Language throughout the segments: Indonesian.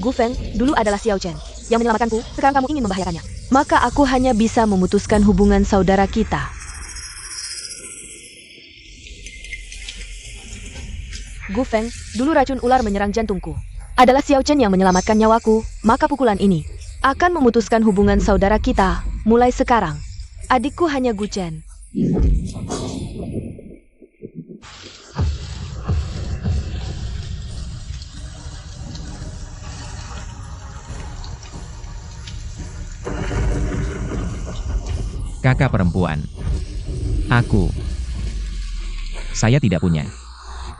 Gu Feng dulu adalah Xiao Chen yang menyelamatkanku, sekarang kamu ingin membahayakannya. Maka aku hanya bisa memutuskan hubungan saudara kita. Gu Feng, dulu racun ular menyerang jantungku. Adalah Xiao Chen yang menyelamatkan nyawaku, maka pukulan ini akan memutuskan hubungan saudara kita mulai sekarang. Adikku hanya Gu Chen. Kakak perempuan. Saya tidak punya.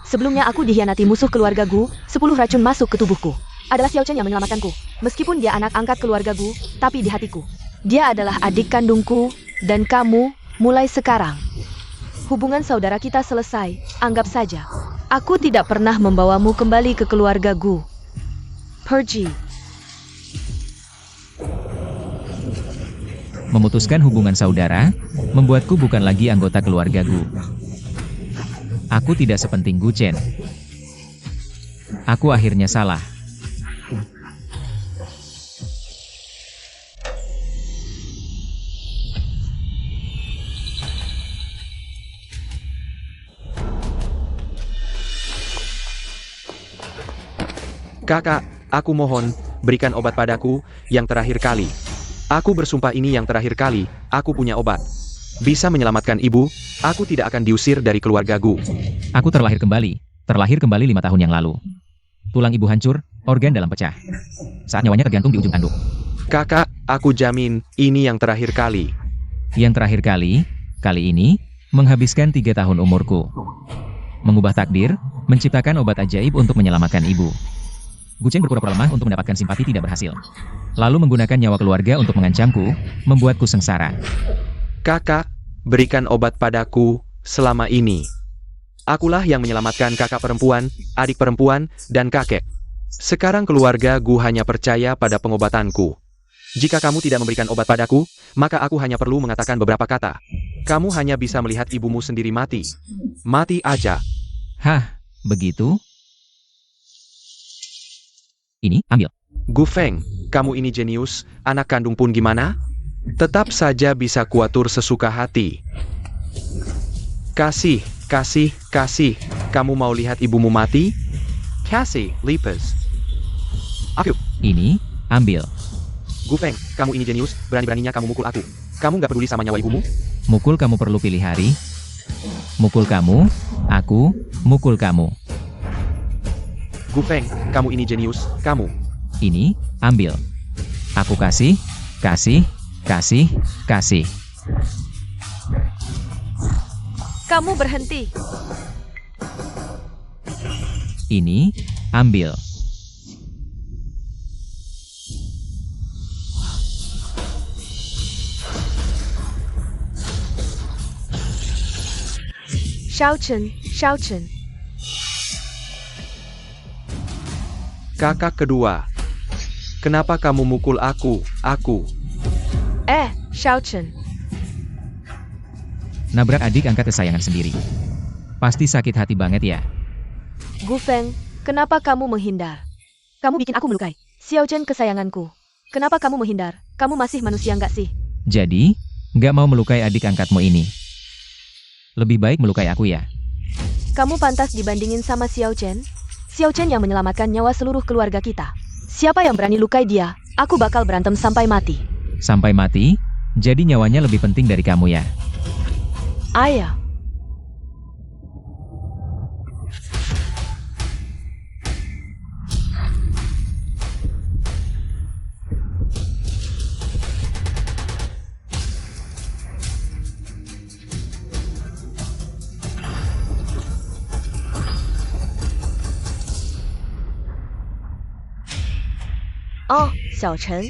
Sebelumnya aku dikhianati musuh keluarga Gu, 10 racun masuk ke tubuhku. Adalah Xiao Chen yang menyelamatkanku. Meskipun dia anak angkat keluarga Gu, tapi di hatiku dia adalah adik kandungku, dan kamu, mulai sekarang hubungan saudara kita selesai, anggap saja. Aku tidak pernah membawamu kembali ke keluarga Gu. Pergi. Memutuskan hubungan saudara, membuatku bukan lagi anggota keluarga Gu. Aku tidak sepenting Gu Chen. Aku akhirnya salah. Kakak, aku mohon, berikan obat padaku, yang terakhir kali. Aku bersumpah ini yang terakhir kali, aku punya obat. Bisa menyelamatkan ibu, aku tidak akan diusir dari keluarga Gu. Aku terlahir kembali 5 tahun yang lalu. Tulang ibu hancur, organ dalam pecah. Saat nyawanya tergantung di ujung tanduk. Kakak, aku jamin, ini yang terakhir kali. Yang terakhir kali ini, menghabiskan 3 tahun umurku. Mengubah takdir, menciptakan obat ajaib untuk menyelamatkan ibu. Gu Chen berpura-pura lemah untuk mendapatkan simpati tidak berhasil. Lalu menggunakan nyawa keluarga untuk mengancamku, membuatku sengsara. Kakak, berikan obat padaku, selama ini. Akulah yang menyelamatkan kakak perempuan, adik perempuan, dan kakek. Sekarang keluarga Gu hanya percaya pada pengobatanku. Jika kamu tidak memberikan obat padaku, maka aku hanya perlu mengatakan beberapa kata. Kamu hanya bisa melihat ibumu sendiri mati. Mati aja. Hah, begitu? Ini, ambil. Gu Feng, kamu ini jenius, anak kandung pun gimana? Tetap saja bisa kuatur sesuka hati. Kasih. Kamu mau lihat ibumu mati? Kasih, Lipas. Aku. Ini, ambil. Gu Feng, kamu ini jenius, berani-beraninya kamu mukul aku. Kamu gak peduli sama nyawa ibumu? Mukul kamu perlu pilih hari. Mukul kamu, aku, mukul kamu. Gu Feng, kamu ini jenius, kamu. Ini, ambil. Aku kasih. Kamu berhenti. Ini, ambil. Xiao Chen. Kakak kedua. Kenapa kamu mukul aku? Xiao Chen. Nabrak adik angkat kesayangan sendiri. Pasti sakit hati banget ya. Gu Feng, kenapa kamu menghindar? Kamu bikin aku melukai. Xiao Chen kesayanganku. Kenapa kamu menghindar? Kamu masih manusia nggak sih? Jadi, nggak mau melukai adik angkatmu ini. Lebih baik melukai aku ya. Kamu pantas dibandingin sama Xiao Chen. Xiao Chen yang menyelamatkan nyawa seluruh keluarga kita. Siapa yang berani lukai dia, aku bakal berantem sampai mati. Sampai mati? Jadi nyawanya lebih penting dari kamu ya. Ayah. Oh, Xiao Chen.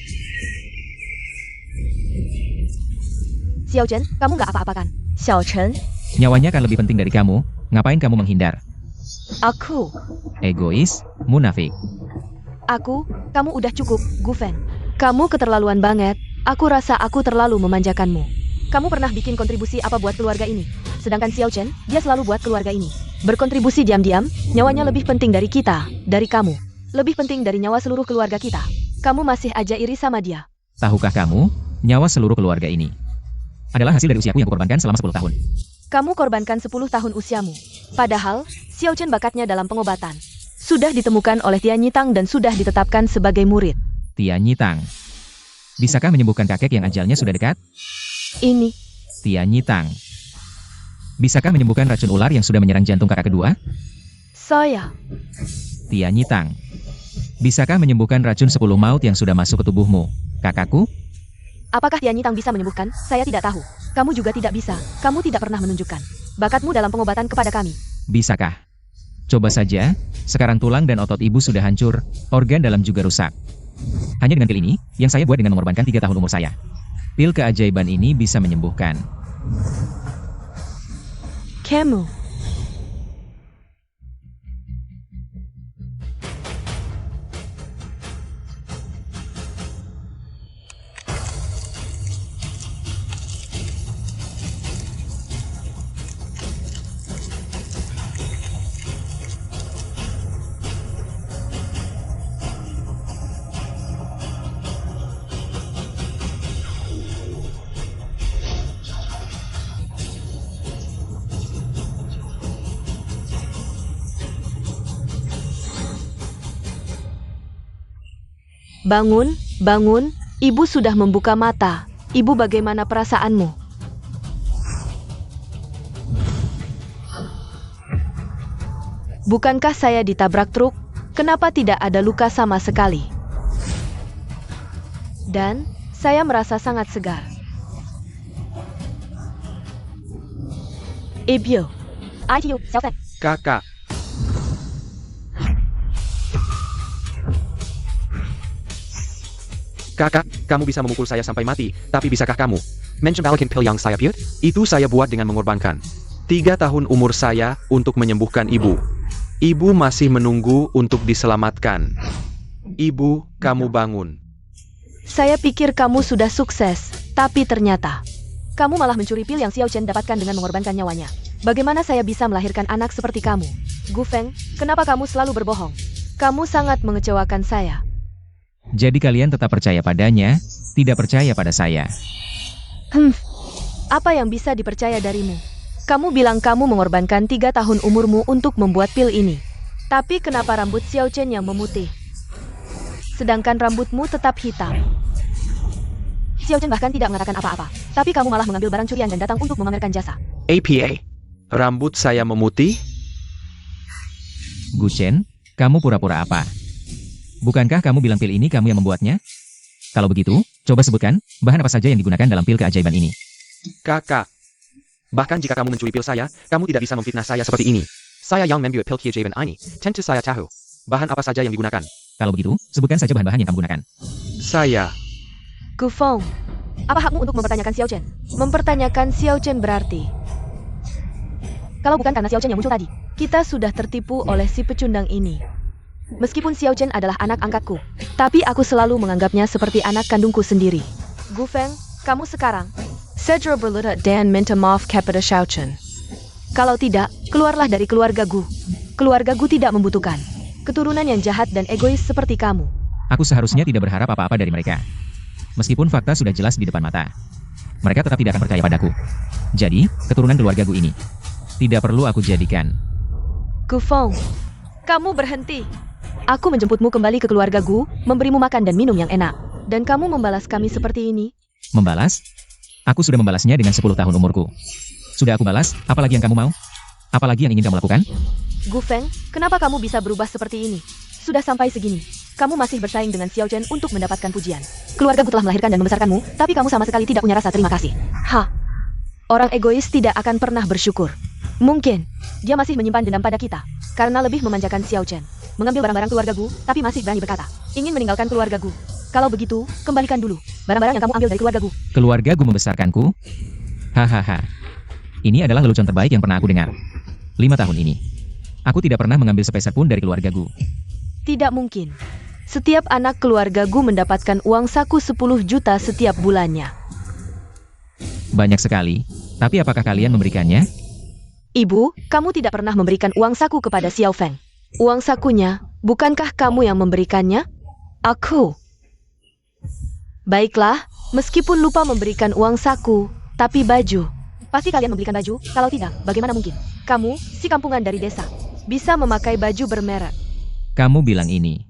Xiao Chen, kamu nggak apa-apa kan? Xiao Chen, Nyawanya kan lebih penting dari kamu, ngapain kamu menghindar? aku, Egois, munafik. kamu udah cukup, Gu Feng. Kamu keterlaluan banget, aku rasa aku terlalu memanjakanmu. Kamu pernah bikin kontribusi apa buat keluarga ini? Sedangkan Xiao Chen, dia selalu buat keluarga ini. Berkontribusi diam-diam, nyawanya lebih penting dari kita, dari kamu. Lebih penting dari nyawa seluruh keluarga kita. Kamu masih aja iri sama dia. Tahukah kamu, nyawa seluruh keluarga ini adalah hasil dari usiaku yang kukorbankan selama 10 tahun. Kamu korbankan 10 tahun usiamu. Padahal, Xiao Chen bakatnya dalam pengobatan. Sudah ditemukan oleh Tian Yitang dan sudah ditetapkan sebagai murid. Tian Yitang. Bisakah menyembuhkan kakek yang ajalnya sudah dekat? Ini, Tian Yitang. Bisakah menyembuhkan racun ular yang sudah menyerang jantung kakak kedua? saya. Tian Yitang. Bisakah menyembuhkan racun 10 maut yang sudah masuk ke tubuhmu, kakakku? Apakah Tian Yitang bisa menyembuhkan? Saya tidak tahu. Kamu juga tidak bisa. Kamu tidak pernah menunjukkan bakatmu dalam pengobatan kepada kami. Bisakah? Coba saja, sekarang tulang dan otot ibu sudah hancur, organ dalam juga rusak. Hanya dengan pil ini, yang saya buat dengan mengorbankan 3 tahun umur saya. Pil keajaiban ini bisa menyembuhkan. Kamu. Bangun, bangun, ibu sudah membuka mata. Ibu, bagaimana perasaanmu? Bukankah saya ditabrak truk? Kenapa tidak ada luka sama sekali? Dan, saya merasa sangat segar. Ibu. Ayo, Xiao Feng. Kakak, kakak, kamu bisa memukul saya sampai mati, tapi bisakah kamu mencembalakan pil yang saya buat? Itu saya buat dengan mengorbankan 3 tahun umur saya untuk menyembuhkan ibu. Ibu masih menunggu untuk diselamatkan. Ibu, kamu bangun. Saya pikir kamu sudah sukses, tapi ternyata kamu malah mencuri pil yang Xiao Chen dapatkan dengan mengorbankan nyawanya. Bagaimana saya bisa melahirkan anak seperti kamu? Gu Feng, kenapa kamu selalu berbohong? Kamu sangat mengecewakan saya. Jadi kalian tetap percaya padanya, tidak percaya pada saya. Apa yang bisa dipercaya darimu? Kamu bilang kamu mengorbankan 3 tahun umurmu untuk membuat pil ini. Tapi kenapa rambut Xiao Chen yang memutih? Sedangkan rambutmu tetap hitam. Xiao Chen bahkan tidak mengatakan apa-apa. Tapi kamu malah mengambil barang curian dan datang untuk memamerkan jasa. APA, rambut saya memutih? Gu Chen, kamu pura-pura apa? Bukankah kamu bilang pil ini kamu yang membuatnya? Kalau begitu, coba sebutkan, bahan apa saja yang digunakan dalam pil keajaiban ini. Kakak, bahkan jika kamu mencuri pil saya, kamu tidak bisa memfitnah saya seperti ini. Saya yang membuat pil keajaiban ini, tentu saya tahu. Bahan apa saja yang digunakan? Kalau begitu, sebutkan saja bahan-bahan yang kamu gunakan. Saya, Gu Feng, apa hakmu untuk mempertanyakan Xiao Chen? Mempertanyakan Xiao Chen berarti, kalau bukan karena Xiao Chen yang muncul tadi, kita sudah tertipu oleh si pecundang ini. Meskipun Xiao Chen adalah anak angkatku, tapi aku selalu menganggapnya seperti anak kandungku sendiri. Gu Feng, kamu sekarang segera berlutut dan minta maaf kepada Xiao Chen. Kalau tidak, keluarlah dari keluarga Gu. Keluarga Gu tidak membutuhkan keturunan yang jahat dan egois seperti kamu. Aku seharusnya tidak berharap apa-apa dari mereka. Meskipun fakta sudah jelas di depan mata. Mereka tetap tidak akan percaya padaku. Jadi, keturunan keluarga Gu ini tidak perlu aku jadikan. Gu Feng, kamu berhenti. Aku menjemputmu kembali ke keluarga Gu, memberimu makan dan minum yang enak. Dan kamu membalas kami seperti ini? Membalas? Aku sudah membalasnya dengan 10 tahun umurku. Sudah aku balas, apalagi yang kamu mau? Apalagi yang ingin kamu lakukan? Gu Feng, kenapa kamu bisa berubah seperti ini? Sudah sampai segini, kamu masih bersaing dengan Xiao Chen untuk mendapatkan pujian. Keluarga Gu telah melahirkan dan membesarkanmu, tapi kamu sama sekali tidak punya rasa terima kasih. Orang egois tidak akan pernah bersyukur. Mungkin, dia masih menyimpan dendam pada kita, karena lebih memanjakan Xiao Chen. Mengambil barang-barang keluarga Gu, tapi masih berani berkata, ingin meninggalkan keluarga Gu. Kalau begitu, kembalikan dulu barang-barang yang kamu ambil dari keluarga Gu. Keluarga Gu membesarkanku? Hahaha. Ini adalah lelucon terbaik yang pernah aku dengar. 5 tahun ini, aku tidak pernah mengambil sepeser pun dari keluarga Gu. Tidak mungkin. Setiap anak keluarga Gu mendapatkan uang saku 10 juta setiap bulannya. Banyak sekali. Tapi apakah kalian memberikannya? Ibu, kamu tidak pernah memberikan uang saku kepada Xiao Feng. Uang sakunya, bukankah kamu yang memberikannya? Aku. Baiklah, meskipun lupa memberikan uang saku, tapi baju. Pasti kalian membelikan baju, kalau tidak, bagaimana mungkin? Kamu, si kampungan dari desa, bisa memakai baju bermerek. Kamu bilang ini.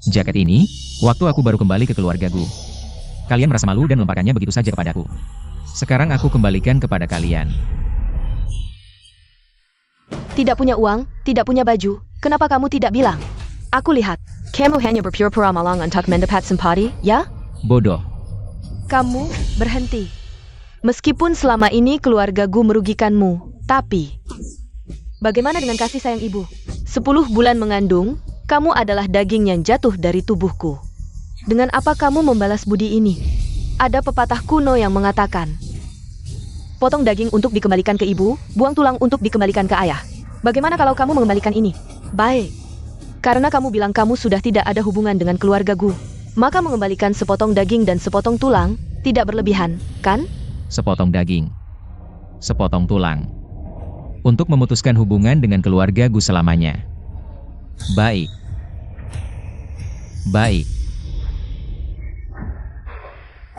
Jaket ini, waktu aku baru kembali ke keluargaku. Kalian merasa malu dan melemparkannya begitu saja kepadaku. Sekarang aku kembalikan kepada kalian. Tidak punya uang, tidak punya baju, kenapa kamu tidak bilang? Aku lihat, kamu hanya berpura-pura malang untuk mendapat simpati, ya? Bodoh. Kamu berhenti. Meskipun selama ini keluargaku merugikanmu, tapi bagaimana dengan kasih sayang ibu? 10 bulan mengandung, kamu adalah daging yang jatuh dari tubuhku. Dengan apa kamu membalas budi ini? Ada pepatah kuno yang mengatakan, potong daging untuk dikembalikan ke ibu, buang tulang untuk dikembalikan ke ayah. Bagaimana kalau kamu mengembalikan ini? Baik. Karena kamu bilang kamu sudah tidak ada hubungan dengan keluargaku, maka mengembalikan sepotong daging dan sepotong tulang tidak berlebihan, kan? Sepotong daging. Sepotong tulang. Untuk memutuskan hubungan dengan keluargaku selamanya. Baik. Baik.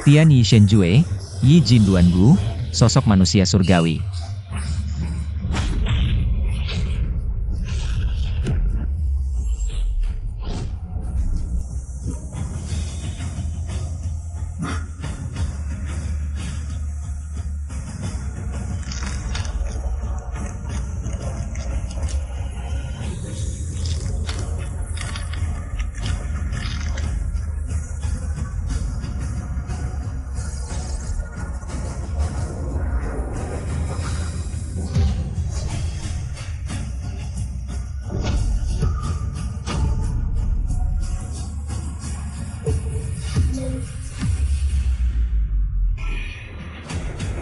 Tian Yi Shenjue, Yi Jin Duangu, sosok manusia surgawi.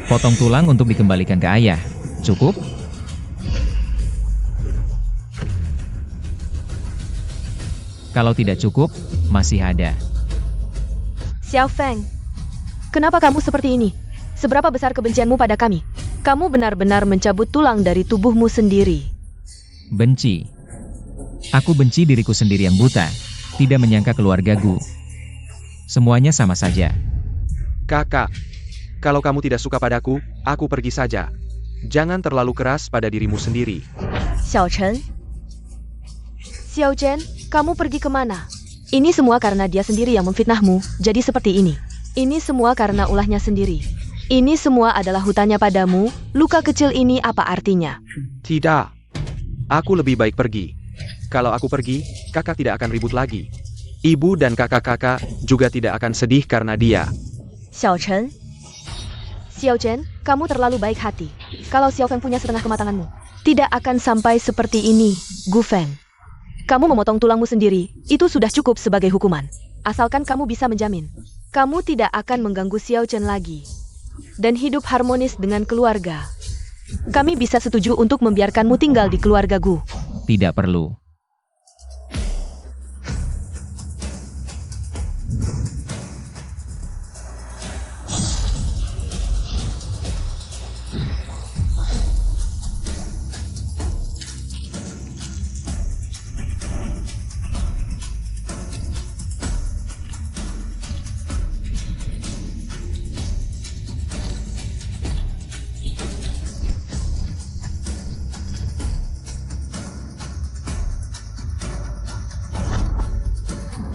Potong tulang untuk dikembalikan ke ayah. Cukup? Kalau tidak cukup, masih ada. Xiao Feng, kenapa kamu seperti ini? Seberapa besar kebencianmu pada kami? Kamu benar-benar mencabut tulang dari tubuhmu sendiri. Benci. Aku benci diriku sendiri yang buta. Tidak menyangka keluargaku. Semuanya sama saja. Kakak, kalau kamu tidak suka padaku, aku pergi saja. Jangan terlalu keras pada dirimu sendiri. Xiao Chen? Xiao Chen, kamu pergi kemana? Ini semua karena dia sendiri yang memfitnahmu, jadi seperti ini. Ini semua karena ulahnya sendiri. Ini semua adalah hutangnya padamu, luka kecil ini apa artinya? Tidak. Aku lebih baik pergi. Kalau aku pergi, kakak tidak akan ribut lagi. Ibu dan kakak-kakak juga tidak akan sedih karena dia. Xiao Chen? Xiao Chen, kamu terlalu baik hati. Kalau Xiao Feng punya setengah kematanganmu, tidak akan sampai seperti ini, Gu Feng. Kamu memotong tulangmu sendiri, itu sudah cukup sebagai hukuman. Asalkan kamu bisa menjamin, kamu tidak akan mengganggu Xiao Chen lagi. Dan hidup harmonis dengan keluarga. Kami bisa setuju untuk membiarkanmu tinggal di keluarga Gu. Tidak perlu.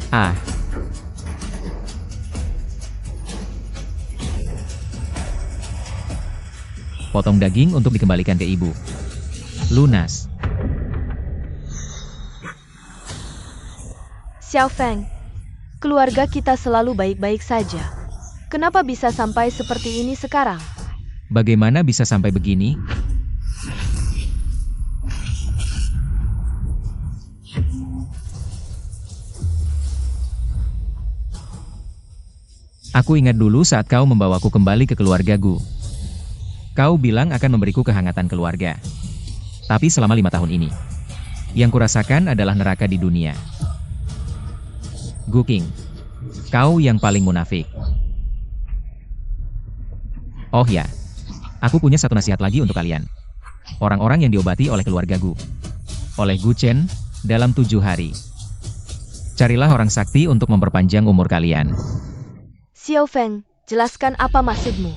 Ah. Potong daging untuk dikembalikan ke ibu. Lunas. Xiao Feng, keluarga kita selalu baik-baik saja. Kenapa bisa sampai seperti ini sekarang? Bagaimana bisa sampai begini? Aku ingat dulu saat kau membawaku kembali ke keluargaku. Kau bilang akan memberiku kehangatan keluarga. Tapi selama 5 tahun ini, yang kurasakan adalah neraka di dunia. Gu Qing, kau yang paling munafik. Oh ya, aku punya satu nasihat lagi untuk kalian. orang-orang yang diobati oleh keluarga Gu. Oleh Gu Chen, dalam 7 hari. Carilah orang sakti untuk memperpanjang umur kalian. Xiao Feng, jelaskan apa maksudmu.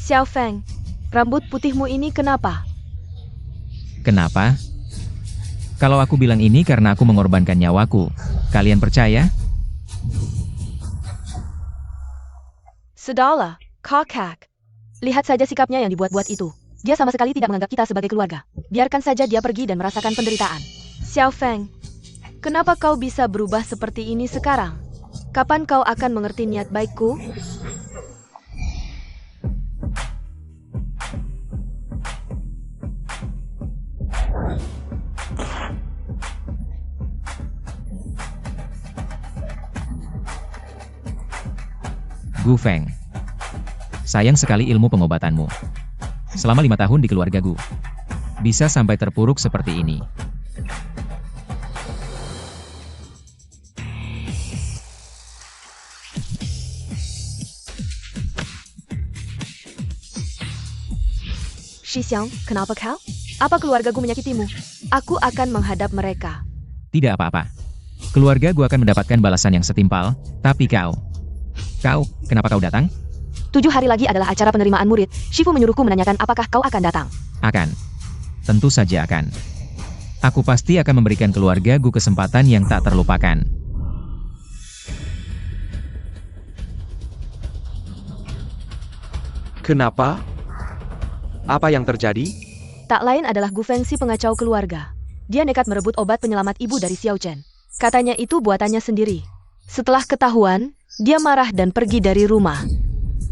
Xiao Feng, rambut putihmu ini kenapa? Kenapa? Kalau aku bilang ini karena aku mengorbankan nyawaku, kalian percaya? Sudahlah, kakak. Lihat saja sikapnya yang dibuat-buat itu. Dia sama sekali tidak menganggap kita sebagai keluarga. Biarkan saja dia pergi dan merasakan penderitaan. Xiao Feng, kenapa kau bisa berubah seperti ini sekarang? Kapan kau akan mengerti niat baikku? Gu Feng. Sayang sekali ilmu pengobatanmu. Selama 5 tahun di keluarga Gu. Bisa sampai terpuruk seperti ini. Shixiang, kenapa kau? Apa keluargaku menyakitimu? Aku akan menghadap mereka. Tidak apa-apa. Keluarga Gu akan mendapatkan balasan yang setimpal, tapi kau, kenapa kau datang? 7 hari lagi adalah acara penerimaan murid. Shifu menyuruhku menanyakan apakah kau akan datang. Akan. Tentu saja akan. Aku pasti akan memberikan keluarga Gu kesempatan yang tak terlupakan. Kenapa? Apa yang terjadi? Tak lain adalah Gu Feng si pengacau keluarga. Dia nekat merebut obat penyelamat ibu dari Xiao Chen. Katanya itu buatannya sendiri. Setelah ketahuan, dia marah dan pergi dari rumah.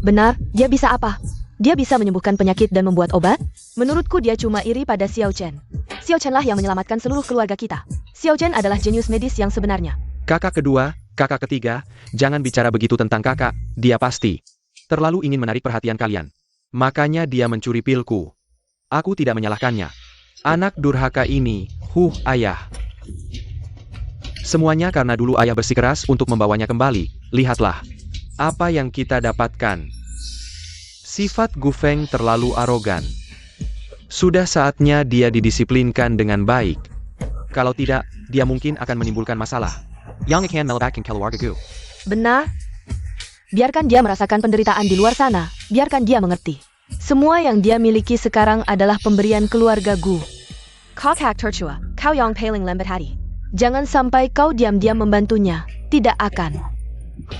Benar, dia bisa apa? Dia bisa menyembuhkan penyakit dan membuat obat? Menurutku dia cuma iri pada Xiao Chen. Xiao Chen lah yang menyelamatkan seluruh keluarga kita. Xiao Chen adalah jenius medis yang sebenarnya. Kakak kedua, kakak ketiga, jangan bicara begitu tentang kakak, dia pasti terlalu ingin menarik perhatian kalian. Makanya dia mencuri pilku. Aku tidak menyalahkannya. Anak durhaka ini, ayah. Semuanya karena dulu ayah bersikeras untuk membawanya kembali. Lihatlah apa yang kita dapatkan. Sifat Gu Feng terlalu arogan. Sudah saatnya dia didisiplinkan dengan baik. Kalau tidak, dia mungkin akan menimbulkan masalah. Yang akan melebatkan keluarga Gu. Benar. Biarkan dia merasakan penderitaan di luar sana. Biarkan dia mengerti. Semua yang dia miliki sekarang adalah pemberian keluarga Gu. Kakak tercua, kau yang paling lembat hati. Jangan sampai kau diam-diam membantunya. Tidak akan.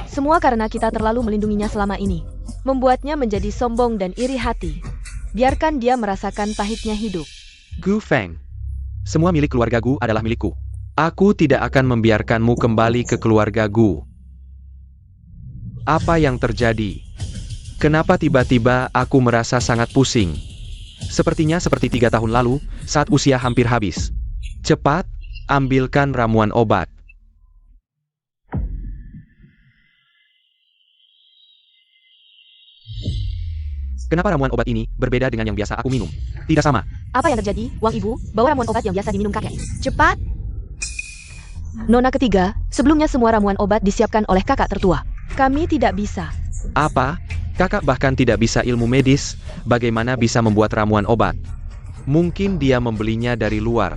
Semua karena kita terlalu melindunginya selama ini. Membuatnya menjadi sombong dan iri hati. Biarkan dia merasakan pahitnya hidup. Gu Feng. Semua milik keluarga Gu adalah milikku. Aku tidak akan membiarkanmu kembali ke keluarga Gu. Apa yang terjadi? Kenapa tiba-tiba aku merasa sangat pusing? Sepertinya seperti 3 tahun lalu, saat usia hampir habis. Cepat, ambilkan ramuan obat. Kenapa ramuan obat ini berbeda dengan yang biasa aku minum? Tidak sama. Apa yang terjadi, Wang Ibu? Bawa ramuan obat yang biasa diminum kakek. Cepat! Nona ketiga, sebelumnya semua ramuan obat disiapkan oleh kakak tertua. Kami tidak bisa. Apa? Kakak bahkan tidak bisa ilmu medis, bagaimana bisa membuat ramuan obat? Mungkin dia membelinya dari luar.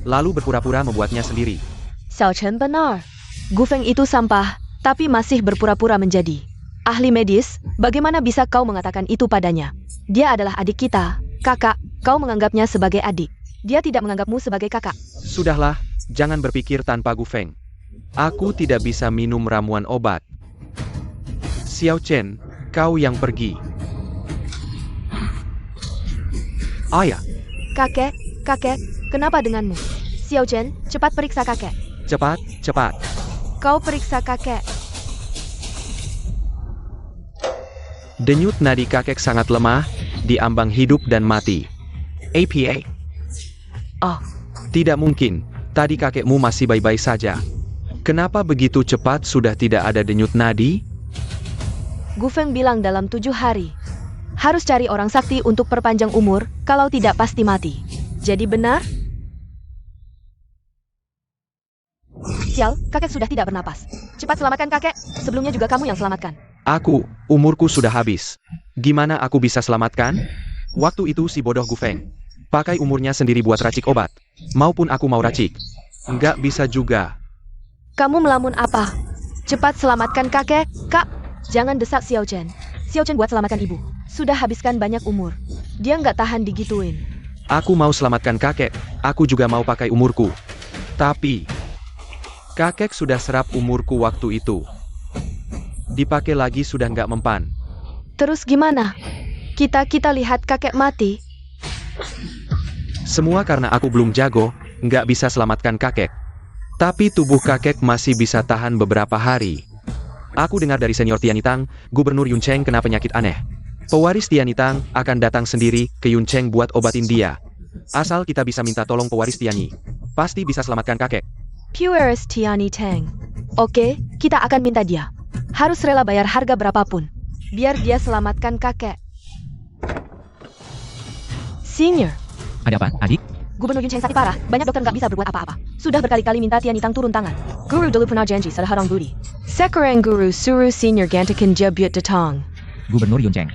Lalu berpura-pura membuatnya sendiri. Xiao Chen benar. Gu Feng itu sampah, tapi masih berpura-pura menjadi ahli medis. Bagaimana bisa kau mengatakan itu padanya? Dia adalah adik kita. Kakak, kau menganggapnya sebagai adik. Dia tidak menganggapmu sebagai kakak. Sudahlah, jangan berpikir tanpa Gu Feng. Aku tidak bisa minum ramuan obat. Xiao Chen, kau yang pergi. Ayah. Kakek, kenapa denganmu? Xiao Chen, cepat periksa kakek. Cepat. Kau periksa kakek. Denyut nadi kakek sangat lemah, diambang hidup dan mati. APA. Oh, Tidak mungkin, tadi kakekmu masih baik-baik saja. Kenapa begitu cepat sudah tidak ada denyut nadi? Gu Feng bilang dalam 7 hari. Harus cari orang sakti untuk perpanjang umur, kalau tidak pasti mati. Jadi benar? Sial, kakek sudah tidak bernapas. Cepat selamatkan kakek, sebelumnya juga kamu yang selamatkan. Umurku sudah habis. Gimana aku bisa selamatkan? Waktu itu si bodoh Gu Feng pakai umurnya sendiri buat racik obat. Maupun aku mau racik. Nggak bisa juga. Kamu melamun apa? Cepat selamatkan kakek, Kak. Jangan desak Xiao Chen. Xiao Chen buat selamatkan ibu. Sudah habiskan banyak umur. Dia nggak tahan digituin. Aku mau selamatkan kakek. Aku juga mau pakai umurku. Tapi kakek sudah serap umurku waktu itu. Dipakai lagi sudah nggak mempan. Terus gimana? Kita lihat kakek mati. Semua karena aku belum jago, nggak bisa selamatkan kakek. Tapi tubuh kakek masih bisa tahan beberapa hari. Aku dengar dari senior Tianitang, Gubernur Yun Cheng kena penyakit aneh. Pewaris Tianitang akan datang sendiri ke Yun Cheng buat obatin dia. Asal kita bisa minta tolong pewaris Tianyi. Pasti bisa selamatkan kakek. Pewaris Tiani Tang. Oke, kita akan minta dia. Harus rela bayar harga berapapun. Biar dia selamatkan kakek. Senior. Ada apa, adik? Gubernur Yun Cheng sakit parah, banyak dokter nggak bisa berbuat apa-apa. Sudah berkali-kali minta Tianitang turun tangan. Guru dulu pernah janji sedharang budi. Sekarang guru suruh senior gantikan jabut datang. Gubernur Yun Cheng.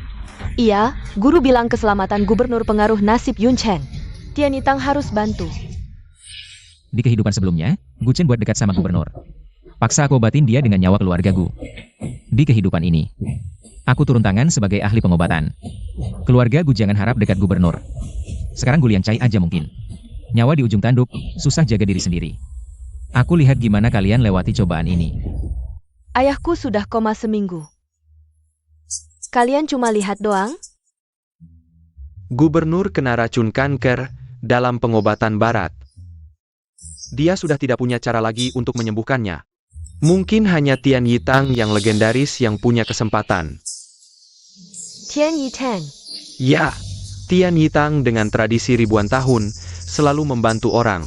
Iya, guru bilang keselamatan gubernur pengaruh nasib Yun Cheng. Tianitang harus bantu. Di kehidupan sebelumnya, Gu Chen buat dekat sama gubernur. Paksa aku obatin dia dengan nyawa keluarga Gu. Di kehidupan ini, aku turun tangan sebagai ahli pengobatan. Keluarga Gu jangan harap dekat gubernur. Sekarang Gu Liang Cai aja mungkin. Nyawa di ujung tanduk, susah jaga diri sendiri. Aku lihat gimana kalian lewati cobaan ini. Ayahku sudah koma seminggu. Kalian cuma lihat doang? Gubernur kena racun kanker dalam pengobatan barat. Dia sudah tidak punya cara lagi untuk menyembuhkannya. Mungkin hanya Tian Yitang yang legendaris yang punya kesempatan. Tian Yitang. Ya, Tian Yitang dengan tradisi ribuan tahun selalu membantu orang.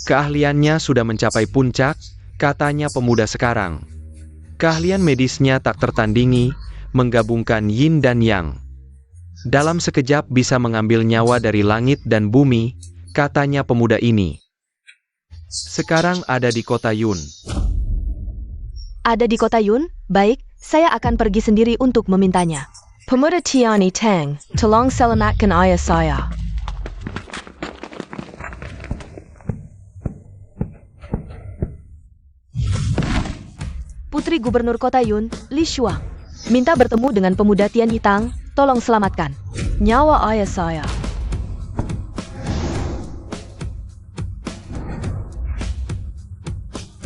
Keahliannya sudah mencapai puncak, katanya pemuda sekarang. Keahlian medisnya tak tertandingi, menggabungkan yin dan yang. Dalam sekejap bisa mengambil nyawa dari langit dan bumi, katanya pemuda ini. Sekarang ada di kota Yun. Ada di kota Yun? Baik, saya akan pergi sendiri untuk memintanya. Pemuda Tiani Tang, tolong selamatkan ayah saya. Putri Gubernur Kota Yun, Li Shuang, minta bertemu dengan pemuda Tian Yitang, tolong selamatkan nyawa ayah saya.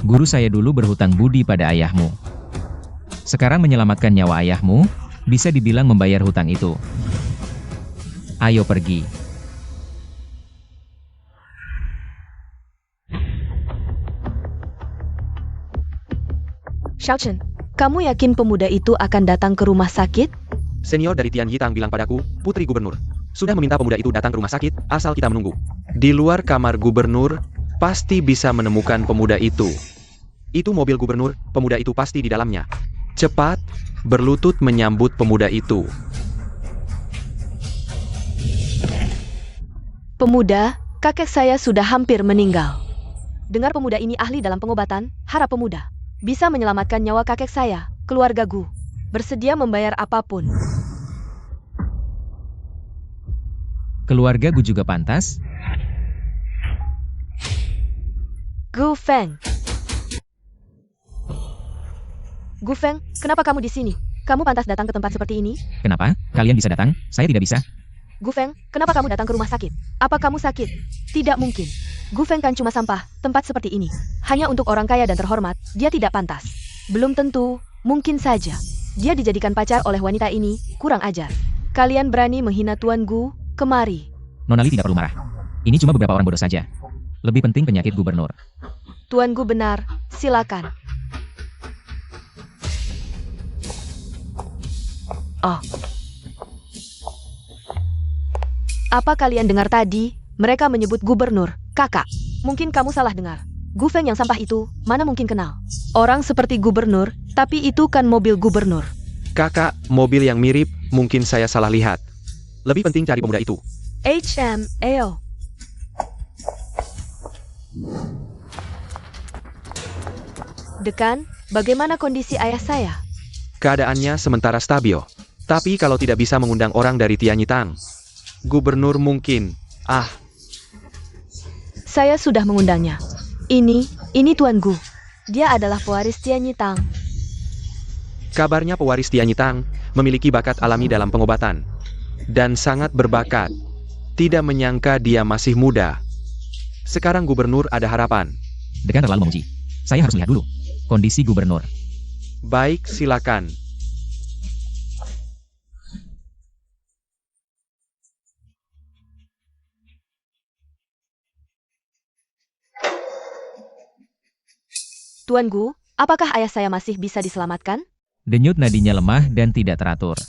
Guru saya dulu berhutang budi pada ayahmu. Sekarang menyelamatkan nyawa ayahmu, bisa dibilang membayar hutang itu. Ayo pergi. Xiao Chen, kamu yakin pemuda itu akan datang ke rumah sakit? Senior dari Tian Yitang bilang padaku, Putri Gubernur sudah meminta pemuda itu datang ke rumah sakit, asal kita menunggu. Di luar kamar gubernur, pasti bisa menemukan pemuda itu. Itu mobil gubernur, pemuda itu pasti di dalamnya. Cepat, berlutut menyambut pemuda itu. Pemuda, kakek saya sudah hampir meninggal. Dengar pemuda ini ahli dalam pengobatan, harap pemuda bisa menyelamatkan nyawa kakek saya, keluarga Gu. Bersedia membayar apapun. Keluarga Gu juga pantas. Gu Feng. Gu Feng, kenapa kamu di sini? Kamu pantas datang ke tempat seperti ini? Kenapa? Kalian bisa datang, saya tidak bisa. Gu Feng, kenapa kamu datang ke rumah sakit? Apa kamu sakit? Tidak mungkin. Gu Feng kan cuma sampah, tempat seperti ini. Hanya untuk orang kaya dan terhormat, dia tidak pantas. Belum tentu, mungkin saja. Dia dijadikan pacar oleh wanita ini, kurang ajar. Kalian berani menghina Tuan Gu, kemari. Nona Li tidak perlu marah. Ini cuma beberapa orang bodoh saja. Lebih penting penyakit gubernur. Tuan Gu benar, silakan. Oh. Apa kalian dengar tadi? Mereka menyebut gubernur, kakak. Mungkin kamu salah dengar. Gu Feng yang sampah itu, mana mungkin kenal. Orang seperti gubernur, tapi itu kan mobil gubernur. Kakak, mobil yang mirip, mungkin saya salah lihat. Lebih penting cari pemuda itu. HMAO. Dekan, bagaimana kondisi ayah saya? Keadaannya sementara stabil. Tapi kalau tidak bisa mengundang orang dari Tianyitang, gubernur mungkin. Saya sudah mengundangnya. Ini Tuan Gu. Dia adalah pewaris Tianyitang. Kabarnya pewaris Tianyitang memiliki bakat alami dalam pengobatan. Dan sangat berbakat. Tidak menyangka dia masih muda. Sekarang gubernur ada harapan. Dekan terlalu memuji. Saya harus lihat dulu kondisi gubernur. Baik, silakan. Tuan Gu, apakah ayah saya masih bisa diselamatkan? Denyut nadinya lemah dan tidak teratur.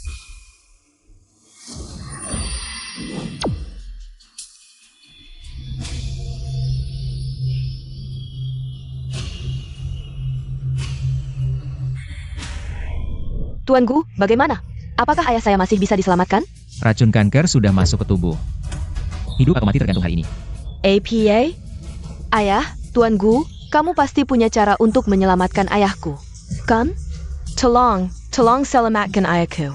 Tuan Gu, bagaimana? Apakah ayah saya masih bisa diselamatkan? Racun kanker sudah masuk ke tubuh. Hidup atau mati tergantung hari ini. APA? Ayah, Tuan Gu, kamu pasti punya cara untuk menyelamatkan ayahku. Kan? Tolong selamatkan ayahku.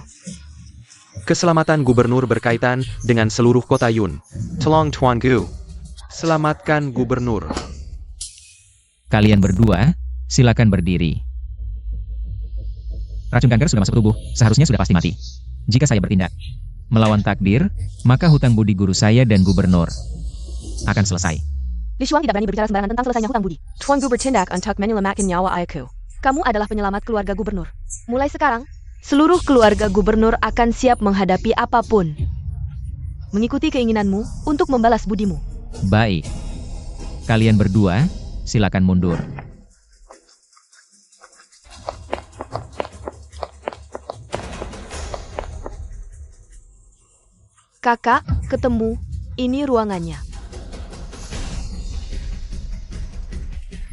Keselamatan gubernur berkaitan dengan seluruh kota Yun. Tolong Tuan Gu. Selamatkan gubernur. Kalian berdua, silakan berdiri. Racun kanker sudah masuk tubuh, seharusnya sudah pasti mati. Jika saya bertindak melawan takdir, maka hutang budi guru saya dan gubernur akan selesai. Li Shuang tidak berani berbicara sembarangan tentang selesainya hutang budi. Tuan Gu bertindak untuk menyelamatkan nyawa ayahku. Kamu adalah penyelamat keluarga gubernur. Mulai sekarang, seluruh keluarga gubernur akan siap menghadapi apapun. Mengikuti keinginanmu untuk membalas budimu. Baik. Kalian berdua, silakan mundur. Kakak, ketemu. Ini ruangannya.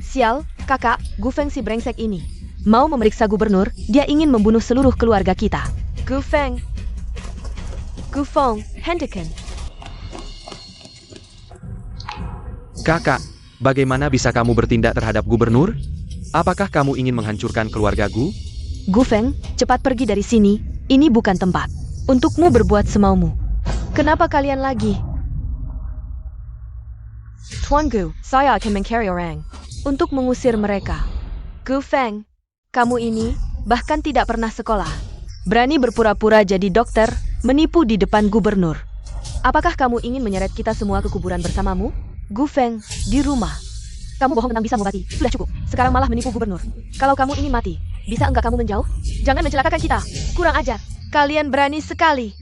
Sial, kakak, Gu Feng si brengsek ini mau memeriksa gubernur, dia ingin membunuh seluruh keluarga kita. Gu Feng, hentikan. Kakak, bagaimana bisa kamu bertindak terhadap gubernur? Apakah kamu ingin menghancurkan keluarga Gu? Gu Feng, cepat pergi dari sini. Ini bukan tempat untukmu berbuat semaumu. Kenapa kalian lagi? Tuan Gu, saya akan mencari orang untuk mengusir mereka. Gu Feng, kamu ini bahkan tidak pernah sekolah. Berani berpura-pura jadi dokter, menipu di depan gubernur. Apakah kamu ingin menyeret kita semua ke kuburan bersamamu? Gu Feng, di rumah. Kamu bohong tentang bisa mengobati. Sudah cukup. Sekarang malah menipu gubernur. Kalau kamu ini mati, bisa enggak kamu menjauh? Jangan mencelakakan kita. Kurang ajar. Kalian berani sekali.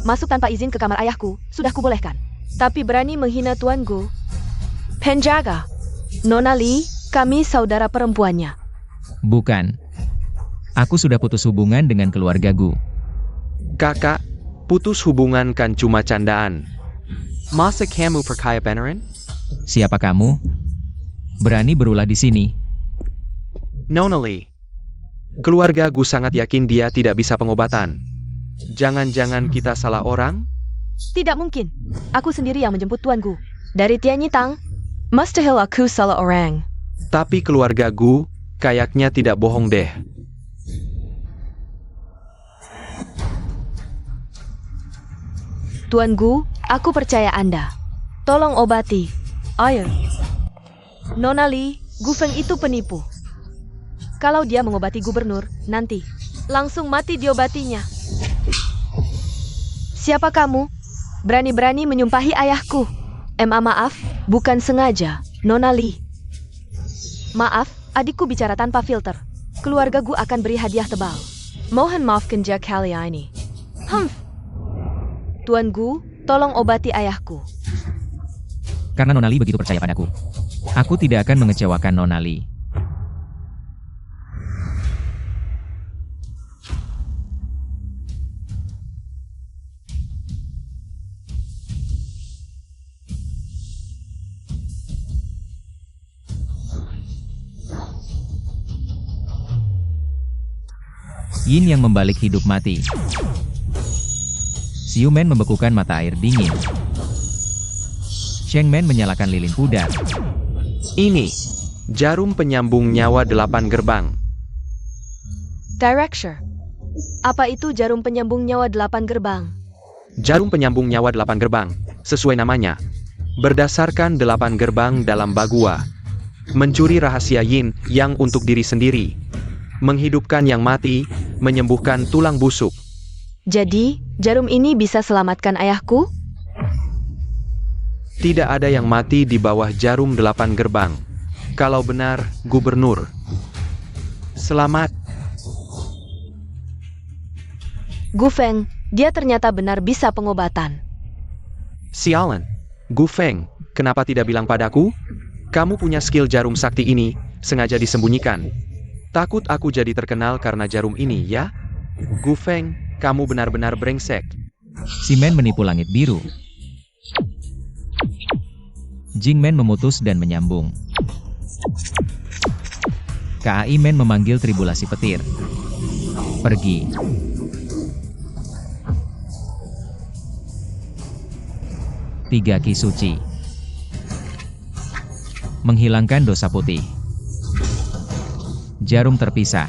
Masuk tanpa izin ke kamar ayahku, sudah kubolehkan. Tapi berani menghina Tuan Gu. Penjaga. Nona Li, kami saudara perempuannya. Bukan. Aku sudah putus hubungan dengan keluarga Gu. Kakak, putus hubungan kan cuma candaan. Masa kamu percaya beneran? Siapa kamu? Berani berulah di sini. Nona Li. Keluarga Gu sangat yakin dia tidak bisa pengobatan. Jangan-jangan kita salah orang? Tidak mungkin. Aku sendiri yang menjemput Tuan Gu. Dari Tianyitang, mustahil aku salah orang. Tapi keluarga Gu kayaknya tidak bohong deh. Tuan Gu, aku percaya Anda. Tolong obati. Ayo. Nona Li, Gu Feng itu penipu. Kalau dia mengobati gubernur, nanti langsung mati diobatinya. Siapa kamu? Berani-berani menyumpahi ayahku. Maaf, bukan sengaja, Nona Li. Maaf, adikku bicara tanpa filter. Keluarga Gu akan beri hadiah tebal. Mohon maafkan dia kali ini. Tuan Gu, tolong obati ayahku. Karena Nona Li begitu percaya padaku. Aku tidak akan mengecewakan Nona Li. Yin yang membalik hidup mati. Xiumen membekukan mata air dingin. Chengmen menyalakan lilin pudar. Ini Jarum penyambung nyawa 8 gerbang. Director. Apa itu jarum penyambung nyawa 8 gerbang? Jarum penyambung nyawa 8 gerbang, sesuai namanya. Berdasarkan 8 gerbang dalam Bagua. Mencuri rahasia Yin yang untuk diri sendiri. Menghidupkan yang mati, menyembuhkan tulang busuk. Jadi, jarum ini bisa selamatkan ayahku? Tidak ada yang mati di bawah jarum 8 gerbang. Kalau benar, Gubernur. Selamat. Gu Feng, dia ternyata benar bisa pengobatan. Sialan. Gu Feng, kenapa tidak bilang padaku? Kamu punya skill jarum sakti ini, sengaja disembunyikan. Takut aku jadi terkenal karena jarum ini, ya? Gu Feng, kamu benar-benar brengsek. Si Men menipu langit biru. Jing Men memutus dan menyambung. KAI Men memanggil tribulasi petir. Pergi. Tiga Ki Suci. Menghilangkan dosa putih. Jarum terpisah.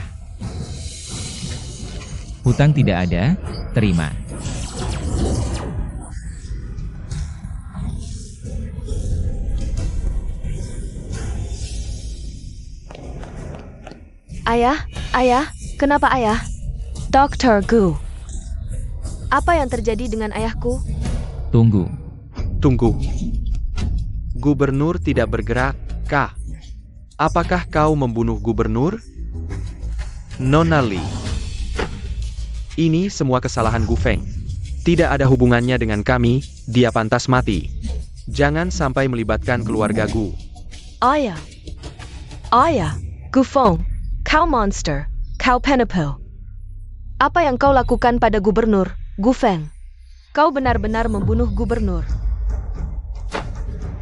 Hutang tidak ada, terima. Ayah, kenapa ayah? Dr. Gu. Apa yang terjadi dengan ayahku? Tunggu. Gubernur tidak bergerak, kah? Apakah kau membunuh gubernur? Nona Li. Ini semua kesalahan Gu Feng. Tidak ada hubungannya dengan kami, dia pantas mati. Jangan sampai melibatkan keluarga Gu. Ayah, Gu Feng, kau monster, kau penipu. Apa yang kau lakukan pada gubernur, Gu Feng? Kau benar-benar membunuh gubernur.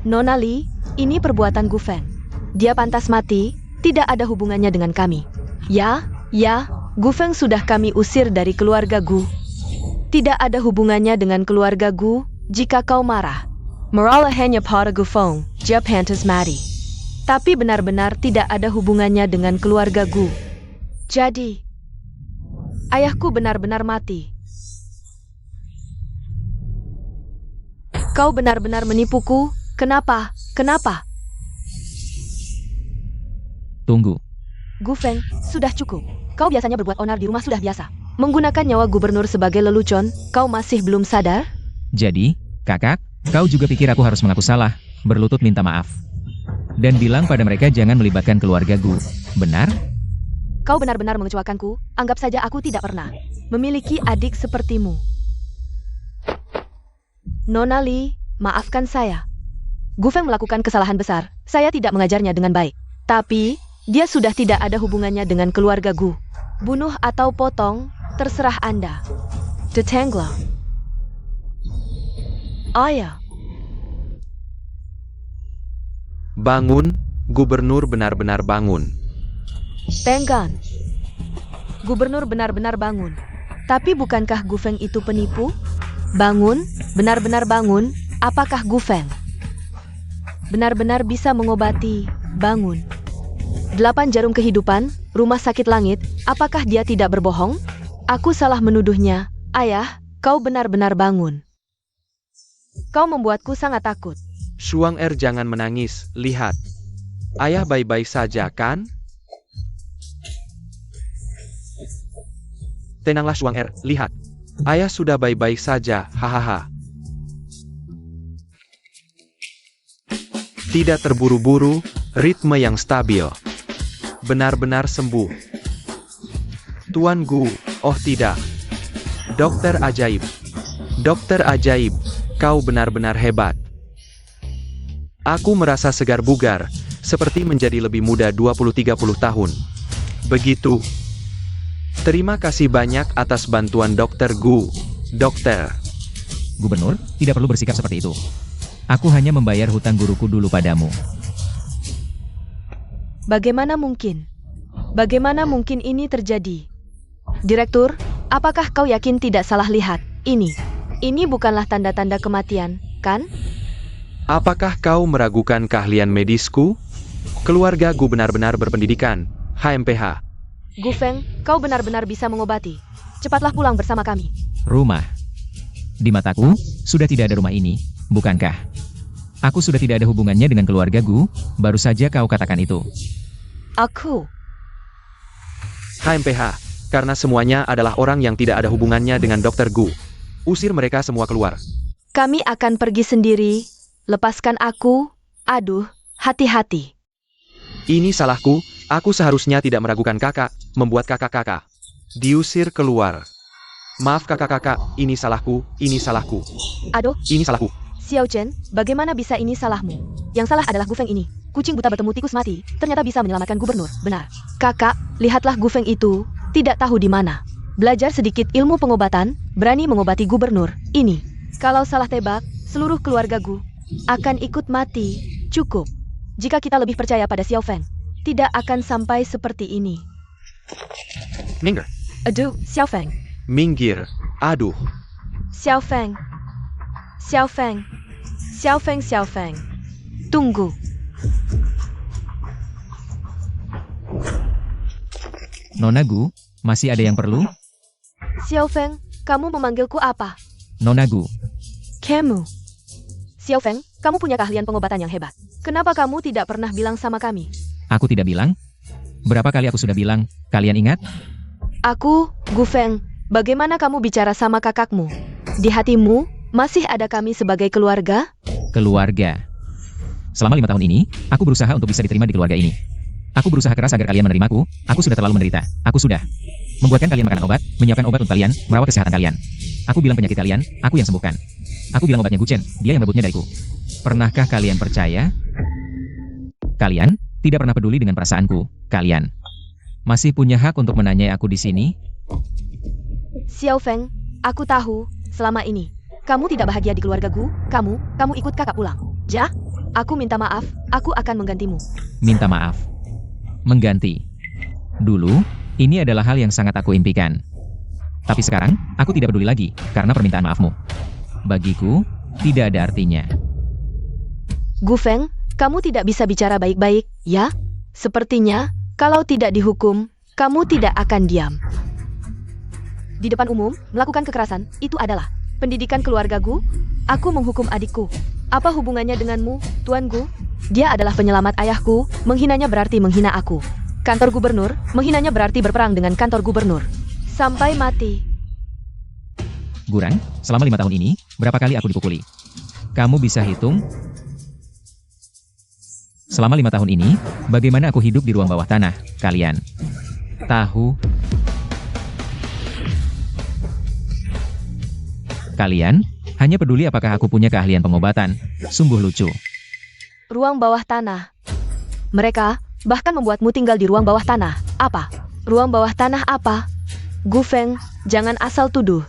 Nona Li, ini perbuatan Gu Feng. Dia pantas mati, tidak ada hubungannya dengan kami. Ya, Gu Feng sudah kami usir dari keluarga Gu. Tidak ada hubungannya dengan keluarga Gu, jika kau marah. Marahlah hanya pada Gu Feng, dia pantas mati. Tapi benar-benar tidak ada hubungannya dengan keluarga Gu. Jadi, ayahku benar-benar mati. Kau benar-benar menipuku. Kenapa? Tunggu. Gu Feng, sudah cukup. Kau biasanya berbuat onar di rumah sudah biasa. Menggunakan nyawa gubernur sebagai lelucon, kau masih belum sadar? Jadi, kakak, kau juga pikir aku harus mengaku salah, berlutut minta maaf. Dan bilang pada mereka jangan melibatkan keluarga Gu. Benar? Kau benar-benar mengecewakanku. Anggap saja aku tidak pernah memiliki adik sepertimu. Nona Li, maafkan saya. Gu Feng melakukan kesalahan besar. Saya tidak mengajarnya dengan baik. Tapi, dia sudah tidak ada hubungannya dengan keluarga Gu. Bunuh atau potong, terserah Anda. Detangla. Ayah. Bangun, gubernur benar-benar bangun. Tenggan. Gubernur benar-benar bangun. Tapi bukankah Gu Feng itu penipu? Bangun, benar-benar bangun. Apakah Gu Feng benar-benar bisa mengobati? Bangun. 8 jarum kehidupan, rumah sakit langit. Apakah dia tidak berbohong? Aku salah menuduhnya. Ayah, kau benar-benar bangun. Kau membuatku sangat takut. Shuang jangan menangis, lihat. Ayah baik-baik saja, kan? Tenanglah Shuang, lihat. Ayah sudah baik-baik saja, hahaha. Tidak terburu-buru, ritme yang stabil. Benar-benar sembuh. Tuan Gu, oh tidak. Dokter ajaib. Dokter ajaib, kau benar-benar hebat. Aku merasa segar bugar, seperti menjadi lebih muda 20-30 tahun. Begitu. Terima kasih banyak atas bantuan Dokter Gu. Dokter. Gubernur, tidak perlu bersikap seperti itu. Aku hanya membayar hutang guruku dulu padamu. Bagaimana mungkin? Bagaimana mungkin ini terjadi? Direktur, apakah kau yakin tidak salah lihat? Ini bukanlah tanda-tanda kematian, kan? Apakah kau meragukan keahlian medisku? Keluarga Gu benar-benar berpendidikan. HMPH. Gu Feng, kau benar-benar bisa mengobati. Cepatlah pulang bersama kami. Rumah. Di mataku, sudah tidak ada rumah ini, bukankah? Aku sudah tidak ada hubungannya dengan keluarga Gu, baru saja kau katakan itu. Aku. HMPH. Karena semuanya adalah orang yang tidak ada hubungannya dengan Dr. Gu. Usir mereka semua keluar. Kami akan pergi sendiri. Lepaskan aku. Aduh, hati-hati. Ini salahku, aku seharusnya tidak meragukan kakak, membuat kakak-kakak diusir keluar. Maaf kakak-kakak, ini salahku, ini salahku, Aduh, ini salahku. Xiao Chen, bagaimana bisa ini salahmu? Yang salah adalah Gu Feng ini. Kucing buta bertemu tikus mati, ternyata bisa menyelamatkan gubernur, benar. Kakak, lihatlah Gu Feng itu, tidak tahu di mana. Belajar sedikit ilmu pengobatan, berani mengobati gubernur, ini. Kalau salah tebak, seluruh keluarga Gu akan ikut mati, cukup. Jika kita lebih percaya pada Xiao Feng, tidak akan sampai seperti ini. Minggir, Aduh, Xiao Feng. minggir, aduh. Xiao Feng. Xiao Feng. Xiao Feng, Xiao Feng. Tunggu. Nona Gu, masih ada yang perlu? Xiao Feng, kamu memanggilku apa? Nona Gu, Kamu. Xiao Feng, kamu punya keahlian pengobatan yang hebat. Kenapa kamu tidak pernah bilang sama kami? aku tidak bilang? Berapa kali aku sudah bilang, kalian ingat? Aku, Gu Feng, bagaimana kamu bicara sama kakakmu? Di hatimu, masih ada kami sebagai keluarga? Keluarga. Selama 5 tahun ini, aku berusaha untuk bisa diterima di keluarga ini. Aku berusaha keras agar kalian menerimaku, aku sudah terlalu menderita. Aku sudah membuatkan kalian makan obat, menyiapkan obat untuk kalian, merawat kesehatan kalian. Aku bilang penyakit kalian, aku yang sembuhkan. Aku bilang obatnya Guchen, dia yang merebutnya dariku. Pernahkah kalian percaya? Kalian tidak pernah peduli dengan perasaanku. Kalian masih punya hak untuk menanyai aku di sini? Xiao Feng, aku tahu, selama ini, kamu tidak bahagia di keluarga Gu, kamu ikut kakak pulang. Ja, aku minta maaf, aku akan menggantimu. Minta maaf. Mengganti. Dulu, ini adalah hal yang sangat aku impikan. Tapi sekarang, aku tidak peduli lagi, karena permintaan maafmu. Bagiku, tidak ada artinya. Gu Feng, kamu tidak bisa bicara baik-baik, ya? Sepertinya, kalau tidak dihukum, kamu tidak akan diam. Di depan umum, melakukan kekerasan, itu adalah pendidikan keluarga Gu. Aku menghukum adikku. Apa hubungannya denganmu, Tuan Gu? Dia adalah penyelamat ayahku, menghinanya berarti menghina aku. Kantor gubernur, menghinanya berarti berperang dengan kantor gubernur. Sampai mati. Gurang, selama 5 tahun ini, berapa kali aku dipukuli? Kamu bisa hitung? Selama 5 tahun ini, bagaimana aku hidup di ruang bawah tanah, kalian tahu? Kalian hanya peduli apakah aku punya keahlian pengobatan. Sungguh lucu. Ruang bawah tanah. Mereka bahkan membuatmu tinggal di ruang bawah tanah. Apa? Ruang bawah tanah apa? Gu Feng, jangan asal tuduh.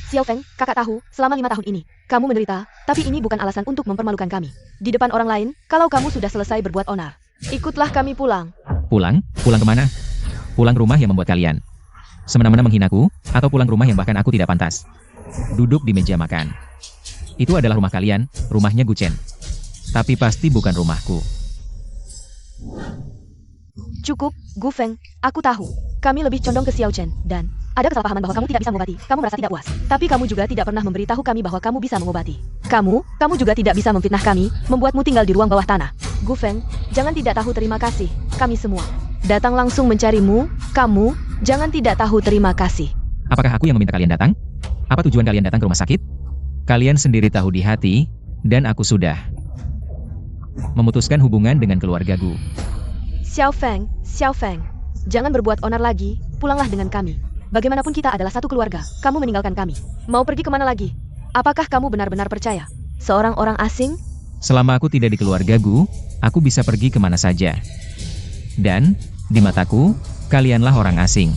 Xiao Feng, kakak tahu, selama 5 tahun ini, kamu menderita, tapi ini bukan alasan untuk mempermalukan kami. Di depan orang lain, kalau kamu sudah selesai berbuat onar, ikutlah kami pulang. Pulang? Pulang kemana? Pulang rumah yang membuat kalian semena-mena menghinaku, atau pulang rumah yang bahkan aku tidak pantas duduk di meja makan. Itu adalah rumah kalian, rumahnya Guchen. Tapi pasti bukan rumahku. Cukup, Gu Feng, aku tahu. Kami lebih condong ke Xiao Chen, dan ada kesalahpahaman bahwa kamu tidak bisa mengobati. Kamu merasa tidak puas. Tapi kamu juga tidak pernah memberitahu kami bahwa kamu bisa mengobati. Kamu juga tidak bisa memfitnah kami, membuatmu tinggal di ruang bawah tanah. Gu Feng, jangan tidak tahu terima kasih. Kami semua datang langsung mencarimu. Kamu, jangan tidak tahu terima kasih. Apakah aku yang meminta kalian datang? Apa tujuan kalian datang ke rumah sakit? Kalian sendiri tahu di hati, dan aku sudah memutuskan hubungan dengan keluarga Gu. Xiao Feng, jangan berbuat onar lagi, pulanglah dengan kami. Bagaimanapun kita adalah satu keluarga, kamu meninggalkan kami. Mau pergi kemana lagi? Apakah kamu benar-benar percaya? Seorang orang asing? Selama aku tidak di keluarga Gu, aku bisa pergi kemana saja. Dan, di mataku, kalianlah orang asing.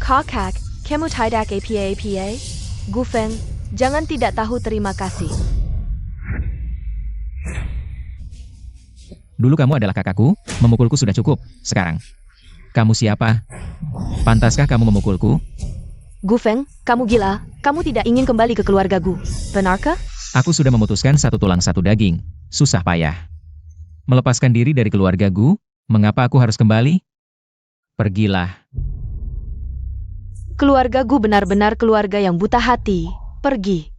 Kakak, kamu tidak apa. Gu Feng, jangan tidak tahu terima kasih. Dulu kamu adalah kakakku, memukulku sudah cukup. Sekarang, kamu siapa? Pantaskah kamu memukulku? Gu Feng, kamu gila. Kamu tidak ingin kembali ke keluarga Gu. Benarkah? Aku sudah memutuskan satu tulang satu daging. Susah payah. Melepaskan diri dari keluarga Gu? Mengapa aku harus kembali? Pergilah. Keluarga Gu benar-benar keluarga yang buta hati. Pergi.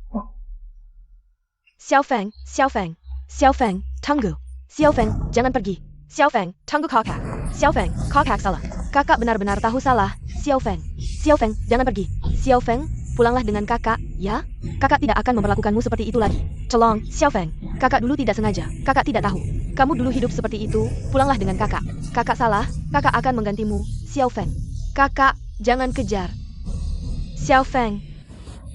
Xiaofeng, Xiaofeng, Xiaofeng, tunggu. Xiaofeng, jangan pergi. Xiaofeng, tunggu kakak. Xiaofeng, kakak salah. Kakak benar-benar tahu salah. Xiaofeng, Xiaofeng, jangan pergi. Xiaofeng, pulanglah dengan kakak, ya? Kakak tidak akan memperlakukanmu seperti itu lagi. Tolong, Xiaofeng, kakak dulu tidak sengaja. Kakak tidak tahu. Kamu dulu hidup seperti itu, pulanglah dengan kakak. Kakak salah, kakak akan menggantimu. Xiaofeng, kakak, jangan kejar. Xiaofeng,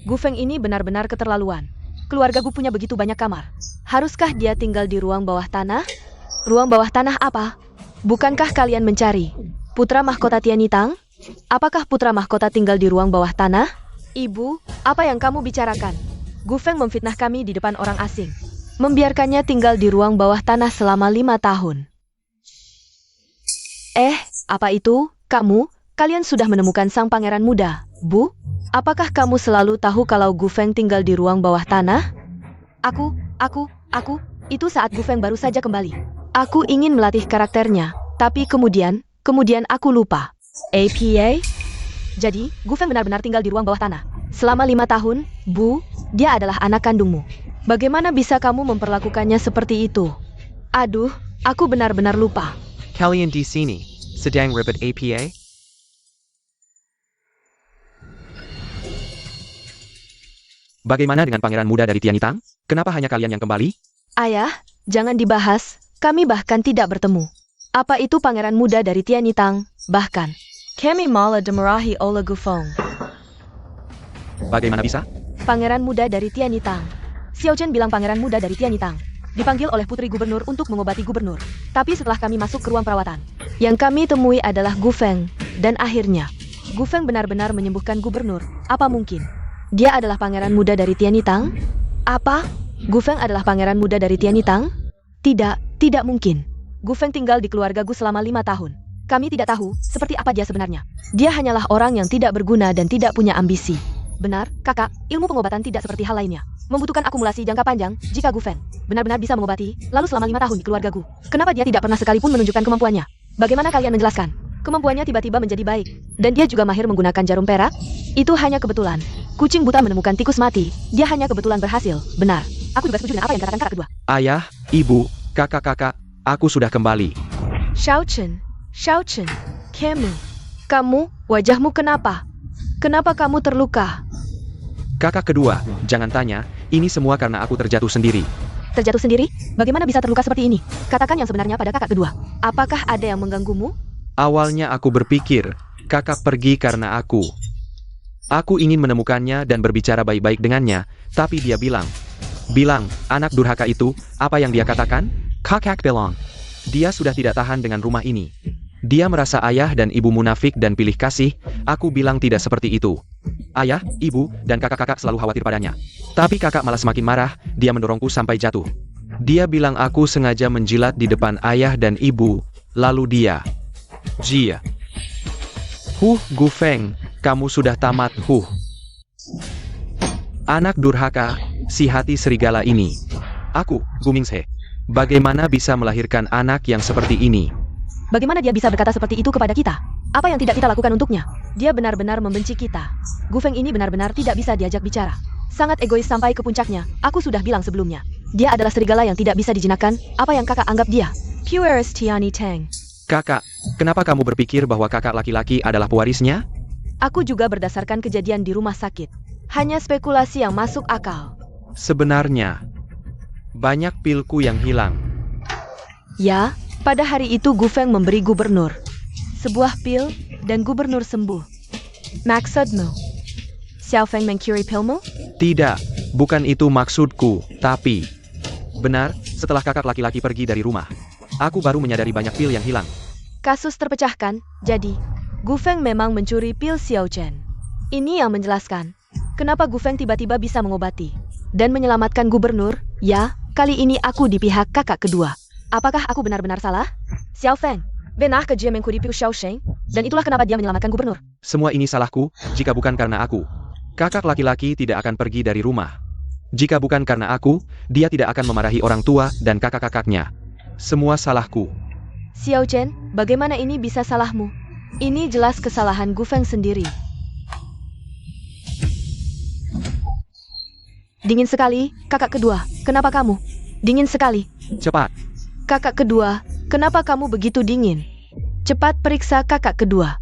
Gu Feng ini benar-benar keterlaluan. Keluarga Gu punya begitu banyak kamar. Haruskah dia tinggal di ruang bawah tanah? Ruang bawah tanah apa? Bukankah kalian mencari putra mahkota Tianitang? Apakah putra mahkota tinggal di ruang bawah tanah? Ibu, apa yang kamu bicarakan? Gu Feng memfitnah kami di depan orang asing. Membiarkannya tinggal di ruang bawah tanah selama 5 tahun. Apa itu? Kalian sudah menemukan sang pangeran muda, Bu? Apakah kamu selalu tahu kalau Gu Feng tinggal di ruang bawah tanah? Itu saat Gu Feng baru saja kembali. Aku ingin melatih karakternya, tapi kemudian aku lupa. APA? Jadi, Gu Feng benar-benar tinggal di ruang bawah tanah. Selama 5 tahun, Bu, dia adalah anak kandungmu. Bagaimana bisa kamu memperlakukannya seperti itu? Aduh, aku benar-benar lupa. Kalian di sini sedang ribet APA? Bagaimana dengan pangeran muda dari Tianitang? Kenapa hanya kalian yang kembali? Ayah, jangan dibahas. Kami bahkan tidak bertemu. Apa itu pangeran muda dari Tianitang? Bahkan, kami malah dimarahi oleh Gu Feng. Bagaimana bisa? Pangeran muda dari Tianitang. Xiao Chen bilang pangeran muda dari Tianitang dipanggil oleh putri gubernur untuk mengobati gubernur. Tapi setelah kami masuk ke ruang perawatan, yang kami temui adalah Gu Feng. Dan akhirnya, Gu Feng benar-benar menyembuhkan gubernur. Apa mungkin dia adalah pangeran muda dari Tianitang? Apa? Gu Feng adalah pangeran muda dari Tianitang? Tidak mungkin. Gu Feng tinggal di keluarga Gu selama 5 tahun. Kami tidak tahu seperti apa dia sebenarnya. Dia hanyalah orang yang tidak berguna dan tidak punya ambisi. Benar, kakak, ilmu pengobatan tidak seperti hal lainnya. Membutuhkan akumulasi jangka panjang. Jika Gu Feng benar-benar bisa mengobati, lalu selama 5 tahun di keluarga Gu, kenapa dia tidak pernah sekalipun menunjukkan kemampuannya? Bagaimana kalian menjelaskan? Kemampuannya tiba-tiba menjadi baik. Dan dia juga mahir menggunakan jarum perak? Itu hanya kebetulan. Kucing buta menemukan tikus mati. Dia hanya kebetulan berhasil. Benar. Aku juga setuju dengan apa yang dikatakan kakak kedua. Ayah, ibu, kakak-kakak, aku sudah kembali. Xiao Chen, kamu, wajahmu kenapa? Kenapa kamu terluka? Kakak kedua, jangan tanya, ini semua karena aku terjatuh sendiri. Terjatuh sendiri? Bagaimana bisa terluka seperti ini? Katakan yang sebenarnya pada kakak kedua. Apakah ada yang mengganggumu? Awalnya aku berpikir, kakak pergi karena aku. Aku ingin menemukannya dan berbicara baik-baik dengannya, tapi dia bilang, anak durhaka itu, apa yang dia katakan? Kakak bilang, dia sudah tidak tahan dengan rumah ini. Dia merasa ayah dan ibu munafik dan pilih kasih, aku bilang tidak seperti itu. Ayah, ibu, dan kakak-kakak selalu khawatir padanya. Tapi kakak malah semakin marah, dia mendorongku sampai jatuh. Dia bilang aku sengaja menjilat di depan ayah dan ibu, lalu dia. Jia. Gu Feng, kamu sudah tamat, Anak durhaka, si hati serigala ini. Aku, Gu Mingse. Bagaimana bisa melahirkan anak yang seperti ini? Bagaimana dia bisa berkata seperti itu kepada kita? Apa yang tidak kita lakukan untuknya? Dia benar-benar membenci kita. Gu Feng ini benar-benar tidak bisa diajak bicara. Sangat egois sampai ke puncaknya. Aku sudah bilang sebelumnya. Dia adalah serigala yang tidak bisa dijinakkan. Apa yang kakak anggap dia? Pueris Tianitang. Kakak, kenapa kamu berpikir bahwa kakak laki-laki adalah pewarisnya? Aku juga berdasarkan kejadian di rumah sakit. Hanya spekulasi yang masuk akal. Sebenarnya, banyak pilku yang hilang. Ya, pada hari itu Gu Feng memberi gubernur sebuah pil dan gubernur sembuh. Maksudmu? Xiao Feng mencuri pilmu? Tidak, bukan itu maksudku, tapi... Benar, setelah kakak laki-laki pergi dari rumah, aku baru menyadari banyak pil yang hilang. Kasus terpecahkan, jadi Gu Feng memang mencuri pil Xiao Chen. Ini yang menjelaskan kenapa Gu Feng tiba-tiba bisa mengobati dan menyelamatkan gubernur. Ya, kali ini aku di pihak kakak kedua. Apakah aku benar-benar salah? Xiao Feng, benar ke dia mencuri pil Xiao Sheng? Dan itulah kenapa dia menyelamatkan gubernur. Semua ini salahku, jika bukan karena aku. Kakak laki-laki tidak akan pergi dari rumah. Jika bukan karena aku, dia tidak akan memarahi orang tua dan kakak-kakaknya. Semua salahku. Xiao Chen, bagaimana ini bisa salahmu? Ini jelas kesalahan Gu Feng sendiri. Dingin sekali, kakak kedua. Kenapa kamu? Dingin sekali. Cepat. Kakak kedua, kenapa kamu begitu dingin? Cepat periksa kakak kedua.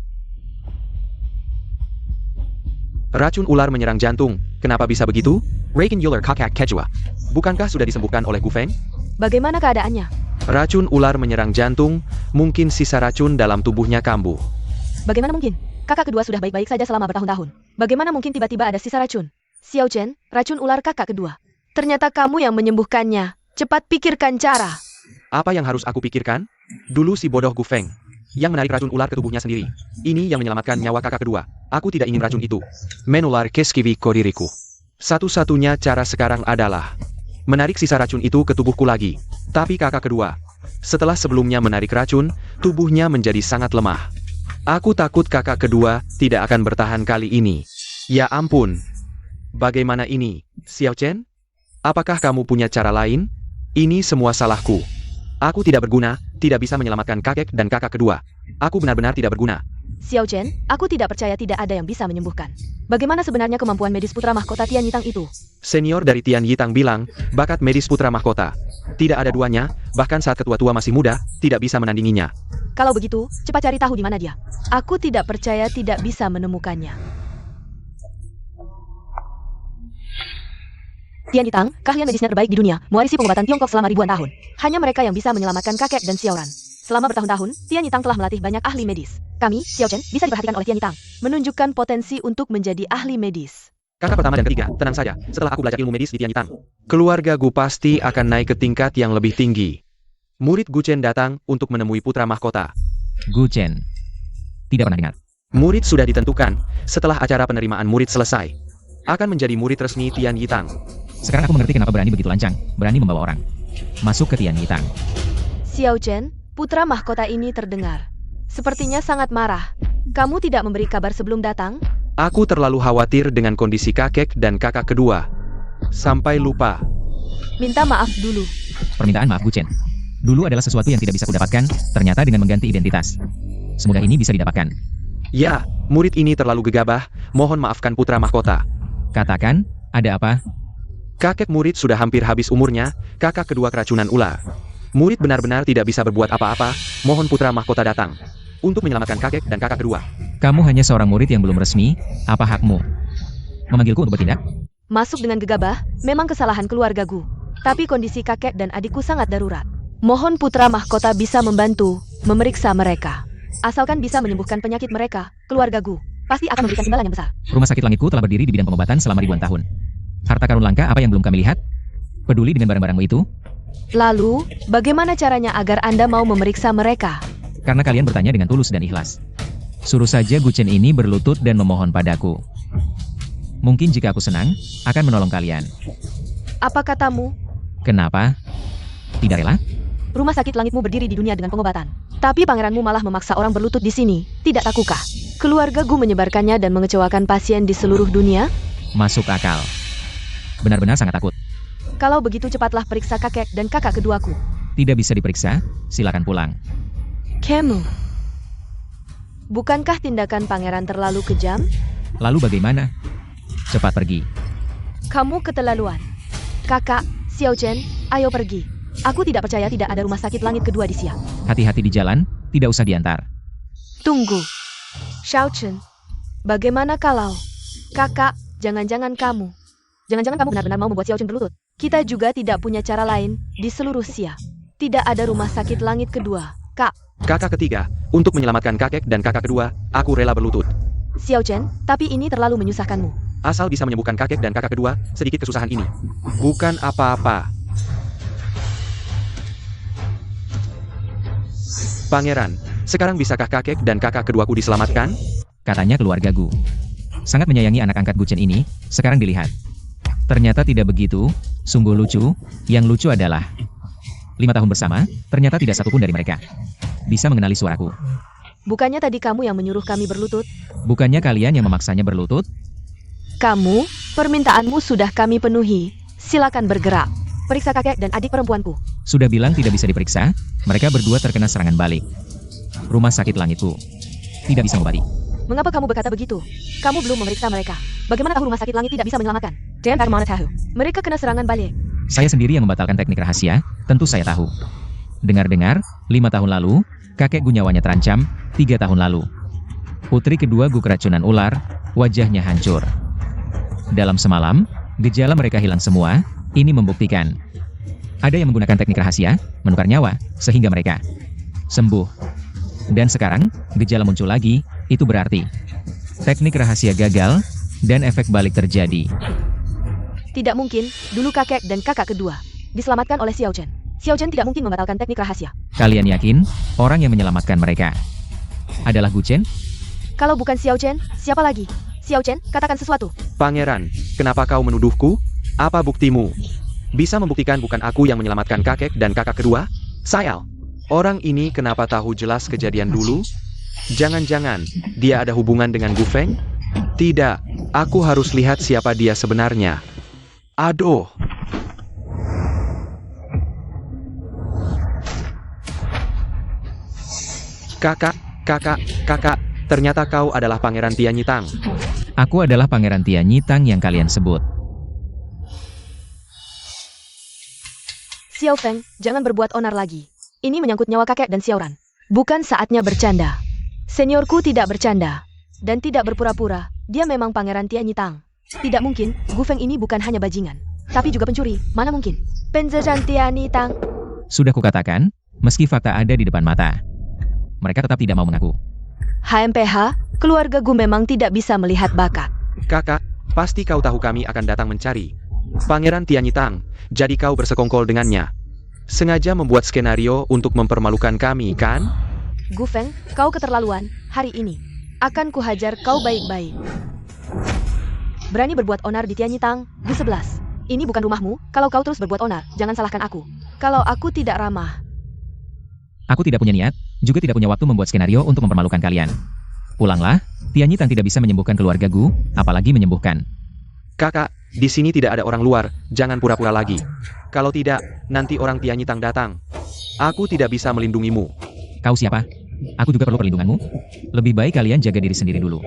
Racun ular menyerang jantung. Kenapa bisa begitu? Racun ular kakak kedua. Bukankah sudah disembuhkan oleh Gu Feng? Bagaimana keadaannya? Racun ular menyerang jantung, mungkin sisa racun dalam tubuhnya kambuh. Bagaimana mungkin? Kakak kedua sudah baik-baik saja selama bertahun-tahun. Bagaimana mungkin tiba-tiba ada sisa racun? Xiao Chen, racun ular kakak kedua. Ternyata kamu yang menyembuhkannya. Cepat pikirkan cara. Apa yang harus aku pikirkan? Dulu si bodoh Gu Feng yang menarik racun ular ke tubuhnya sendiri. Ini yang menyelamatkan nyawa kakak kedua. Aku tidak ingin racun itu menular ke diriku. Satu-satunya cara sekarang adalah menarik sisa racun itu ke tubuhku lagi. Tapi kakak kedua, setelah sebelumnya menarik racun, tubuhnya menjadi sangat lemah. Aku takut kakak kedua tidak akan bertahan kali ini. Ya ampun. Bagaimana ini, Xiao Chen? Apakah kamu punya cara lain? Ini semua salahku. Aku tidak berguna, tidak bisa menyelamatkan kakek dan kakak kedua. Aku benar-benar tidak berguna. Xiao Chen, aku tidak percaya tidak ada yang bisa menyembuhkan. Bagaimana sebenarnya kemampuan medis putra mahkota Tian Yitang itu? Senior dari Tian Yitang bilang, bakat medis putra mahkota. Tidak ada duanya, bahkan saat ketua tua masih muda, tidak bisa menandinginya. Kalau begitu, cepat cari tahu di mana dia. Aku tidak percaya tidak bisa menemukannya. Tian Yitang, keahlian medisnya terbaik di dunia, mewarisi pengobatan Tiongkok selama ribuan tahun. Hanya mereka yang bisa menyelamatkan kakek dan Xiaoran. Selama bertahun-tahun, Tian Yitang telah melatih banyak ahli medis. Kami, Xiao Chen, bisa diperhatikan oleh Tian Yitang, menunjukkan potensi untuk menjadi ahli medis. Kakak pertama dan ketiga, tenang saja, setelah aku belajar ilmu medis di Tian Yitang, keluarga Gu pasti akan naik ke tingkat yang lebih tinggi. Murid Gu Chen datang untuk menemui putra mahkota. Gu Chen. Tidak pernah dengar. Murid sudah ditentukan, setelah acara penerimaan murid selesai. Akan menjadi murid resmi Tian Yitang. Sekarang aku mengerti kenapa berani begitu lancang, berani membawa orang masuk ke Tian Yitang. Xiao Chen, putra mahkota ini terdengar sepertinya sangat marah. Kamu tidak memberi kabar sebelum datang? Aku terlalu khawatir dengan kondisi kakek dan kakak kedua. Sampai lupa. Minta maaf dulu. Permintaan maaf Gu Chen. Dulu adalah sesuatu yang tidak bisa kudapatkan, ternyata dengan mengganti identitas. Semudah ini bisa didapatkan. Ya, murid ini terlalu gegabah, mohon maafkan putra mahkota. Katakan, ada apa? Kakek murid sudah hampir habis umurnya, kakak kedua keracunan ular. Murid benar-benar tidak bisa berbuat apa-apa, mohon putra mahkota datang. Untuk menyelamatkan kakek dan kakak kedua. Kamu hanya seorang murid yang belum resmi, apa hakmu memanggilku untuk bertindak? Masuk dengan gegabah, memang kesalahan keluarga Gu. Tapi kondisi kakek dan adikku sangat darurat. Mohon putra mahkota bisa membantu, memeriksa mereka. Asalkan bisa menyembuhkan penyakit mereka, keluarga Gu pasti akan memberikan imbalan yang besar. Rumah sakit langitku telah berdiri di bidang pengobatan selama ribuan tahun. Harta karun langka apa yang belum kami lihat? Peduli dengan barang-barangmu itu? Lalu, bagaimana caranya agar Anda mau memeriksa mereka? Karena kalian bertanya dengan tulus dan ikhlas. Suruh saja Gu Chen ini berlutut dan memohon padaku. Mungkin jika aku senang, akan menolong kalian. Apa katamu? Kenapa? Tidak rela? Rumah sakit langitmu berdiri di dunia dengan pengobatan. Tapi pangeranmu malah memaksa orang berlutut di sini. Tidak takkah? Keluarga Gu menyebarkannya dan mengecewakan pasien di seluruh dunia? Masuk akal. Benar-benar sangat takut. Kalau begitu cepatlah periksa kakek dan kakak keduaku. Tidak bisa diperiksa, silakan pulang. Kamu. Bukankah tindakan pangeran terlalu kejam? Lalu bagaimana? Cepat pergi. Kamu keterlaluan. Kakak, Xiao Chen, ayo pergi. Aku tidak percaya tidak ada rumah sakit langit kedua di Siak. Hati-hati di jalan, tidak usah diantar. Tunggu. Xiao Chen, bagaimana kalau... Kakak, jangan-jangan kamu benar-benar mau membuat Xiao Chen berlutut. Kita juga tidak punya cara lain di seluruh Siak. Tidak ada rumah sakit langit kedua, Kak. Kakak ketiga, untuk menyelamatkan kakek dan kakak kedua, aku rela berlutut. Xiao Chen, tapi ini terlalu menyusahkanmu. Asal bisa menyembuhkan kakek dan kakak kedua, sedikit kesusahan ini bukan apa-apa. Pangeran, sekarang bisakah kakek dan kakak keduaku diselamatkan? Katanya keluarga Gu sangat menyayangi anak angkat Gu Chen ini, sekarang dilihat. Ternyata tidak begitu, sungguh lucu. Yang lucu adalah 5 tahun bersama, ternyata tidak satupun dari mereka bisa mengenali suaraku. Bukannya tadi kamu yang menyuruh kami berlutut? Bukannya kalian yang memaksanya berlutut? Kamu, permintaanmu sudah kami penuhi. Silakan bergerak. Periksa kakek dan adik perempuanku. Sudah bilang tidak bisa diperiksa, mereka berdua terkena serangan balik. Rumah sakit langitku tidak bisa mengobati. Mengapa kamu berkata begitu? Kamu belum memeriksa mereka. Bagaimana tahu rumah sakit langit tidak bisa menyelamatkan? Dan bagaimana tahu? Mereka kena serangan balik. Saya sendiri yang membatalkan teknik rahasia, tentu saya tahu. Dengar-dengar, 5 tahun lalu, kakek Gu nyawanya terancam, 3 tahun lalu. Putri kedua Gu keracunan ular, wajahnya hancur. Dalam semalam, gejala mereka hilang semua, ini membuktikan. Ada yang menggunakan teknik rahasia, menukar nyawa, sehingga mereka sembuh. Dan sekarang, gejala muncul lagi, itu berarti teknik rahasia gagal, dan efek balik terjadi. Tidak mungkin, dulu kakek dan kakak kedua diselamatkan oleh Xiao Chen. Xiao Chen tidak mungkin membatalkan teknik rahasia. Kalian yakin, orang yang menyelamatkan mereka adalah Gu Chen? Kalau bukan Xiao Chen, siapa lagi? Xiao Chen, katakan sesuatu. Pangeran, kenapa kau menuduhku? Apa buktimu? Bisa membuktikan bukan aku yang menyelamatkan kakek dan kakak kedua? Sayal. Orang ini kenapa tahu jelas kejadian dulu? Jangan-jangan, dia ada hubungan dengan Gu Feng? Tidak, aku harus lihat siapa dia sebenarnya. Aduh. Kakak, ternyata kau adalah Pangeran Tianyitang. Aku adalah Pangeran Tianyitang yang kalian sebut. Xiao Feng, jangan berbuat onar lagi. Ini menyangkut nyawa kakek dan Xiaoran. Bukan saatnya bercanda. Seniorku tidak bercanda. Dan tidak berpura-pura, dia memang Pangeran Tianyitang. Tidak mungkin, Gu Feng ini bukan hanya bajingan. Tapi juga pencuri, mana mungkin? Pangeran Tianyitang. Sudah kukatakan, meski fakta ada di depan mata, mereka tetap tidak mau mengaku. HMPH, keluarga Gu memang tidak bisa melihat bakat. Kakak, pasti kau tahu kami akan datang mencari Pangeran Tianyitang, jadi kau bersekongkol dengannya. Sengaja membuat skenario untuk mempermalukan kami, kan? Gu Feng, kau keterlaluan, hari ini. Akan kuhajar kau baik-baik. Berani berbuat onar di Tianyitang, Gu 11. Ini bukan rumahmu, kalau kau terus berbuat onar, jangan salahkan aku. Kalau aku tidak ramah. Aku tidak punya niat, juga tidak punya waktu membuat skenario untuk mempermalukan kalian. Pulanglah, Tianyitang tidak bisa menyembuhkan keluarga Gu, apalagi menyembuhkan. Kakak, di sini tidak ada orang luar, jangan pura-pura lagi. Kalau tidak, nanti orang Tianyitang datang. Aku tidak bisa melindungimu. Kau siapa? Aku juga perlu perlindunganmu. Lebih baik kalian jaga diri sendiri dulu.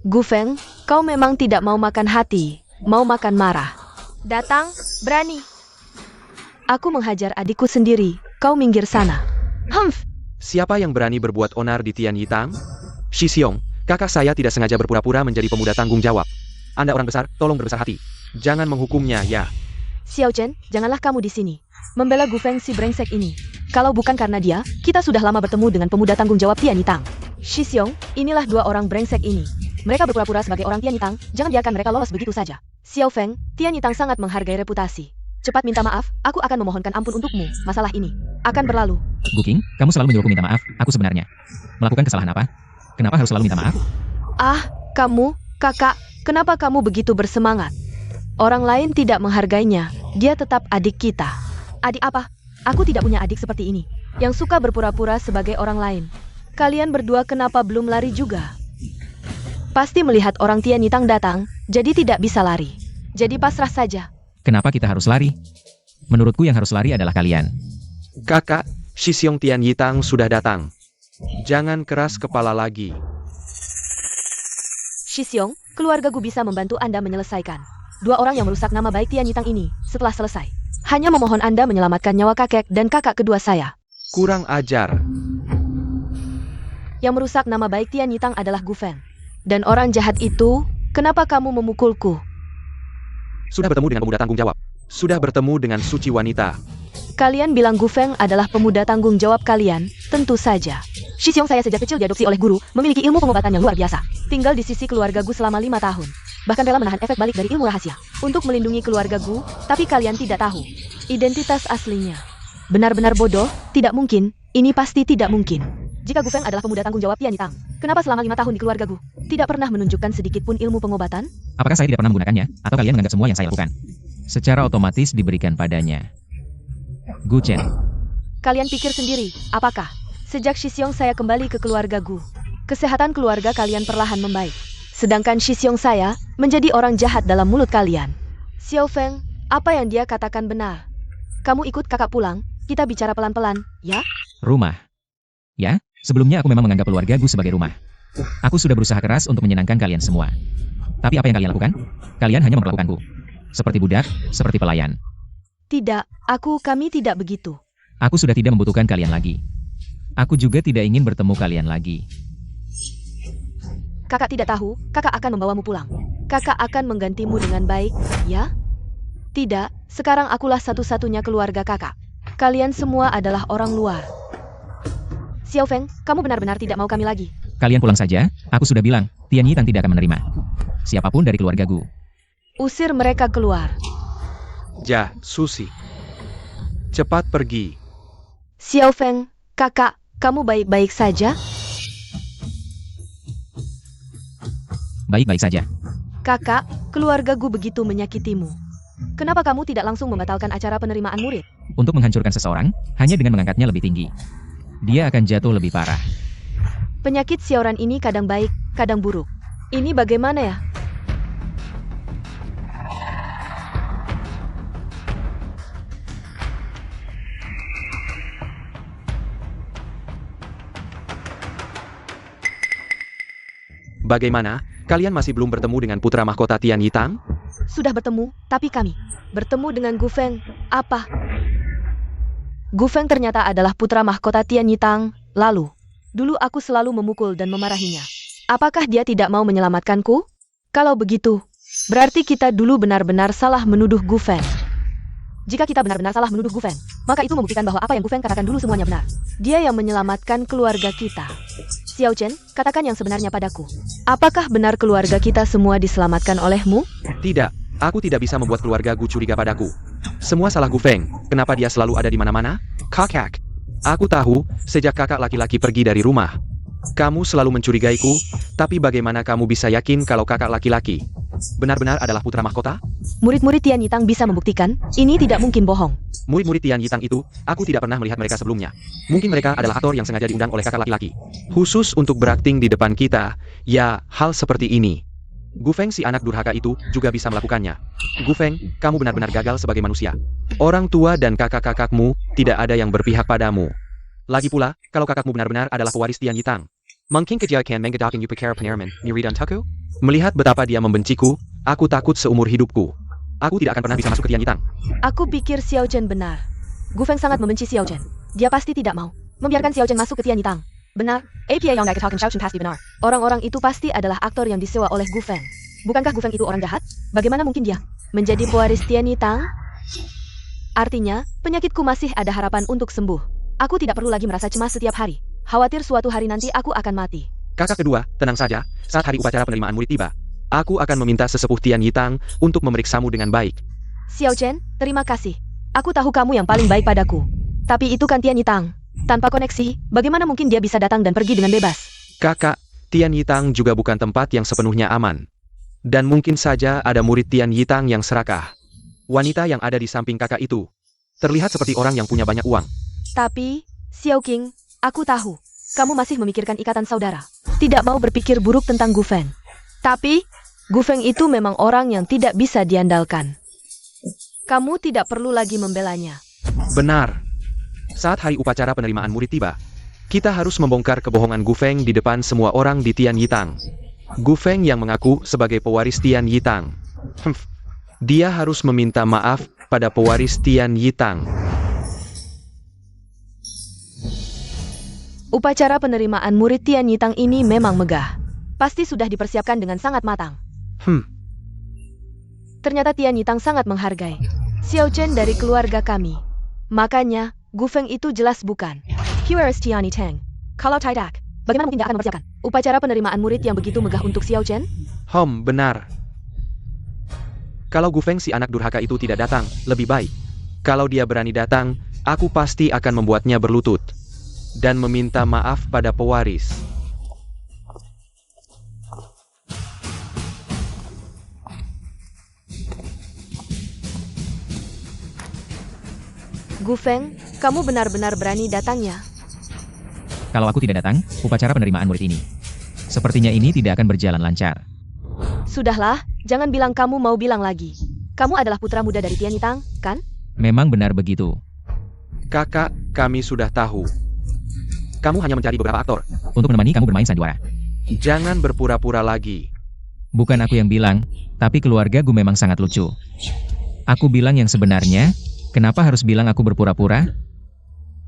Gu Feng, kau memang tidak mau makan hati, mau makan marah. Datang, berani. Aku menghajar adikku sendiri, kau minggir sana. Humph. Siapa yang berani berbuat onar di Tianyitang? Shi Xiong, kakak saya tidak sengaja berpura-pura menjadi pemuda tanggung jawab. Anda orang besar, tolong berbesar hati. Jangan menghukumnya, ya. Xiao Chen, janganlah kamu di sini. Membela Gu Feng si brengsek ini. Kalau bukan karena dia, kita sudah lama bertemu dengan pemuda tanggung jawab Tianyitang. Shi Xiong, inilah dua orang brengsek ini. Mereka berpura-pura sebagai orang Tianyitang, jangan biarkan mereka lolos begitu saja. Xiao Feng, Tianyitang sangat menghargai reputasi. Cepat minta maaf, aku akan memohonkan ampun untukmu, masalah ini akan berlalu. Gu Qing, kamu selalu menyuruhku minta maaf, aku sebenarnya melakukan kesalahan apa? Kenapa harus selalu minta maaf? Ah, kamu, kakak, kenapa kamu begitu bersemangat? Orang lain tidak menghargainya, dia tetap adik kita. Adik apa? Aku tidak punya adik seperti ini, yang suka berpura-pura sebagai orang lain. Kalian berdua kenapa belum lari juga? Pasti melihat orang Tianyitang datang, jadi tidak bisa lari. Jadi pasrah saja. Kenapa kita harus lari? Menurutku yang harus lari adalah kalian. Kakak, Shi Xiong Tianyitang sudah datang. Jangan keras kepala lagi. Shi Xiong, keluarga Gu bisa membantu Anda menyelesaikan dua orang yang merusak nama baik Tianyitang ini. Setelah selesai, hanya memohon Anda menyelamatkan nyawa kakek dan kakak kedua saya. Kurang ajar. Yang merusak nama baik Tianyitang adalah Gu Feng. Dan orang jahat itu, kenapa kamu memukulku? Sudah bertemu dengan pemuda tanggung jawab. Sudah bertemu dengan suci wanita. Kalian bilang Gu Feng adalah pemuda tanggung jawab kalian, tentu saja. Shi Xiong saya sejak kecil diadopsi oleh guru, memiliki ilmu pengobatan yang luar biasa. Tinggal di sisi keluarga Gu selama 5 tahun. Bahkan rela menahan efek balik dari ilmu rahasia. Untuk melindungi keluarga Gu, tapi kalian tidak tahu identitas aslinya. Benar-benar bodoh, tidak mungkin, ini pasti tidak mungkin. Jika Gu Feng adalah pemuda tanggung jawab Tianyitang, kenapa selama 5 tahun di keluarga Gu tidak pernah menunjukkan sedikit pun ilmu pengobatan? Apakah saya tidak pernah menggunakannya, atau kalian menganggap semua yang saya lakukan secara otomatis diberikan padanya? Gu Chen. Kalian pikir sendiri, apakah sejak Shi Xiong saya kembali ke keluarga Gu, kesehatan keluarga kalian perlahan membaik. Sedangkan Shi Xiong saya menjadi orang jahat dalam mulut kalian. Xiao Feng, apa yang dia katakan benar. Kamu ikut kakak pulang, kita bicara pelan-pelan, ya? Rumah. Ya, sebelumnya aku memang menganggap keluarga Gu sebagai rumah. Aku sudah berusaha keras untuk menyenangkan kalian semua. Tapi apa yang kalian lakukan? Kalian hanya memperlakukanku seperti budak, seperti pelayan. Tidak, kami tidak begitu. Aku sudah tidak membutuhkan kalian lagi. Aku juga tidak ingin bertemu kalian lagi. Kakak tidak tahu, kakak akan membawamu pulang. Kakak akan menggantimu dengan baik, ya? Tidak, sekarang akulah satu-satunya keluarga kakak. Kalian semua adalah orang luar. Xiao Feng, kamu benar-benar tidak mau kami lagi. Kalian pulang saja, aku sudah bilang, Tian Yitang tidak akan menerima siapapun dari keluarga Gu. Usir mereka keluar. Jah, Susi. Cepat pergi. Xiao Feng, kakak, kamu baik-baik saja? Baik-baik saja. Kakak, keluarga Gu begitu menyakitimu. Kenapa kamu tidak langsung membatalkan acara penerimaan murid? Untuk menghancurkan seseorang, hanya dengan mengangkatnya lebih tinggi, dia akan jatuh lebih parah. Penyakit Xiaoran ini kadang baik, kadang buruk. Ini bagaimana ya? Bagaimana? Kalian masih belum bertemu dengan putra mahkota Tian Yitang? Sudah bertemu, tapi kami bertemu dengan Gu Feng. Apa? Gu Feng ternyata adalah putra mahkota Tian Yitang. Lalu, dulu aku selalu memukul dan memarahinya. Apakah dia tidak mau menyelamatkanku? Kalau begitu, berarti kita dulu benar-benar salah menuduh Gu Feng. Jika kita benar-benar salah menuduh Gu Feng, maka itu membuktikan bahwa apa yang Gu Feng katakan dulu semuanya benar. Dia yang menyelamatkan keluarga kita. Xiao Chen, katakan yang sebenarnya padaku. Apakah benar keluarga kita semua diselamatkan olehmu? Tidak, aku tidak bisa membuat keluarga Gu curiga padaku. Semua salah Gu Feng. Kenapa dia selalu ada di mana-mana? Kakak. Aku tahu, sejak kakak laki-laki pergi dari rumah. Kamu selalu mencurigaiku, tapi bagaimana kamu bisa yakin kalau kakak laki-laki benar-benar adalah putra mahkota? Murid-murid Tian Yitang bisa membuktikan, ini tidak mungkin bohong. Murid-murid Tian Yitang itu, aku tidak pernah melihat mereka sebelumnya. Mungkin mereka adalah aktor yang sengaja diundang oleh kakak laki-laki. Khusus untuk berakting di depan kita, ya, hal seperti ini. Gu Feng si anak durhaka itu juga bisa melakukannya. Gu Feng, kamu benar-benar gagal sebagai manusia. Orang tua dan kakak-kakakmu tidak ada yang berpihak padamu. Lagi pula, kalau kakakmu benar-benar adalah pewaris Tian Yitang, mungkin kejadian mengadakan upakara peneraman Niridan Tuku? Melihat betapa dia membenciku, aku takut seumur hidupku. Aku tidak akan pernah bisa masuk ke Tian Yitang. Aku pikir Xiao Chen benar. Gu Feng sangat membenci Xiao Chen. Dia pasti tidak mau membiarkan Xiao Chen masuk ke Tian Yitang. Benar, APA yang Xiao Chen pasti benar. Orang-orang itu pasti adalah aktor yang disewa oleh Gu Feng. Bukankah Gu Feng itu orang jahat? Bagaimana mungkin dia menjadi pewaris Tian Yitang? Artinya, penyakitku masih ada harapan untuk sembuh. Aku tidak perlu lagi merasa cemas setiap hari. Khawatir suatu hari nanti aku akan mati. Kakak kedua, tenang saja. Saat hari upacara penerimaan murid tiba, aku akan meminta sesepuh Tian Yitang untuk memeriksamu dengan baik. Xiao Chen, terima kasih. Aku tahu kamu yang paling baik padaku. Tapi itu kan Tian Yitang. Tanpa koneksi, bagaimana mungkin dia bisa datang dan pergi dengan bebas? Kakak, Tian Yitang juga bukan tempat yang sepenuhnya aman. Dan mungkin saja ada murid Tian Yitang yang serakah. Wanita yang ada di samping kakak itu terlihat seperti orang yang punya banyak uang. Tapi, Xiao Qing, aku tahu. Kamu masih memikirkan ikatan saudara. Tidak mau berpikir buruk tentang Gu Feng. Tapi, Gu Feng itu memang orang yang tidak bisa diandalkan. Kamu tidak perlu lagi membelanya. Benar. Saat hari upacara penerimaan murid tiba, kita harus membongkar kebohongan Gu Feng di depan semua orang di Tian Yitang. Gu Feng yang mengaku sebagai pewaris Tian Yitang. Dia harus meminta maaf pada pewaris Tian Yitang. Upacara penerimaan murid Tian Yitang ini memang megah. Pasti sudah dipersiapkan dengan sangat matang. Ternyata Tian Yitang sangat menghargai Xiao Chen dari keluarga kami. Makanya, Gu Feng itu jelas bukan. Here is Tian Yitang. Kalau tidak, bagaimana mungkin dia akan mempersiapkan upacara penerimaan murid yang begitu megah untuk Xiao Chen? Benar. Kalau Gu Feng si anak durhaka itu tidak datang, lebih baik. Kalau dia berani datang, aku pasti akan membuatnya berlutut dan meminta maaf pada pewaris. Gu Feng, kamu benar-benar berani datang ya? Kalau aku tidak datang, upacara penerimaan murid ini sepertinya ini tidak akan berjalan lancar. Sudahlah, jangan bilang kamu mau bilang lagi. Kamu adalah putra muda dari Tian Yitang, kan? Memang benar begitu. Kakak, kami sudah tahu. Kamu hanya mencari beberapa aktor. Untuk menemani kamu bermain sandiwara. Jangan berpura-pura lagi. Bukan aku yang bilang, tapi keluarga gue memang sangat lucu. Aku bilang yang sebenarnya, kenapa harus bilang aku berpura-pura?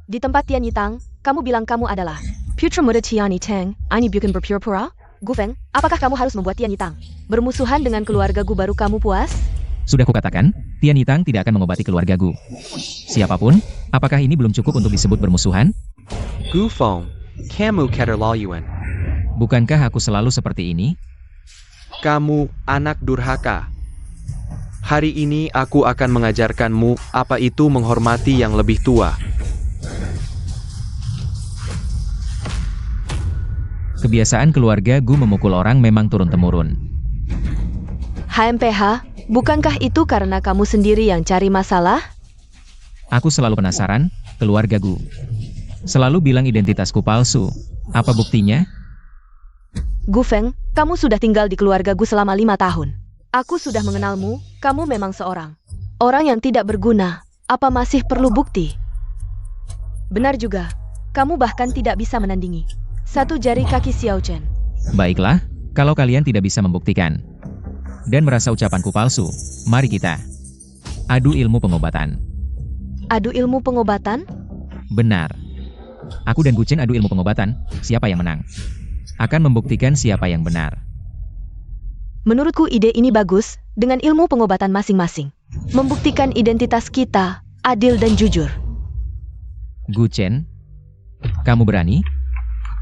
Di tempat Tian Yitang, kamu bilang kamu adalah Putra Muda Tian Yitang, ini bukan berpura-pura? Gu Feng, apakah kamu harus membuat Tian Yitang bermusuhan dengan keluarga Gu baru kamu puas? Sudah kukatakan, Tian Yitang tidak akan mengobati keluarga gue. Siapapun, apakah ini belum cukup untuk disebut bermusuhan? Gu Feng, kamu keterlaluan. Bukankah aku selalu seperti ini? Kamu anak durhaka. Hari ini aku akan mengajarkanmu apa itu menghormati yang lebih tua. Kebiasaan keluarga gue memukul orang memang turun-temurun. HMPH, bukankah itu karena kamu sendiri yang cari masalah? Aku selalu penasaran, keluarga gue selalu bilang identitasku palsu. Apa buktinya? Gu Feng, kamu sudah tinggal di keluarga Gu selama 5 tahun. Aku sudah mengenalmu, kamu memang seorang orang yang tidak berguna. Apa masih perlu bukti? Benar juga, kamu bahkan tidak bisa menandingi satu jari kaki Xiao Chen. Baiklah, kalau kalian tidak bisa membuktikan dan merasa ucapanku palsu, mari kita adu ilmu pengobatan. Adu ilmu pengobatan? Benar. Aku dan Guchen adu ilmu pengobatan, siapa yang menang akan membuktikan siapa yang benar. Menurutku ide ini bagus, dengan ilmu pengobatan masing-masing. Membuktikan identitas kita, adil dan jujur. Guchen, kamu berani?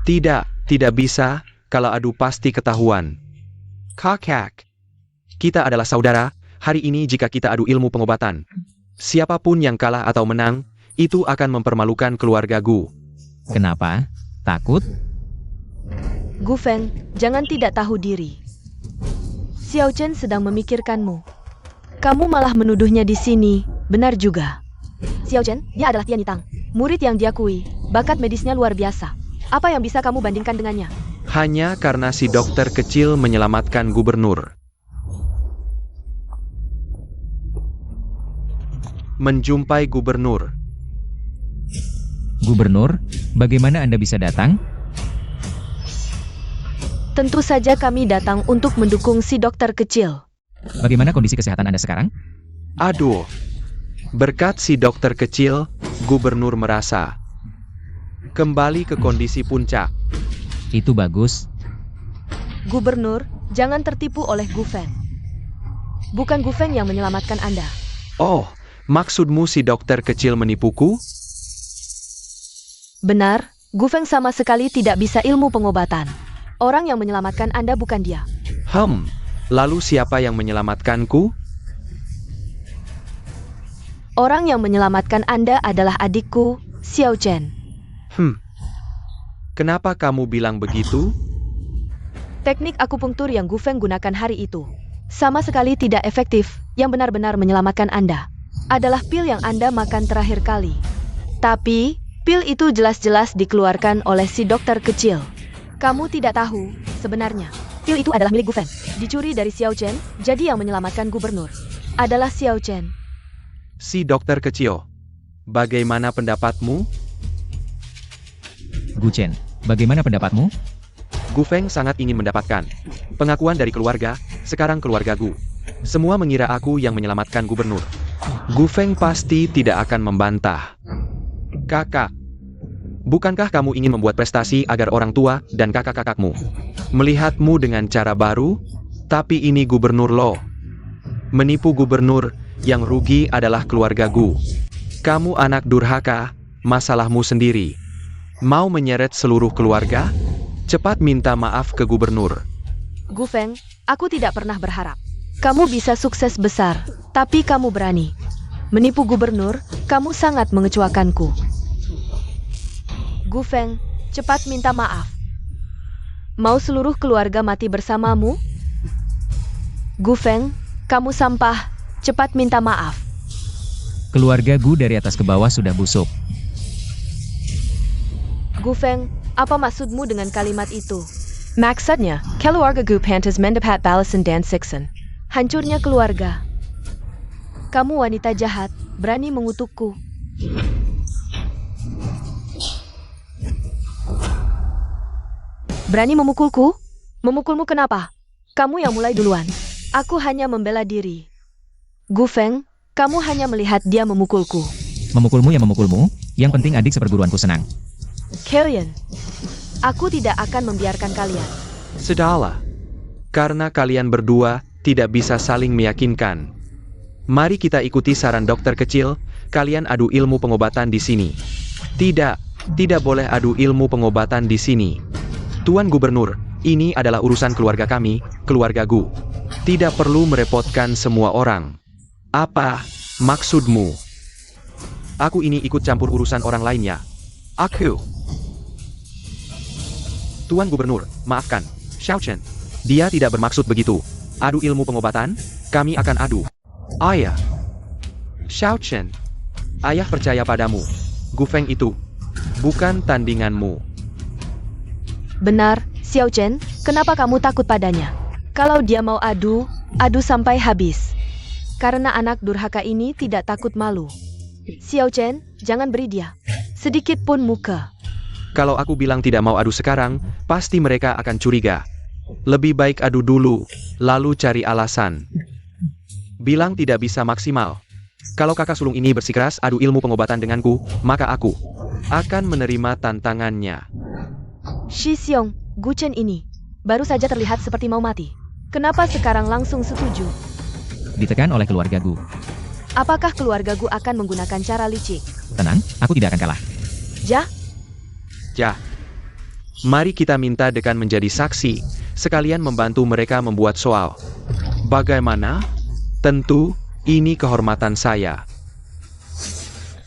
Tidak bisa, kalau adu pasti ketahuan. Kakak, kita adalah saudara, hari ini jika kita adu ilmu pengobatan. Siapapun yang kalah atau menang, itu akan mempermalukan keluarga Gu. Kenapa? Takut? Gu Feng, jangan tidak tahu diri. Xiao Chen sedang memikirkanmu. Kamu malah menuduhnya di sini, benar juga. Xiao Chen, dia adalah Tian Yitang, murid yang diakui, bakat medisnya luar biasa. Apa yang bisa kamu bandingkan dengannya? Hanya karena si dokter kecil menyelamatkan gubernur. Menjumpai gubernur. Gubernur, bagaimana Anda bisa datang? Tentu saja kami datang untuk mendukung si dokter kecil. Bagaimana kondisi kesehatan Anda sekarang? Aduh, berkat si dokter kecil, gubernur merasa kembali ke kondisi puncak. Itu bagus. Gubernur, jangan tertipu oleh Gu Feng. Bukan Gu Feng yang menyelamatkan Anda. Oh, maksudmu si dokter kecil menipuku? Benar, Gu Feng sama sekali tidak bisa ilmu pengobatan. Orang yang menyelamatkan Anda bukan dia. Lalu siapa yang menyelamatkanku? Orang yang menyelamatkan Anda adalah adikku, Xiao Chen. Kenapa kamu bilang begitu? Teknik akupunktur yang Gu Feng gunakan hari itu sama sekali tidak efektif. Yang benar-benar menyelamatkan Anda adalah pil yang Anda makan terakhir kali. Tapi, pil itu jelas-jelas dikeluarkan oleh si dokter kecil. Kamu tidak tahu, sebenarnya, pil itu adalah milik Gu Feng. Dicuri dari Xiao Chen, jadi yang menyelamatkan gubernur adalah Xiao Chen. Si dokter kecil, bagaimana pendapatmu? Guchen, bagaimana pendapatmu? Gu Feng sangat ingin mendapatkan pengakuan dari keluarga, sekarang keluarga Gu. Semua mengira aku yang menyelamatkan gubernur. Gu Feng pasti tidak akan membantah. Kakak, bukankah kamu ingin membuat prestasi agar orang tua dan kakak-kakakmu melihatmu dengan cara baru? Tapi ini gubernur loh. Menipu gubernur, yang rugi adalah keluarga Gu. Kamu anak durhaka, masalahmu sendiri. Mau menyeret seluruh keluarga? Cepat minta maaf ke gubernur. Gu Feng, aku tidak pernah berharap kamu bisa sukses besar, tapi kamu berani menipu gubernur, kamu sangat mengecewakanku. Gu Feng, cepat minta maaf. Mau seluruh keluarga mati bersamamu? Gu Feng, kamu sampah, cepat minta maaf. Keluarga Gu dari atas ke bawah sudah busuk. Gu Feng, apa maksudmu dengan kalimat itu? Maksudnya, keluarga Gu pantas mendapat balasan dan siksaan. Hancurnya keluarga. Kamu wanita jahat, berani mengutukku. Berani memukulku? Memukulmu kenapa? Kamu yang mulai duluan. Aku hanya membela diri. Gu Feng, kamu hanya melihat dia memukulku. Memukulmu ya memukulmu, yang penting adik seperguruanku senang. Kalian, aku tidak akan membiarkan kalian. Sudahlah. Karena kalian berdua tidak bisa saling meyakinkan. Mari kita ikuti saran dokter kecil, kalian adu ilmu pengobatan di sini. Tidak boleh adu ilmu pengobatan di sini. Tuan Gubernur, ini adalah urusan keluarga kami, keluarga Gu. Tidak perlu merepotkan semua orang. Apa maksudmu? Aku ini ikut campur urusan orang lainnya. Aku. Tuan Gubernur, maafkan. Xiao Chen. Dia tidak bermaksud begitu. Adu ilmu pengobatan? Kami akan adu. Ayah. Xiao Chen. Ayah percaya padamu. Gu Feng itu bukan tandinganmu. Benar, Xiao Chen, kenapa kamu takut padanya? Kalau dia mau adu, adu sampai habis. Karena anak durhaka ini tidak takut malu. Xiao Chen, jangan beri dia sedikit pun muka. Kalau aku bilang tidak mau adu sekarang, pasti mereka akan curiga. Lebih baik adu dulu, lalu cari alasan. Bilang tidak bisa maksimal. Kalau kakak sulung ini bersikeras adu ilmu pengobatan denganku, maka aku akan menerima tantangannya. Shi Xiong, Gu Chen ini baru saja terlihat seperti mau mati. Kenapa sekarang langsung setuju? Ditekan oleh keluarga Gu. Apakah keluarga Gu akan menggunakan cara licik? Tenang, aku tidak akan kalah. Jah, Mari kita minta Dekan menjadi saksi, sekalian membantu mereka membuat soal. Bagaimana? Tentu, ini kehormatan saya.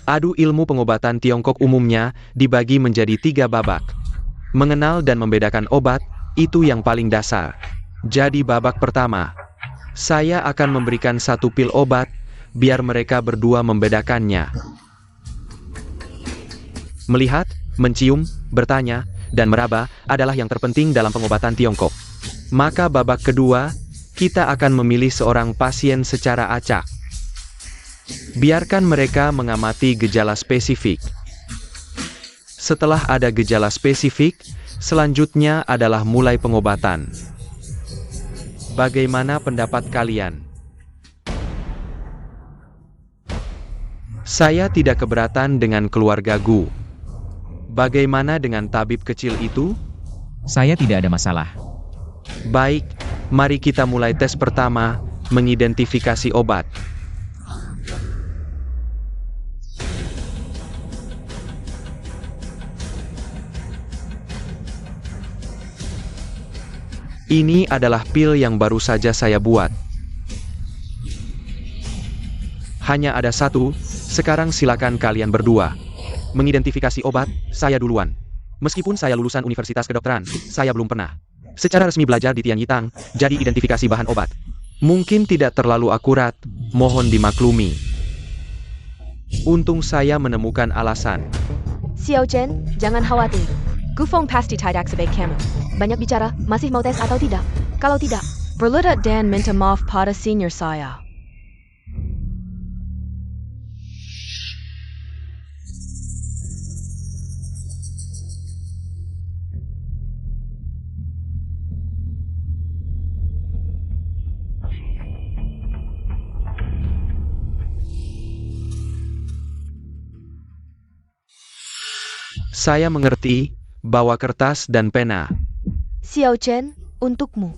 Adu ilmu pengobatan Tiongkok umumnya dibagi menjadi 3 babak. Mengenal dan membedakan obat, itu yang paling dasar. Jadi babak pertama, saya akan memberikan 1 pil obat, biar mereka berdua membedakannya. Melihat, mencium, bertanya, dan meraba adalah yang terpenting dalam pengobatan Tiongkok. Maka babak kedua, kita akan memilih seorang pasien secara acak. Biarkan mereka mengamati gejala spesifik. Setelah ada gejala spesifik, selanjutnya adalah mulai pengobatan. Bagaimana pendapat kalian? Saya tidak keberatan dengan keluarga Gu. Bagaimana dengan tabib kecil itu? Saya tidak ada masalah. Baik, mari kita mulai tes pertama, mengidentifikasi obat. Ini adalah pil yang baru saja saya buat. Hanya ada 1, sekarang silakan kalian berdua mengidentifikasi obat. Saya duluan. Meskipun saya lulusan Universitas Kedokteran, saya belum pernah secara resmi belajar di Tianyitang, jadi identifikasi bahan obat mungkin tidak terlalu akurat, mohon dimaklumi. Untung saya menemukan alasan. Xiao Chen, jangan khawatir. Gu Feng pasti tidak sebaik kamu. Banyak bicara, masih mau tes atau tidak? Kalau tidak, berlutut dan minta maaf pada senior saya. Saya mengerti, bawa kertas dan pena. Xiao Chen, untukmu.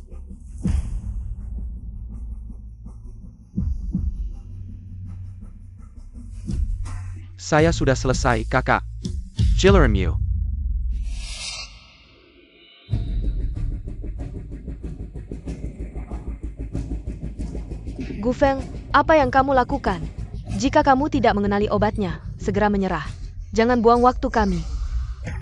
Saya sudah selesai, kakak. Chillermu. Gu Feng, apa yang kamu lakukan? Jika kamu tidak mengenali obatnya, segera menyerah. Jangan buang waktu kami.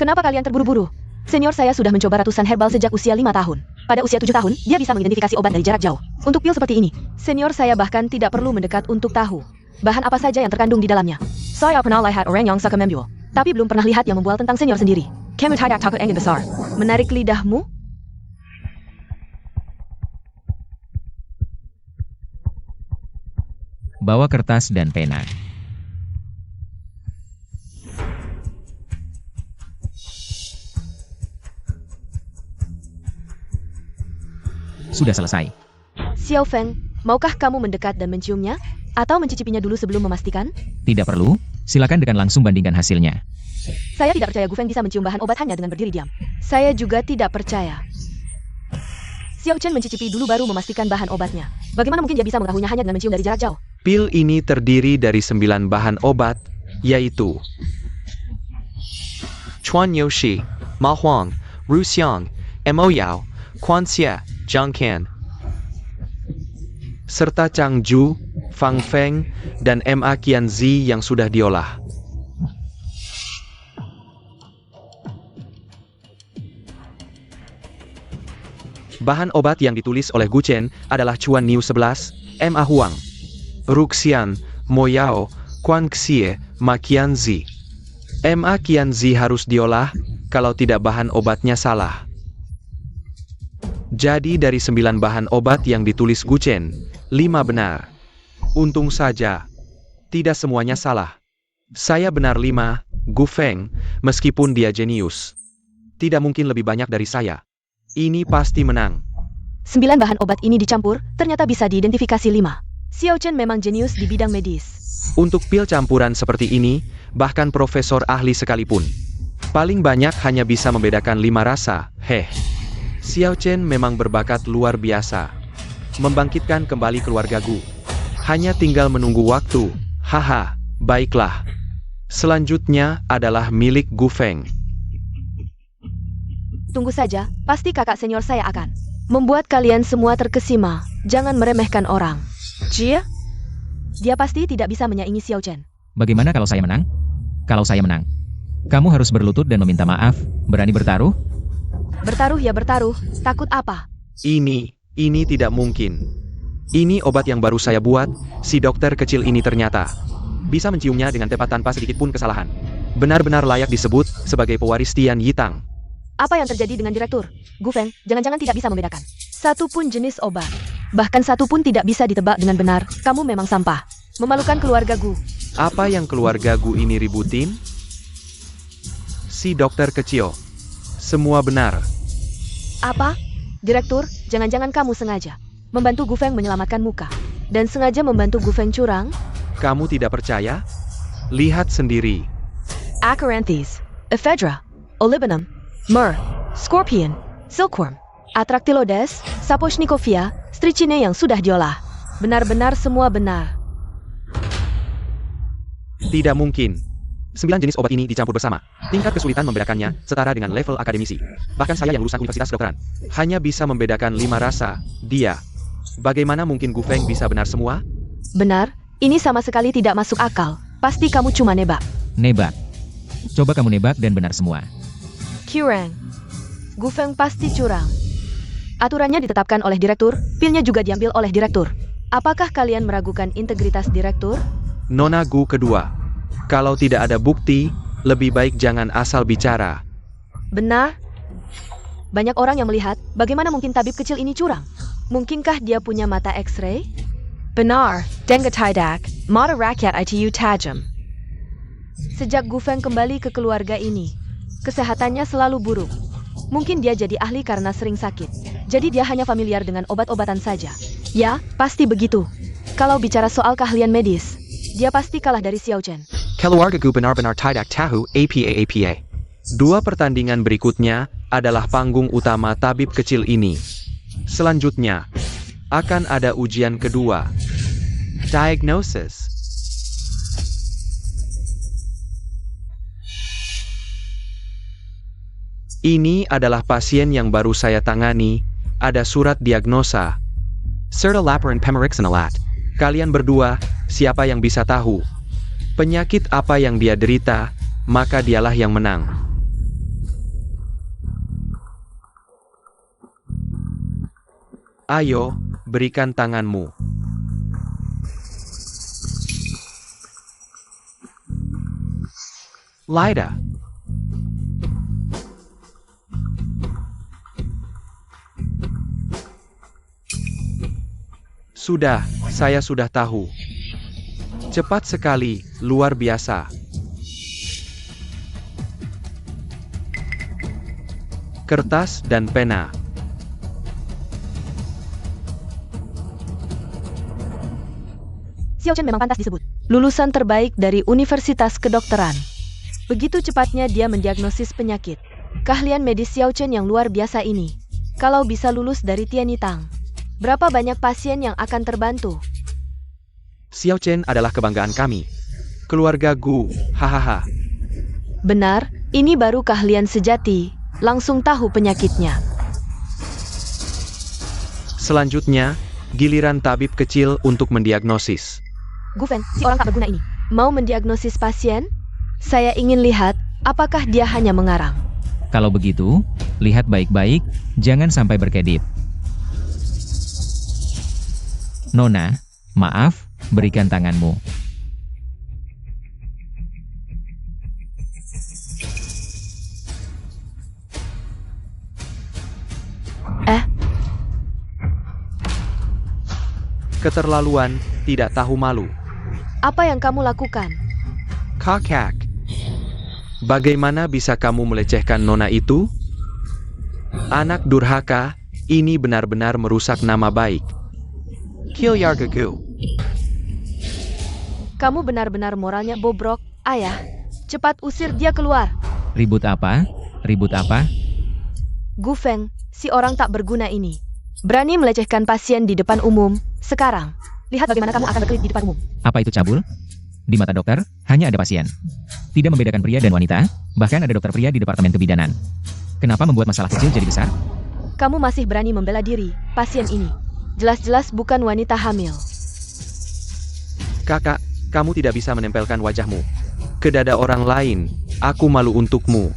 Kenapa kalian terburu-buru? Senior saya sudah mencoba ratusan herbal sejak usia 5 tahun. Pada usia 7 tahun, dia bisa mengidentifikasi obat dari jarak jauh. Untuk pil seperti ini, senior saya bahkan tidak perlu mendekat untuk tahu bahan apa saja yang terkandung di dalamnya. Saya pernah lihat orang yang suka membual, tapi belum pernah lihat yang membual tentang senior sendiri. Kamu tidak takut angin besar? Menarik lidahmu? Bawa kertas dan pena. sudah selesai. Xiao Feng, maukah kamu mendekat dan menciumnya? Atau mencicipinya dulu sebelum memastikan? Tidak perlu, silakan dengan langsung bandingkan hasilnya. Saya tidak percaya Gu Feng bisa mencium bahan obat hanya dengan berdiri diam. Saya juga tidak percaya. Xiao Chen mencicipi dulu baru memastikan bahan obatnya. Bagaimana mungkin dia bisa mengetahuinya hanya dengan mencium dari jarak jauh? Pil ini terdiri dari 9 bahan obat, yaitu Chuan Yoshi, Ma Huang, Ru Xiang, Mo Yao, Quan Xie, Zhang Qian, serta Chang Ju, Fang Feng, dan Ma Qianzi yang sudah diolah. Bahan obat yang ditulis oleh Gu Chen adalah Chuan Niu 11, Ma Huang, Ru Xian, Mo Yao, Quan Xie, Ma Qianzi. Ma Qianzi harus diolah, kalau tidak bahan obatnya salah. Jadi dari 9 bahan obat yang ditulis Gu Chen, 5 benar. Untung saja, tidak semuanya salah. Saya benar 5, Gu Feng, meskipun dia jenius. Tidak mungkin lebih banyak dari saya. Ini pasti menang. 9 bahan obat ini dicampur, ternyata bisa diidentifikasi 5. Xiao Chen memang jenius di bidang medis. Untuk pil campuran seperti ini, bahkan profesor ahli sekalipun, paling banyak hanya bisa membedakan 5 rasa. Xiao Chen memang berbakat luar biasa. Membangkitkan kembali keluarga Gu. Hanya tinggal menunggu waktu. Haha, baiklah. Selanjutnya adalah milik Gu Feng. Tunggu saja, pasti kakak senior saya akan membuat kalian semua terkesima. Jangan meremehkan orang. Jia? Dia pasti tidak bisa menyaingi Xiao Chen. Bagaimana kalau saya menang? Kalau saya menang, kamu harus berlutut dan meminta maaf. Berani bertaruh? Bertaruh ya bertaruh, takut apa? Ini tidak mungkin. Ini obat yang baru saya buat, si dokter kecil ini ternyata bisa menciumnya dengan tepat tanpa sedikit pun kesalahan. Benar-benar layak disebut sebagai pewaris Tian Yitang. Apa yang terjadi dengan direktur? Gu Feng, jangan-jangan tidak bisa membedakan satu pun jenis obat. Bahkan satu pun tidak bisa ditebak dengan benar. Kamu memang sampah. Memalukan keluarga Gu. Apa yang keluarga Gu ini ributin? Si dokter kecil. Semua benar. Apa? Direktur, jangan-jangan kamu sengaja membantu Gu Feng menyelamatkan muka. Dan sengaja membantu Gu Feng curang? Kamu tidak percaya? Lihat sendiri. Acaranthes, ephedra, olibanum, myrrh, scorpion, silkworm, Atractylodes, Sapochnicophia, Strychnia yang sudah diolah. Benar-benar semua benar. Tidak mungkin. 9 jenis obat ini dicampur bersama. Tingkat kesulitan membedakannya setara dengan level akademisi. Bahkan saya yang lulusan Universitas Kedokteran hanya bisa membedakan 5 rasa. Dia. Bagaimana mungkin Gu Feng bisa benar semua? Benar, ini sama sekali tidak masuk akal. Pasti kamu cuma nebak. Nebak. Coba kamu nebak dan benar semua. Curang. Gu Feng pasti curang. Aturannya ditetapkan oleh direktur, pilnya juga diambil oleh direktur. Apakah kalian meragukan integritas direktur? Nona Gu kedua. Kalau tidak ada bukti, lebih baik jangan asal bicara. Benar. Banyak orang yang melihat, bagaimana mungkin tabib kecil ini curang? Mungkinkah dia punya mata X-ray? Benar, Denga Tidak, mata rakyat ITU tajam. Sejak Gu Feng kembali ke keluarga ini, kesehatannya selalu buruk. Mungkin dia jadi ahli karena sering sakit. Jadi dia hanya familiar dengan obat-obatan saja. Ya, pasti begitu. Kalau bicara soal keahlian medis, dia pasti kalah dari Xiao Chen. Keluarga Gu benar-benar tidak tahu apa-apa. 2 pertandingan berikutnya adalah panggung utama tabib kecil ini. Selanjutnya, akan ada ujian kedua. Diagnosis. Ini adalah pasien yang baru saya tangani. Ada surat diagnosa. Serta laporan pemeriksaan alat. Kalian berdua, siapa yang bisa tahu penyakit apa yang dia derita, maka dialah yang menang. Ayo, berikan tanganmu. Lida. Sudah, saya sudah tahu. Cepat sekali, luar biasa. Kertas dan pena. Xiao Chen memang pantas disebut lulusan terbaik dari Universitas Kedokteran. Begitu cepatnya dia mendiagnosis penyakit. Keahlian medis Xiao Chen yang luar biasa ini. Kalau bisa lulus dari Tianyi Tang, berapa banyak pasien yang akan terbantu? Xiao Chen adalah kebanggaan kami. Keluarga Gu, hahaha. Benar, ini baru keahlian sejati. Langsung tahu penyakitnya. Selanjutnya, giliran tabib kecil untuk mendiagnosis. Gu Feng, si orang tak berguna ini, mau mendiagnosis pasien? Saya ingin lihat, apakah dia hanya mengarang. Kalau begitu, lihat baik-baik, jangan sampai berkedip. Nona, maaf, berikan tanganmu. Keterlaluan, tidak tahu malu. Apa yang kamu lakukan? Kakak. Bagaimana bisa kamu melecehkan Nona itu? Anak durhaka, ini benar-benar merusak nama baik. Kill Yargagu. Kamu benar-benar moralnya bobrok, ayah. Cepat usir dia keluar. Ribut apa? Ribut apa? Gu Feng, si orang tak berguna ini. Berani melecehkan pasien di depan umum. Sekarang, lihat bagaimana kamu akan berkelit di depan umum. Apa itu cabul? Di mata dokter, hanya ada pasien. Tidak membedakan pria dan wanita, bahkan ada dokter pria di Departemen Kebidanan. Kenapa membuat masalah kecil jadi besar? Kamu masih berani membela diri, pasien ini. Jelas-jelas bukan wanita hamil. Kakak, kamu tidak bisa menempelkan wajahmu ke dada orang lain. Aku malu untukmu.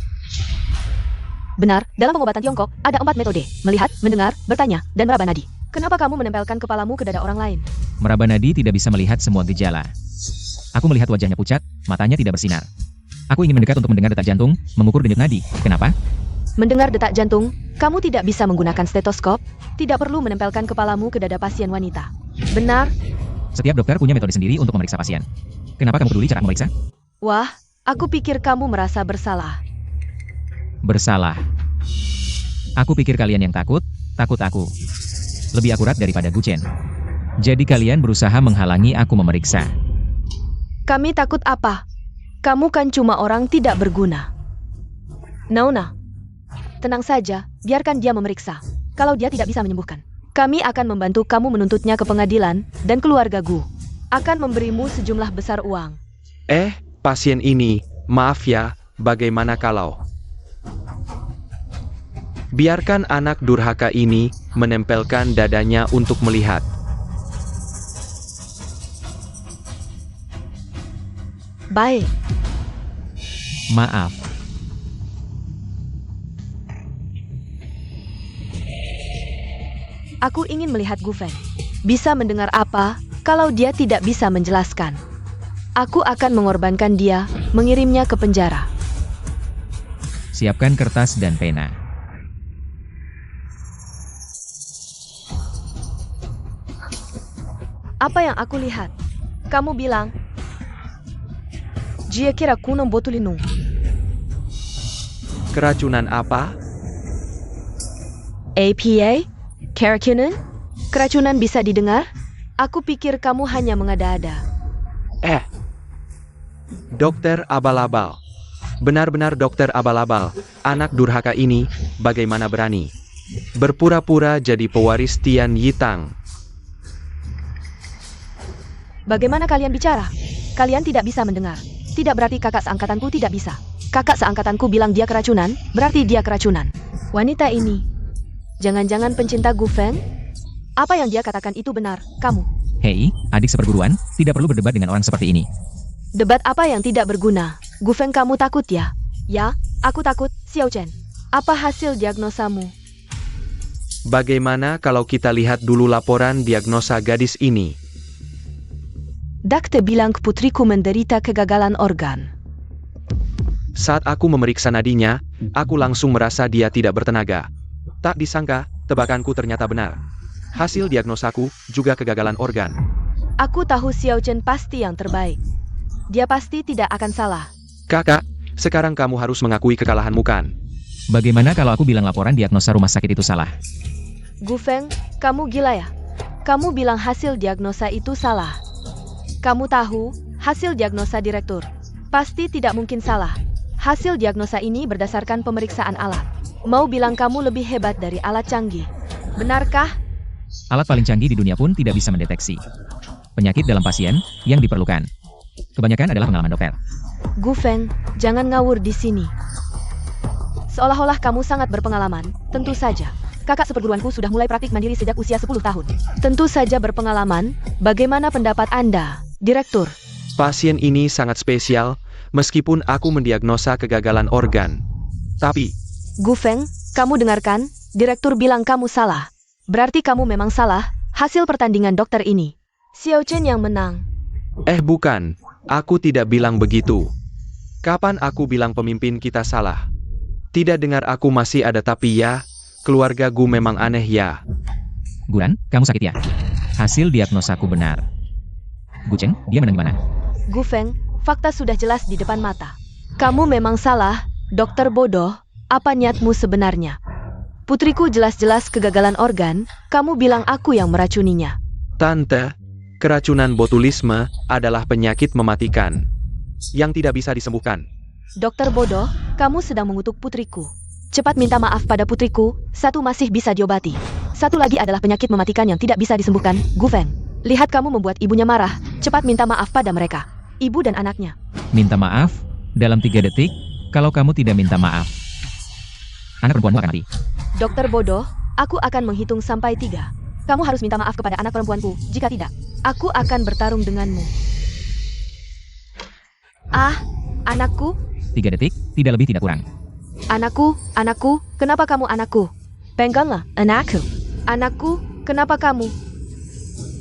Benar, dalam pengobatan Tiongkok, ada 4 metode. Melihat, mendengar, bertanya, dan meraba nadi. Kenapa kamu menempelkan kepalamu ke dada orang lain? Meraba nadi tidak bisa melihat semua gejala. Aku melihat wajahnya pucat, matanya tidak bersinar. Aku ingin mendekat untuk mendengar detak jantung, mengukur denyut nadi. Kenapa? Mendengar detak jantung, kamu tidak bisa menggunakan stetoskop, tidak perlu menempelkan kepalamu ke dada pasien wanita. Benar? Setiap dokter punya metode sendiri untuk memeriksa pasien. Kenapa kamu peduli cara memeriksa? Wah, aku pikir kamu merasa bersalah. Bersalah. Aku pikir kalian yang takut aku. Lebih akurat daripada Gu Chen. Jadi kalian berusaha menghalangi aku memeriksa. Kami takut apa? Kamu kan cuma orang tidak berguna. Nona, tenang saja, biarkan dia memeriksa. Kalau dia tidak bisa menyembuhkan, kami akan membantu kamu menuntutnya ke pengadilan, dan keluarga Gu akan memberimu sejumlah besar uang. Pasien ini, maaf ya, bagaimana kalau biarkan anak durhaka ini menempelkan dadanya untuk melihat. Baik. Maaf. Aku ingin melihat Gu Feng. Bisa mendengar apa, kalau dia tidak bisa menjelaskan. Aku akan mengorbankan dia, mengirimnya ke penjara. Siapkan kertas dan pena. Apa yang aku lihat? Kamu bilang, Jia kira kunong botulinu. Keracunan apa? APA? Keracunan? Keracunan bisa didengar? Aku pikir kamu hanya mengada-ada. Dokter abal-abal. Benar-benar dokter abal-abal. Anak durhaka ini, bagaimana berani berpura-pura jadi pewaris Tianyi Tang. Bagaimana kalian bicara? Kalian tidak bisa mendengar. Tidak berarti kakak seangkatanku tidak bisa. Kakak seangkatanku bilang dia keracunan, berarti dia keracunan. Wanita ini, jangan-jangan pencinta Gu Feng? Apa yang dia katakan itu benar, kamu? Hei, adik seperguruan, tidak perlu berdebat dengan orang seperti ini. Debat apa yang tidak berguna? Gu Feng, kamu takut ya? Ya, aku takut, Xiao Chen. Apa hasil diagnosamu? Bagaimana kalau kita lihat dulu laporan diagnosa gadis ini? Dokter bilang putriku menderita kegagalan organ. Saat aku memeriksa nadinya, aku langsung merasa dia tidak bertenaga. Tak disangka, tebakanku ternyata benar. Hasil diagnosaku juga kegagalan organ. Aku tahu Xiao Chen pasti yang terbaik. Dia pasti tidak akan salah. Kakak, sekarang kamu harus mengakui kekalahanmu kan? Bagaimana kalau aku bilang laporan diagnosa rumah sakit itu salah? Gu Feng, kamu gila ya? Kamu bilang hasil diagnosa itu salah. Kamu tahu, hasil diagnosa direktur. Pasti tidak mungkin salah. Hasil diagnosa ini berdasarkan pemeriksaan alat. Mau bilang kamu lebih hebat dari alat canggih. Benarkah? Alat paling canggih di dunia pun tidak bisa mendeteksi penyakit dalam pasien yang diperlukan. Kebanyakan adalah pengalaman dokter. Gu Feng, jangan ngawur di sini. Seolah-olah kamu sangat berpengalaman. Tentu saja. Kakak seperguruanku sudah mulai praktik mandiri sejak usia 10 tahun. Tentu saja berpengalaman. Bagaimana pendapat Anda, Direktur? Pasien ini sangat spesial, meskipun aku mendiagnosa kegagalan organ. Tapi, Gu Feng, kamu dengarkan? Direktur bilang kamu salah. Berarti kamu memang salah. Hasil pertandingan dokter ini. Xiao Chen yang menang. bukan. Aku tidak bilang begitu. Kapan aku bilang pemimpin kita salah? Tidak dengar aku masih ada tapi ya, keluarga Gu memang aneh ya. Guan, kamu sakit ya? Hasil diagnosaku benar. Gu Cheng, dia menang gimana? Gu Feng, fakta sudah jelas di depan mata. Kamu memang salah, dokter bodoh. Apa niatmu sebenarnya? Putriku jelas-jelas kegagalan organ, kamu bilang aku yang meracuninya. Tante, keracunan botulisme adalah penyakit mematikan yang tidak bisa disembuhkan. Dokter bodoh, kamu sedang mengutuk putriku. Cepat minta maaf pada putriku, satu masih bisa diobati. Satu lagi adalah penyakit mematikan yang tidak bisa disembuhkan, Gu Feng. Lihat kamu membuat ibunya marah, cepat minta maaf pada mereka. Ibu dan anaknya. Minta maaf? Dalam 3 detik? Kalau kamu tidak minta maaf, anak perempuanmu akan mati. Dokter bodoh, aku akan menghitung sampai 3. Kamu harus minta maaf kepada anak perempuanku, jika tidak, aku akan bertarung denganmu. Anakku? 3 detik, tidak lebih tidak kurang. Anakku, kenapa kamu anakku? Peganglah, anakku. Anakku, kenapa kamu?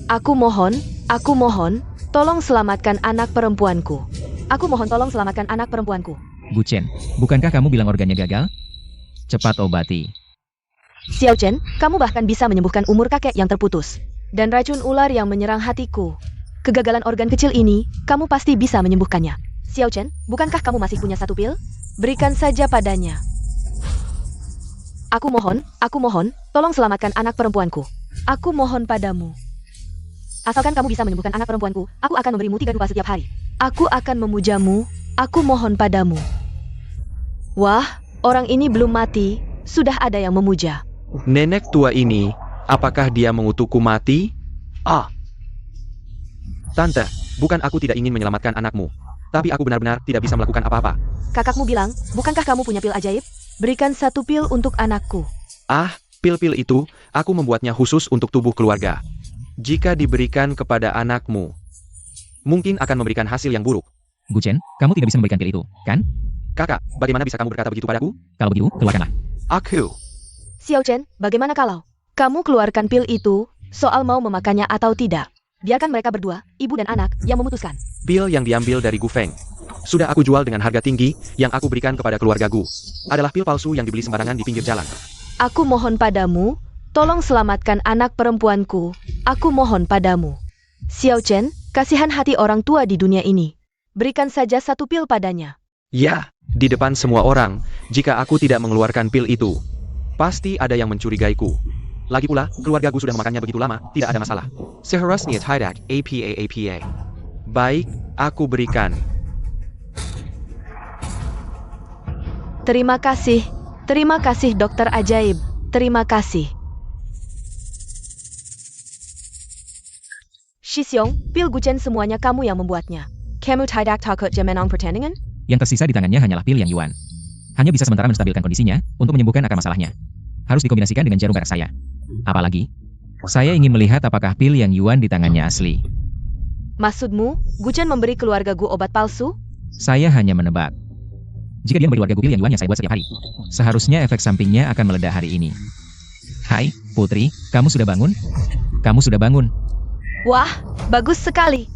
Aku mohon, tolong selamatkan anak perempuanku. Aku mohon tolong selamatkan anak perempuanku. Gu Chen, bukankah kamu bilang organnya gagal? Cepat obati. Xiao Chen, kamu bahkan bisa menyembuhkan umur kakek yang terputus. Dan racun ular yang menyerang hatiku. Kegagalan organ kecil ini, kamu pasti bisa menyembuhkannya. Xiao Chen, bukankah kamu masih punya 1 pil? Berikan saja padanya. Aku mohon, tolong selamatkan anak perempuanku. Aku mohon padamu. Asalkan kamu bisa menyembuhkan anak perempuanku, aku akan memberimu 3 dupa setiap hari. Aku akan memujamu, aku mohon padamu. Wah, orang ini belum mati, sudah ada yang memuja. Nenek tua ini, apakah dia mengutukku mati? Tante, bukan aku tidak ingin menyelamatkan anakmu. Tapi aku benar-benar tidak bisa melakukan apa-apa. Kakakmu bilang, bukankah kamu punya pil ajaib? Berikan 1 pil untuk anakku. Pil-pil itu, aku membuatnya khusus untuk tubuh keluarga. Jika diberikan kepada anakmu, mungkin akan memberikan hasil yang buruk. Gu Chen, kamu tidak bisa memberikan pil itu, kan? Kakak, bagaimana bisa kamu berkata begitu padaku? Kalau begitu, keluarkanlah. Aku. Xiao Chen, bagaimana kalau kamu keluarkan pil itu, soal mau memakannya atau tidak? Biarkan mereka berdua, ibu dan anak, yang memutuskan. Pil yang diambil dari Gu Feng. Sudah aku jual dengan harga tinggi, yang aku berikan kepada keluarga Gu. Adalah pil palsu yang dibeli sembarangan di pinggir jalan. Aku mohon padamu, tolong selamatkan anak perempuanku. Aku mohon padamu. Xiao Chen, kasihan hati orang tua di dunia ini. Berikan saja 1 pil padanya. Ya, di depan semua orang, jika aku tidak mengeluarkan pil itu, pasti ada yang mencurigaiku. Lagi pula, keluarga Gu sudah memakannya begitu lama, tidak ada masalah. Seharusnya tidak, APA. Baik, aku berikan. Terima kasih dokter ajaib. Terima kasih. Shixiong, pil Gu Chen semuanya kamu yang membuatnya. Kamu tidak takut menang pertandingan? Yang tersisa di tangannya hanyalah pil yang Yuan. Hanya bisa sementara menstabilkan kondisinya, untuk menyembuhkan akar masalahnya. Harus dikombinasikan dengan jarum perak saya. Apalagi, saya ingin melihat apakah pil yang Yuan di tangannya asli. Maksudmu, Gu Chen memberi keluarga Gu obat palsu? Saya hanya menebak. Jika dia memberi warga Gu pil yang Yuan yang saya buat setiap hari, seharusnya efek sampingnya akan meledak hari ini. Hai, Putri, kamu sudah bangun? Kamu sudah bangun? Wah, bagus sekali.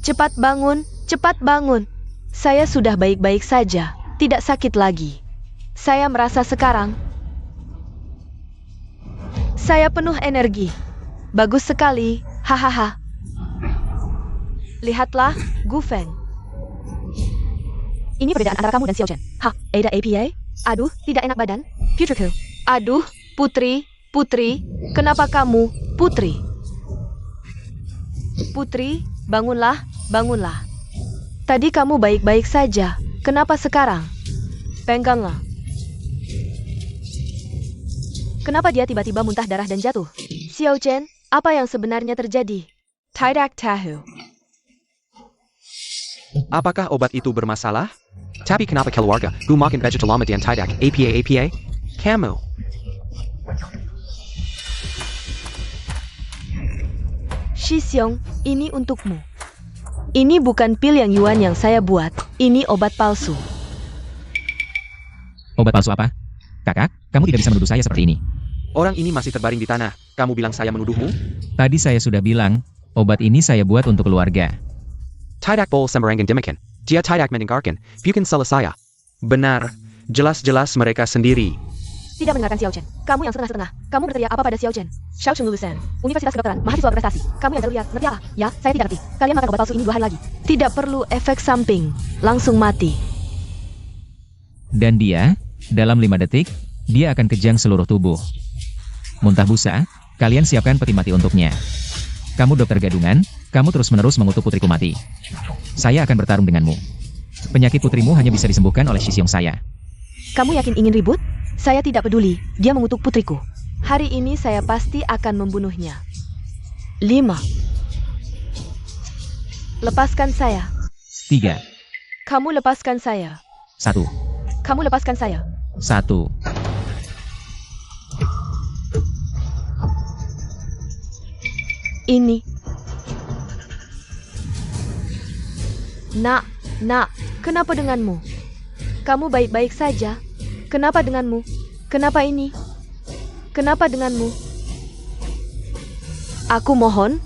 Cepat bangun. Saya sudah baik-baik saja, tidak sakit lagi. Saya merasa sekarang saya penuh energi. Bagus sekali, hahaha. Lihatlah, Gu Feng. Ini perbedaan antara kamu dan Xiao Chen. Ada APA? Aduh, tidak enak badan. Putriku. Aduh, Putri, kenapa kamu, Putri? Putri, bangunlah, bangunlah. Tadi kamu baik-baik saja. Kenapa sekarang? Peganglah. Kenapa dia tiba-tiba muntah darah dan jatuh? Xiao Chen, apa yang sebenarnya terjadi? Tidak tahu. Apakah obat itu bermasalah? Tapi kenapa keluarga gue makan vegetal lama dan tidak apa? Kamu. Shi Xiong, ini untukmu. Ini bukan pil yang Yuan yang saya buat. Ini obat palsu. Obat palsu apa? Kakak, kamu tidak bisa menuduh saya seperti ini. Orang ini masih terbaring di tanah. Kamu bilang saya menuduhmu? Tadi saya sudah bilang, obat ini saya buat untuk keluarga. Tidak bol sembarangan demikian. Dia tidak mendengarkan. Bukan salah saya. Benar. Jelas-jelas mereka sendiri. Tidak mendengarkan Xiao Chen. Kamu yang setengah-setengah. Kamu berteriak apa pada Xiao Chen? Xiao Chen lulusan Universitas Kedokteran, mahasiswa berprestasi. Kamu yang terlihat, ngerti apa? Ya, saya tidak ngerti. Kalian makan obat palsu ini 2 hari lagi. Tidak perlu efek samping. Langsung mati. Dan dia, dalam 5 detik, dia akan kejang seluruh tubuh. Muntah busa, kalian siapkan peti mati untuknya. Kamu dokter gadungan, kamu terus-menerus mengutuk putriku mati. Saya akan bertarung denganmu. Penyakit putrimu hanya bisa disembuhkan oleh Shi Xiong saya. Kamu yakin ingin ribut? Saya tidak peduli. Dia mengutuk putriku. Hari ini saya pasti akan membunuhnya. 5. Lepaskan saya. 3, Kamu lepaskan saya. 1, Kamu lepaskan saya. 1. Ini. Nak, kenapa denganmu? Kamu baik-baik saja. Kenapa denganmu? Kenapa ini? Kenapa denganmu? Aku mohon,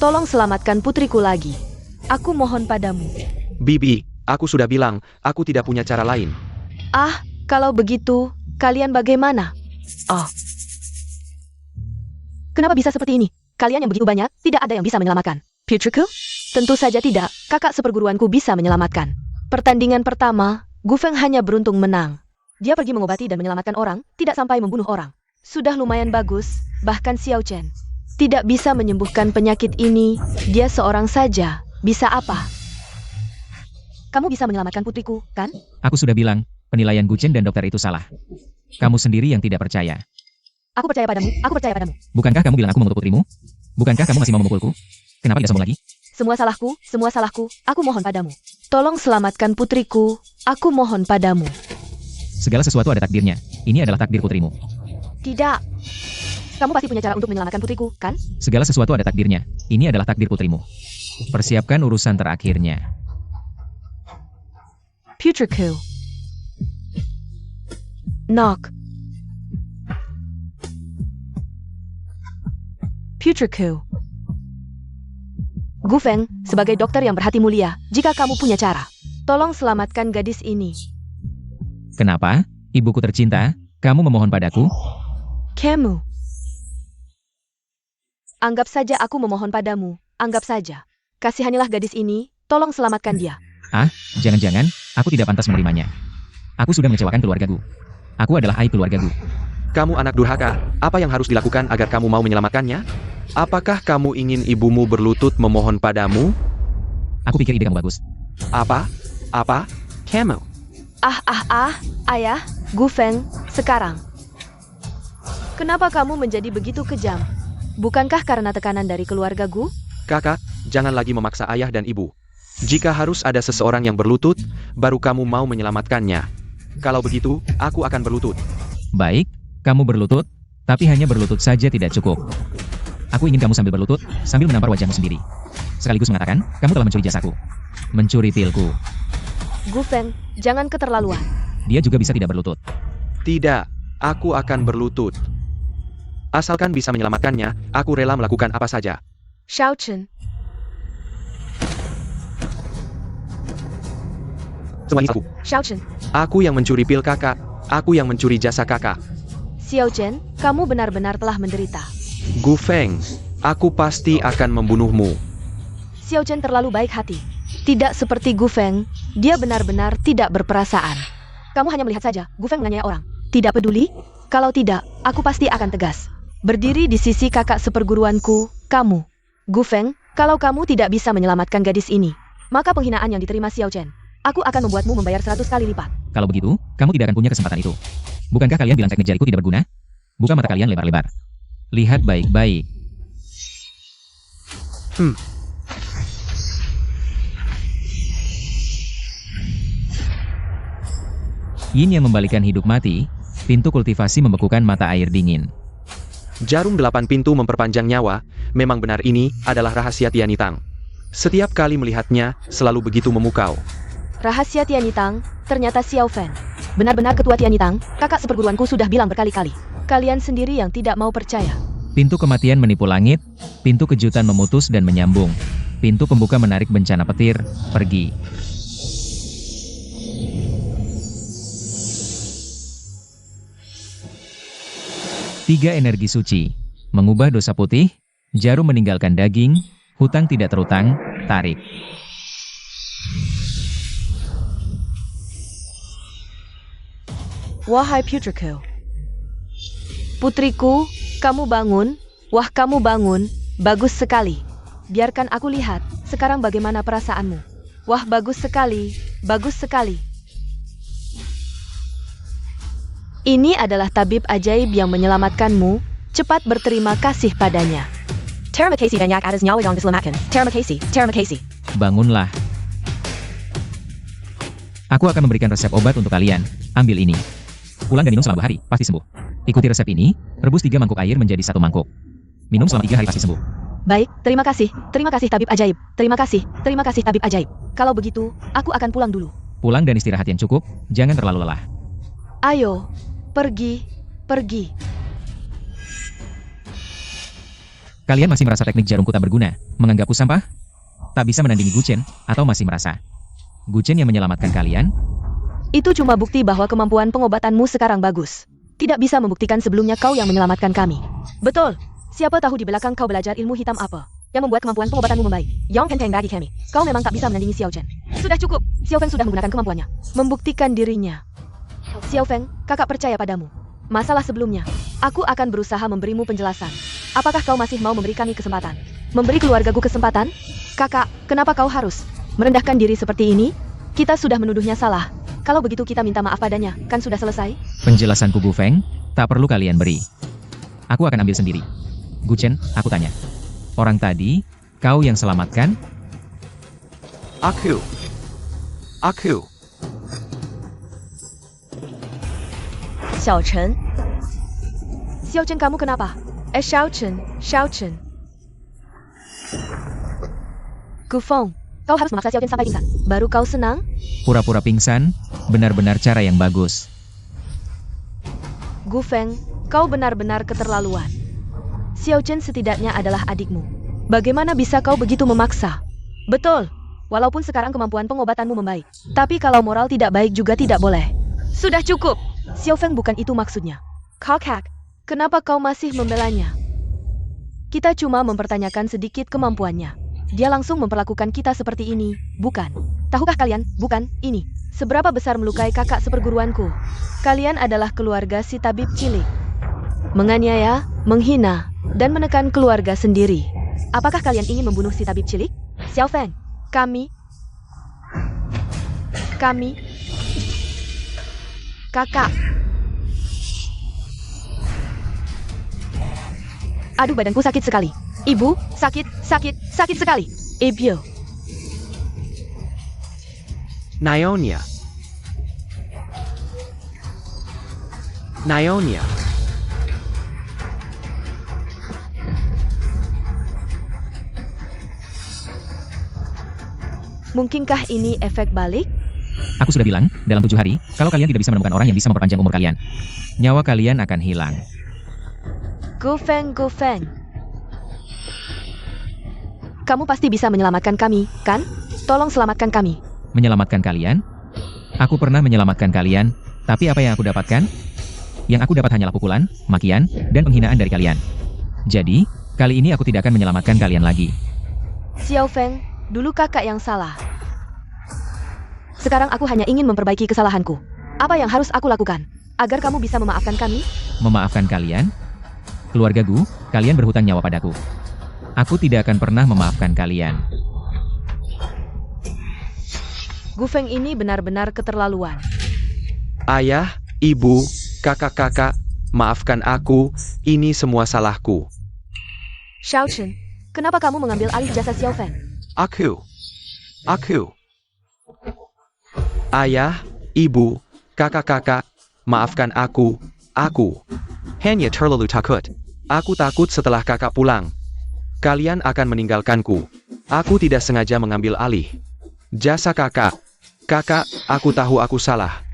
tolong selamatkan putriku lagi. Aku mohon padamu. Bibi, aku sudah bilang, aku tidak punya cara lain. Ah, kalau begitu, kalian bagaimana? Oh. Kenapa bisa seperti ini? Kalian yang begitu banyak, tidak ada yang bisa menyelamatkan. Putriku? Tentu saja tidak, kakak seperguruanku bisa menyelamatkan. Pertandingan pertama, Gu Feng hanya beruntung menang. Dia pergi mengobati dan menyelamatkan orang, tidak sampai membunuh orang. Sudah lumayan bagus, bahkan Xiao Chen tidak bisa menyembuhkan penyakit ini, dia seorang saja. Bisa apa? Kamu bisa menyelamatkan putriku, kan? Aku sudah bilang, penilaian Gu Chen dan dokter itu salah. Kamu sendiri yang tidak percaya. Aku percaya padamu. Bukankah kamu bilang aku mengutuk putrimu? Bukankah kamu masih mau memukulku? Kenapa tidak sombong lagi? Semua salahku, aku mohon padamu. Tolong selamatkan putriku, aku mohon padamu. Segala sesuatu ada takdirnya. Ini adalah takdir putrimu. Tidak. Kamu pasti punya cara untuk menyelamatkan putriku, kan? Segala sesuatu ada takdirnya. Ini adalah takdir putrimu. Persiapkan urusan terakhirnya. Putriku. Knock. Putriku. Gu Feng, sebagai dokter yang berhati mulia, jika kamu punya cara, tolong selamatkan gadis ini. Kenapa? Ibuku tercinta, kamu memohon padaku? Kamu. Anggap saja aku memohon padamu, anggap saja. Kasihanilah gadis ini, tolong selamatkan dia. Ah, jangan-jangan, aku tidak pantas menerimanya. Aku sudah mengecewakan keluargaku. Aku adalah aib keluargaku. Kamu anak durhaka, apa yang harus dilakukan agar kamu mau menyelamatkannya? Apakah kamu ingin ibumu berlutut memohon padamu? Aku pikir ide kamu bagus. Apa? Kamu? Ayah, Gu Feng, sekarang. Kenapa kamu menjadi begitu kejam? Bukankah karena tekanan dari keluarga Gu? Kakak, jangan lagi memaksa ayah dan ibu. Jika harus ada seseorang yang berlutut, baru kamu mau menyelamatkannya. Kalau begitu, aku akan berlutut. Baik, kamu berlutut, tapi hanya berlutut saja tidak cukup. Aku ingin kamu sambil berlutut, sambil menampar wajahmu sendiri. Sekaligus mengatakan, kamu telah mencuri jasaku. Mencuri pilku. Gu Feng, jangan keterlaluan. Dia juga bisa tidak berlutut. Tidak, aku akan berlutut. Asalkan bisa menyelamatkannya, aku rela melakukan apa saja. Xiao Chen. Semua ini aku. Xiao Chen. Aku yang mencuri pil kakak. Aku yang mencuri jasa kakak. Xiao Chen, kamu benar-benar telah menderita. Gu Feng, aku pasti akan membunuhmu. Xiao Chen terlalu baik hati. Tidak seperti Gu Feng, dia benar-benar tidak berperasaan. Kamu hanya melihat saja, Gu Feng menganiaya orang. Tidak peduli? Kalau tidak, aku pasti akan tegas. Berdiri di sisi kakak seperguruanku, kamu. Gu Feng, Kalau kamu tidak bisa menyelamatkan gadis ini, maka penghinaan yang diterima Xiao Chen, aku akan membuatmu membayar 100 kali lipat. Kalau begitu, kamu tidak akan punya kesempatan itu. Bukankah kalian bilang teknik jariku tidak berguna? Buka mata kalian lebar-lebar. Lihat baik-baik. Yin yang membalikan hidup mati, pintu kultivasi membekukan mata air dingin. Jarum 8 pintu memperpanjang nyawa, memang benar ini adalah rahasia Tianitang. Setiap kali melihatnya, selalu begitu memukau. Rahasia Tianitang, ternyata Xiao Feng. Benar-benar ketua Tianitang, kakak seperguruanku sudah bilang berkali-kali. Kalian sendiri yang tidak mau percaya. Pintu kematian menipu langit, pintu kejutan memutus dan menyambung. Pintu pembuka menarik bencana petir, pergi. Tiga energi suci, mengubah dosa putih, jarum meninggalkan daging, hutang tidak terutang, tarik. Wahai putriku. Putriku, kamu bangun. Wah, kamu bangun. Bagus sekali. Biarkan aku lihat sekarang bagaimana perasaanmu. Wah, bagus sekali. Bagus sekali. Ini adalah tabib ajaib yang menyelamatkanmu. Cepat berterima kasih padanya. Terima kasih banyak atas nyawa yang diselamatkan. Terima kasih. Terima kasih. Bangunlah. Aku akan memberikan resep obat untuk kalian. Ambil ini. Pulang dan minum selama 2 hari, pasti sembuh. Ikuti resep ini, rebus 3 mangkuk air menjadi 1 mangkuk. Minum selama 3 hari pasti sembuh. Baik, terima kasih. Terima kasih tabib ajaib. Terima kasih. Terima kasih tabib ajaib. Kalau begitu, aku akan pulang dulu. Pulang dan istirahat yang cukup, jangan terlalu lelah. Ayo, pergi, pergi. Kalian masih merasa teknik jarumku tak berguna, menganggapku sampah? Tak bisa menandingi Guchen, atau masih merasa Guchen yang menyelamatkan kalian? Itu cuma bukti bahwa kemampuan pengobatanmu sekarang bagus. Tidak bisa membuktikan sebelumnya kau yang menyelamatkan kami. Betul. Siapa tahu di belakang kau belajar ilmu hitam apa yang membuat kemampuan pengobatanmu membaik. Yang penting bagi kami, kau memang tak bisa menandingi Xiao Chen. Sudah cukup. Xiao Feng sudah menggunakan kemampuannya, membuktikan dirinya. Xiao Feng, kakak percaya padamu. Masalah sebelumnya, aku akan berusaha memberimu penjelasan. Apakah kau masih mau memberi kami kesempatan? Memberi keluargaku kesempatan? Kakak, kenapa kau harus merendahkan diri seperti ini? Kita sudah menuduhnya salah. Kalau begitu kita minta maaf padanya, kan sudah selesai? Penjelasanku Gu Feng, tak perlu kalian beri. Aku akan ambil sendiri. Guchen, aku tanya. Orang tadi, kau yang selamatkan? Aku. Xiao Chen. Xiao Chen, kamu kenapa? Xiao Chen. Gu Feng, kau harus memaksa Xiao Chen sampai pingsan. Baru kau senang? Pura-pura pingsan, benar-benar cara yang bagus. Gu Feng, kau benar-benar keterlaluan. Xiao Chen setidaknya adalah adikmu. Bagaimana bisa kau begitu memaksa? Betul. Walaupun sekarang kemampuan pengobatanmu membaik, tapi kalau moral tidak baik juga tidak boleh. Sudah cukup. Xiao Feng, bukan itu maksudnya. Kakak, kenapa kau masih membelanya? Kita cuma mempertanyakan sedikit kemampuannya. Dia langsung memperlakukan kita seperti ini, bukan? Tahukah kalian, bukan, ini seberapa besar melukai kakak seperguruanku? Kalian adalah keluarga si tabib cilik. Menganiaya, menghina, dan menekan keluarga sendiri. Apakah kalian ingin membunuh si tabib cilik? Xiao Feng, kami, kakak. Aduh, badanku sakit sekali. Ibu, sakit sekali. Ibu. Nyonya. Mungkinkah ini efek balik? Aku sudah bilang, dalam 7 hari, kalau kalian tidak bisa menemukan orang yang bisa memperpanjang umur kalian, nyawa kalian akan hilang. Gu Feng. Kamu pasti bisa menyelamatkan kami, kan? Tolong selamatkan kami. Menyelamatkan kalian? Aku pernah menyelamatkan kalian, tapi apa yang aku dapatkan? Yang aku dapat hanyalah pukulan, makian, dan penghinaan dari kalian. Jadi, kali ini aku tidak akan menyelamatkan kalian lagi. Xiao Feng, dulu kakak yang salah. Sekarang aku hanya ingin memperbaiki kesalahanku. Apa yang harus aku lakukan agar kamu bisa memaafkan kami? Memaafkan kalian? Keluarga Gu, kalian berhutang nyawa padaku. Aku tidak akan pernah memaafkan kalian. Gu Feng ini benar-benar keterlaluan. Ayah, ibu, kakak-kakak, maafkan aku, ini semua salahku. Xiao Chen, kenapa kamu mengambil alih jasa Xiao Feng? Aku. Ayah, ibu, kakak-kakak, maafkan aku. Hanya terlalu takut. Aku takut setelah kakak pulang. Kalian akan meninggalkanku. Aku tidak sengaja mengambil alih jasa kakak. Kakak, aku tahu aku salah.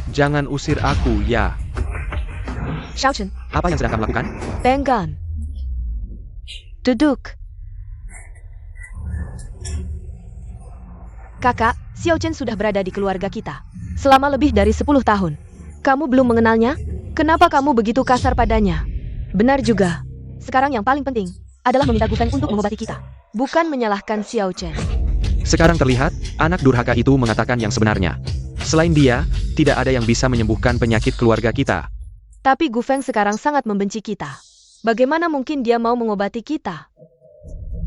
Jangan usir aku, ya. Xiao Chen, Apa yang sedang kamu lakukan? Benggan. Duduk. Kakak, Xiao Chen sudah berada di keluarga kita selama lebih dari 10 tahun. Kamu belum mengenalnya? Kenapa kamu begitu kasar padanya? Benar juga. Sekarang yang paling penting adalah meminta Gu Feng untuk mengobati kita, bukan menyalahkan Xiao Chen. Sekarang terlihat, anak durhaka itu mengatakan yang sebenarnya. Selain dia, tidak ada yang bisa menyembuhkan penyakit keluarga kita. Tapi Gu Feng sekarang sangat membenci kita. Bagaimana mungkin dia mau mengobati kita?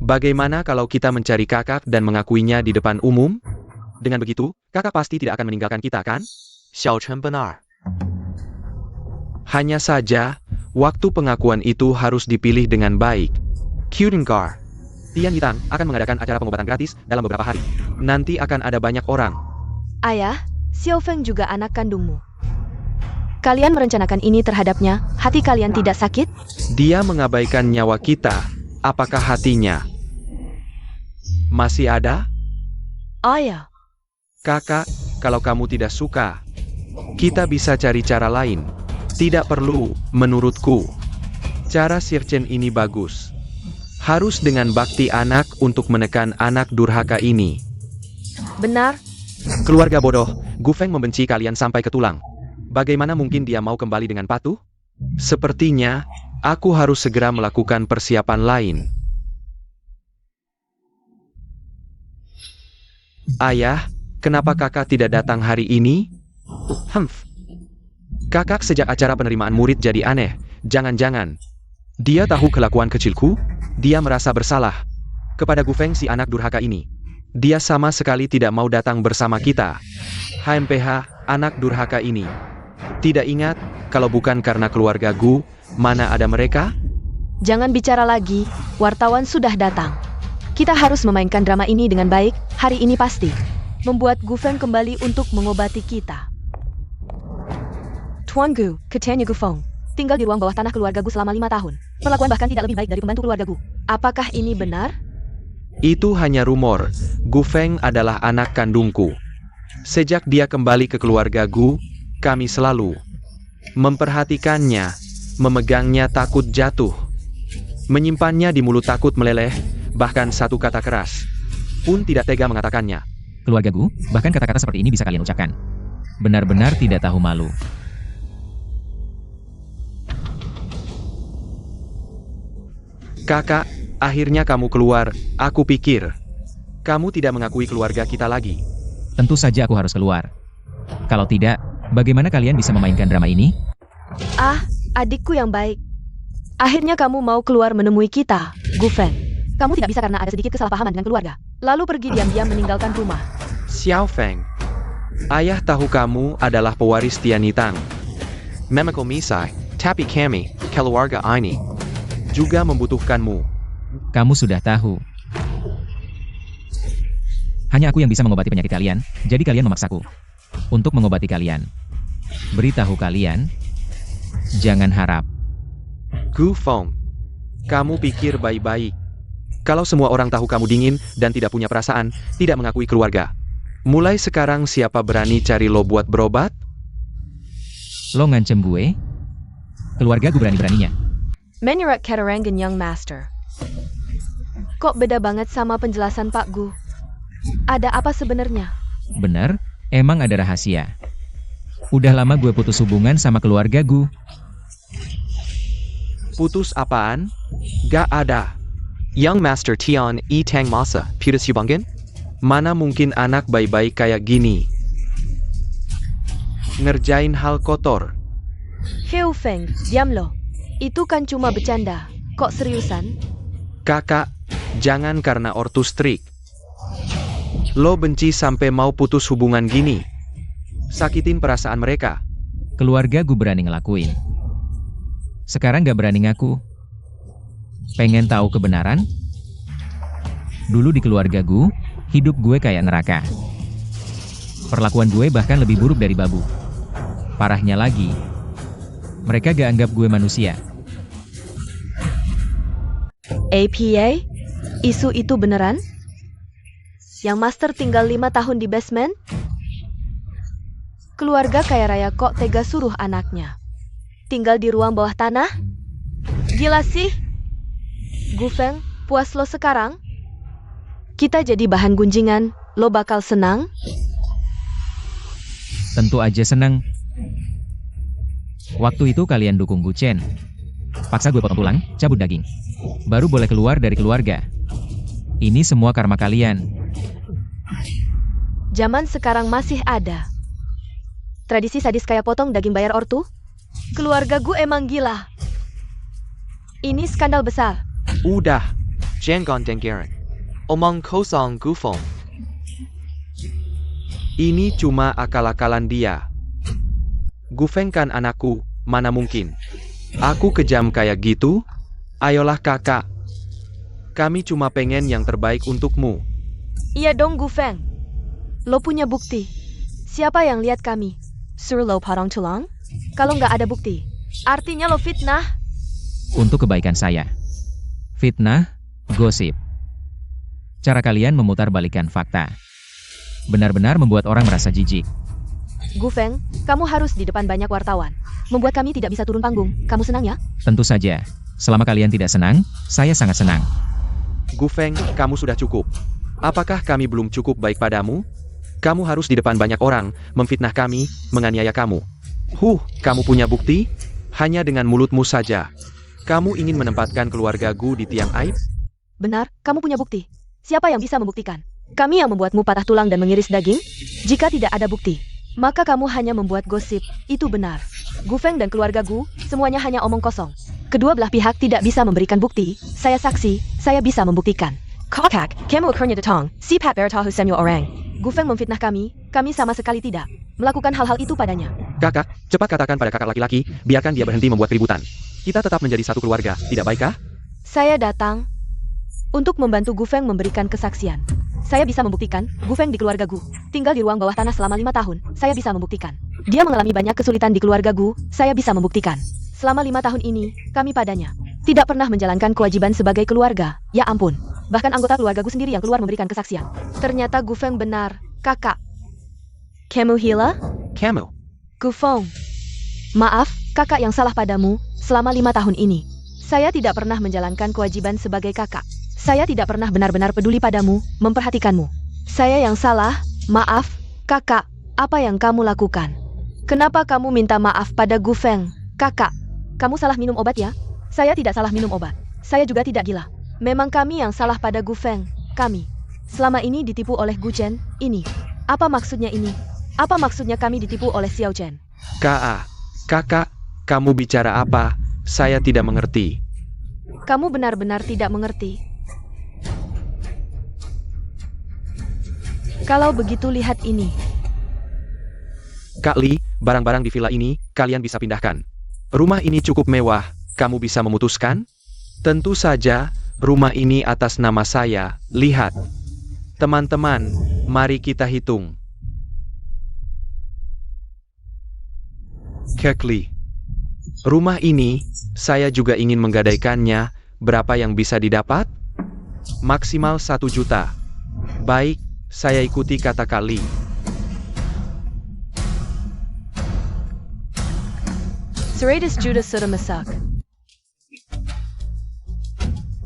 Bagaimana kalau kita mencari kakak dan mengakuinya di depan umum? Dengan begitu, kakak pasti tidak akan meninggalkan kita, kan? Xiao Chen benar. Hanya saja, waktu pengakuan itu harus dipilih dengan baik. Kudengar. Tian Yitang akan mengadakan acara pengobatan gratis dalam beberapa hari. Nanti akan ada banyak orang. Ayah, Xiao Feng juga anak kandungmu. Kalian merencanakan ini terhadapnya, hati kalian tidak sakit? Dia mengabaikan nyawa kita. Apakah hatinya masih ada? Ayah, Kakak, kalau kamu tidak suka, kita bisa cari cara lain. Tidak perlu, menurutku. Cara Sirchen ini bagus. Harus dengan bakti anak untuk menekan anak durhaka ini. benar. Keluarga bodoh, Gu Feng membenci kalian sampai ke tulang. Bagaimana mungkin dia mau kembali dengan patuh? Sepertinya, aku harus segera melakukan persiapan lain. Ayah, kenapa kakak tidak datang hari ini? Kakak sejak acara penerimaan murid jadi aneh. Jangan-jangan dia tahu kelakuan kecilku? Dia merasa bersalah kepada Gu Feng si anak durhaka ini. Dia sama sekali tidak mau datang bersama kita. HMPH, anak durhaka ini. Tidak ingat, kalau bukan karena keluarga Gu, mana ada mereka? Jangan bicara lagi, wartawan sudah datang. Kita harus memainkan drama ini dengan baik, hari ini pasti. Membuat Gu Feng kembali untuk mengobati kita. Tuan Gu, Ketanya Gu Feng. Tinggal di ruang bawah tanah keluarga Gu selama 5 tahun. Perlakuan bahkan tidak lebih baik dari pembantu keluarga Gu. Apakah ini benar? Itu hanya rumor. Gu Feng adalah anak kandungku. Sejak dia kembali ke keluarga Gu, kami selalu memperhatikannya, memegangnya takut jatuh, menyimpannya di mulut takut meleleh, bahkan satu kata keras pun tidak tega mengatakannya. Keluarga Gu, bahkan kata-kata seperti ini bisa kalian ucapkan. Benar-benar tidak tahu malu. Kakak, akhirnya kamu keluar. Aku pikir kamu tidak mengakui keluarga kita lagi. Tentu saja aku harus keluar. Kalau tidak, bagaimana kalian bisa memainkan drama ini? Ah, adikku yang baik. Akhirnya kamu mau keluar menemui kita, Gu Feng. Kamu tidak bisa karena ada sedikit kesalahpahaman dengan keluarga. Lalu pergi diam-diam meninggalkan rumah. Xiao Feng, ayah tahu kamu adalah pewaris Tian Yitang. Memang misai, tapi kami, keluarga ini, juga membutuhkanmu. Kamu sudah tahu. Hanya aku yang bisa mengobati penyakit kalian, jadi kalian memaksaku untuk mengobati kalian. Beritahu kalian, jangan harap. Gu Feng, kamu pikir baik-baik. Kalau semua orang tahu kamu dingin dan tidak punya perasaan, tidak mengakui keluarga. Mulai sekarang siapa berani cari lo buat berobat? Lo ngancem gue? Keluarga gue berani-beraninya. Menurut Katarangan Young Master. Kok beda banget sama penjelasan Pak Gu? Ada apa sebenarnya? Bener, emang ada rahasia. Udah lama gue putus hubungan sama keluarga gue. Putus apaan? Gak ada. Young Master Tian E Tang Masa, putus hubungan? Mana mungkin anak baik-baik kayak gini ngerjain hal kotor. Heu Feng, diam lo. Itu kan cuma bercanda. Kok seriusan? Kakak, jangan karena ortu strik. Lo benci sampai mau putus hubungan gini. Sakitin perasaan mereka. Keluarga gue berani ngelakuin. Sekarang gak berani ngaku. Pengen tahu kebenaran? Dulu di keluarga gue, hidup gue kayak neraka. Perlakuan gue bahkan lebih buruk dari babu. Parahnya lagi, mereka gak anggap gue manusia. APA? Isu itu beneran? Yang master tinggal 5 tahun di basement? Keluarga kaya raya kok tega suruh anaknya tinggal di ruang bawah tanah? Gila sih. Gufeng, puas lo sekarang? Kita jadi bahan gunjingan, lo bakal senang? Tentu aja senang. Waktu itu kalian dukung Guchen. Paksa gue potong tulang, cabut daging. Baru boleh keluar dari keluarga. Ini semua karma kalian. Zaman sekarang masih ada tradisi sadis kayak potong daging bayar ortu? Keluarga gue emang gila. Ini skandal besar. Udah, jangan dengerin. Omong kosong Gufeng. Ini cuma akal-akalan dia. Gufeng kan anakku, mana mungkin. Aku kejam kayak gitu? Ayolah kakak. Kami cuma pengen yang terbaik untukmu. Iya dong Gufeng. Lo punya bukti. Siapa yang lihat kami? Suruh lo potong tulang? Kalau nggak ada bukti, artinya lo fitnah. Untuk kebaikan saya. Fitnah, gosip. Cara kalian memutarbalikkan fakta. Benar-benar membuat orang merasa jijik. Gufeng, kamu harus di depan banyak wartawan. Membuat kami tidak bisa turun panggung. Kamu senang ya? Tentu saja. Selama kalian tidak senang, saya sangat senang. Gufeng, kamu sudah cukup. Apakah kami belum cukup baik padamu? Kamu harus di depan banyak orang, memfitnah kami, menganiaya kamu. Kamu punya bukti? Hanya dengan mulutmu saja. Kamu ingin menempatkan keluargaku di tiang aib? Benar, kamu punya bukti. Siapa yang bisa membuktikan? Kami yang membuatmu patah tulang dan mengiris daging? Jika tidak ada bukti, maka kamu hanya membuat gosip. Itu benar. Gufeng dan keluargaku, semuanya hanya omong kosong. Kedua belah pihak tidak bisa memberikan bukti. Saya saksi, saya bisa membuktikan. Kokak, kamu akhirnya datang. Sipat beritahu semua orang. Gufeng memfitnah kami sama sekali tidak melakukan hal-hal itu padanya. Kakak, cepat katakan pada kakak laki-laki, biarkan dia berhenti membuat keributan. Kita tetap menjadi satu keluarga, tidak baikkah? Saya datang untuk membantu Gufeng memberikan kesaksian. Saya bisa membuktikan, Gufeng di keluarga Gu tinggal di ruang bawah tanah selama 5 tahun. Saya bisa membuktikan. Dia mengalami banyak kesulitan di keluarga Gu. Saya bisa membuktikan. Selama 5 tahun ini, kami padanya tidak pernah menjalankan kewajiban sebagai keluarga. Ya ampun. Bahkan anggota keluarga Gu sendiri yang keluar memberikan kesaksian. Ternyata Gufeng benar, kakak. Kamu Hila? Kamu. Gufeng. Maaf, kakak yang salah padamu selama 5 tahun ini. Saya tidak pernah menjalankan kewajiban sebagai kakak. Saya tidak pernah benar-benar peduli padamu, memperhatikanmu. Saya yang salah, maaf, kakak. Apa yang kamu lakukan? Kenapa kamu minta maaf pada Gufeng? Kakak, kamu salah minum obat ya? Saya tidak salah minum obat. Saya juga tidak gila. Memang kami yang salah pada Gufeng. Kami selama ini ditipu oleh Guchen. Ini. Apa maksudnya ini? Apa maksudnya kami ditipu oleh Xiao Chen? Kakak, kamu bicara apa? Saya tidak mengerti. Kamu benar-benar tidak mengerti. Kalau begitu lihat ini. Kak Li, barang-barang di villa ini, kalian bisa pindahkan. Rumah ini cukup mewah, kamu bisa memutuskan? Tentu saja, rumah ini atas nama saya. Lihat. Teman-teman, mari kita hitung. Kak Li. Rumah ini, saya juga ingin menggadaikannya. Berapa yang bisa didapat? Maksimal 1 juta. Baik, saya ikuti kata Kak Li. Seratus juta sudah masak.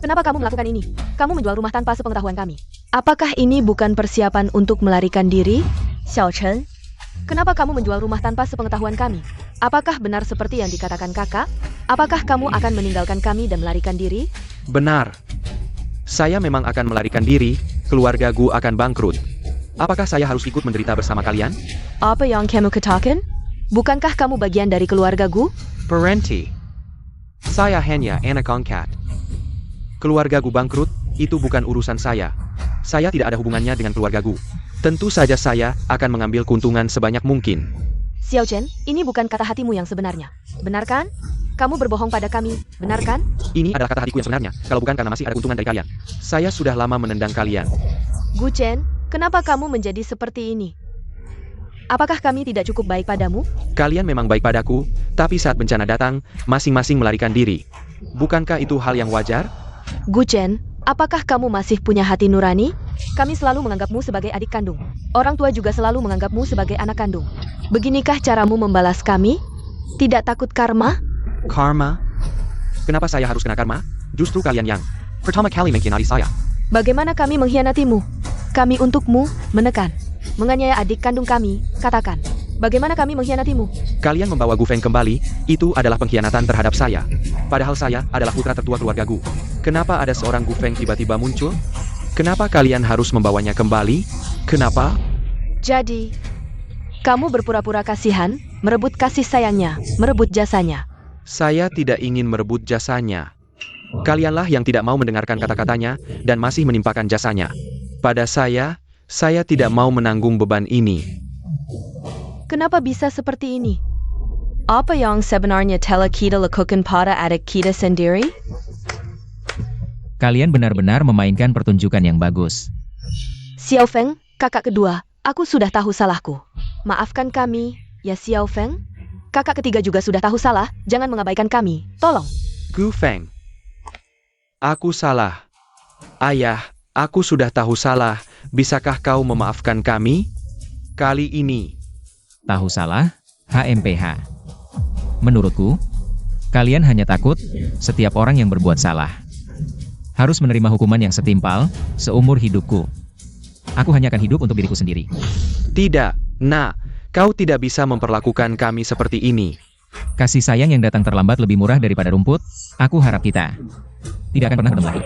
Kenapa kamu melakukan ini? Kamu menjual rumah tanpa sepengetahuan kami. Apakah ini bukan persiapan untuk melarikan diri? Xiao Chen, kenapa kamu menjual rumah tanpa sepengetahuan kami? Apakah benar seperti yang dikatakan kakak? Apakah kamu akan meninggalkan kami dan melarikan diri? Benar. Saya memang akan melarikan diri, keluarga Gu akan bangkrut. Apakah saya harus ikut menderita bersama kalian? Apa yang kamu katakan? Bukankah kamu bagian dari keluarga Gu? Berhenti. Saya hanya anak angkat. Keluarga Gu bangkrut, itu bukan urusan saya. Saya tidak ada hubungannya dengan keluarga Gu. Tentu saja saya akan mengambil keuntungan sebanyak mungkin. Xiao Chen, ini bukan kata hatimu yang sebenarnya. Benar kan? Kamu berbohong pada kami, benar kan? Ini adalah kata hatiku yang sebenarnya, kalau bukan karena masih ada keuntungan dari kalian. Saya sudah lama menendang kalian. Gu Chen, kenapa kamu menjadi seperti ini? Apakah kami tidak cukup baik padamu? Kalian memang baik padaku, tapi saat bencana datang, masing-masing melarikan diri. Bukankah itu hal yang wajar? Gu Chen, apakah kamu masih punya hati nurani? Kami selalu menganggapmu sebagai adik kandung. Orang tua juga selalu menganggapmu sebagai anak kandung. Beginikah caramu membalas kami? Tidak takut karma? Karma? Kenapa saya harus kena karma? Justru kalian yang pertama kali mengkhianati saya. Bagaimana kami mengkhianatimu? Kami untukmu menekan, menganiaya adik kandung kami, katakan. Bagaimana kami mengkhianatimu? Kalian membawa Gu Feng kembali, itu adalah pengkhianatan terhadap saya. Padahal saya adalah putra tertua keluarga Gu. Kenapa ada seorang Gu Feng tiba-tiba muncul? Kenapa kalian harus membawanya kembali? Kenapa? Jadi, kamu berpura-pura kasihan, merebut kasih sayangnya, merebut jasanya. Saya tidak ingin merebut jasanya. Kalianlah yang tidak mau mendengarkan kata-katanya, dan masih menimpakan jasanya. Pada saya tidak mau menanggung beban ini. Kenapa bisa seperti ini? Apa yang sebenarnya telah kita lakukan pada adik kita sendiri? Kalian benar-benar memainkan pertunjukan yang bagus. Xiao Feng, kakak kedua, aku sudah tahu salahku. Maafkan kami, ya Xiao Feng. Kakak ketiga juga sudah tahu salah, jangan mengabaikan kami, tolong. Gu Feng. Aku salah. Ayah, aku sudah tahu salah. Bisakah kau memaafkan kami? Kali ini. Tahu salah, HMPH. Menurutku, kalian hanya takut setiap orang yang berbuat salah harus menerima hukuman yang setimpal seumur hidupku. Aku hanya akan hidup untuk diriku sendiri. Tidak, Nak. Kau tidak bisa memperlakukan kami seperti ini. Kasih sayang yang datang terlambat lebih murah daripada rumput. Aku harap kita tidak akan pernah bertemu lagi.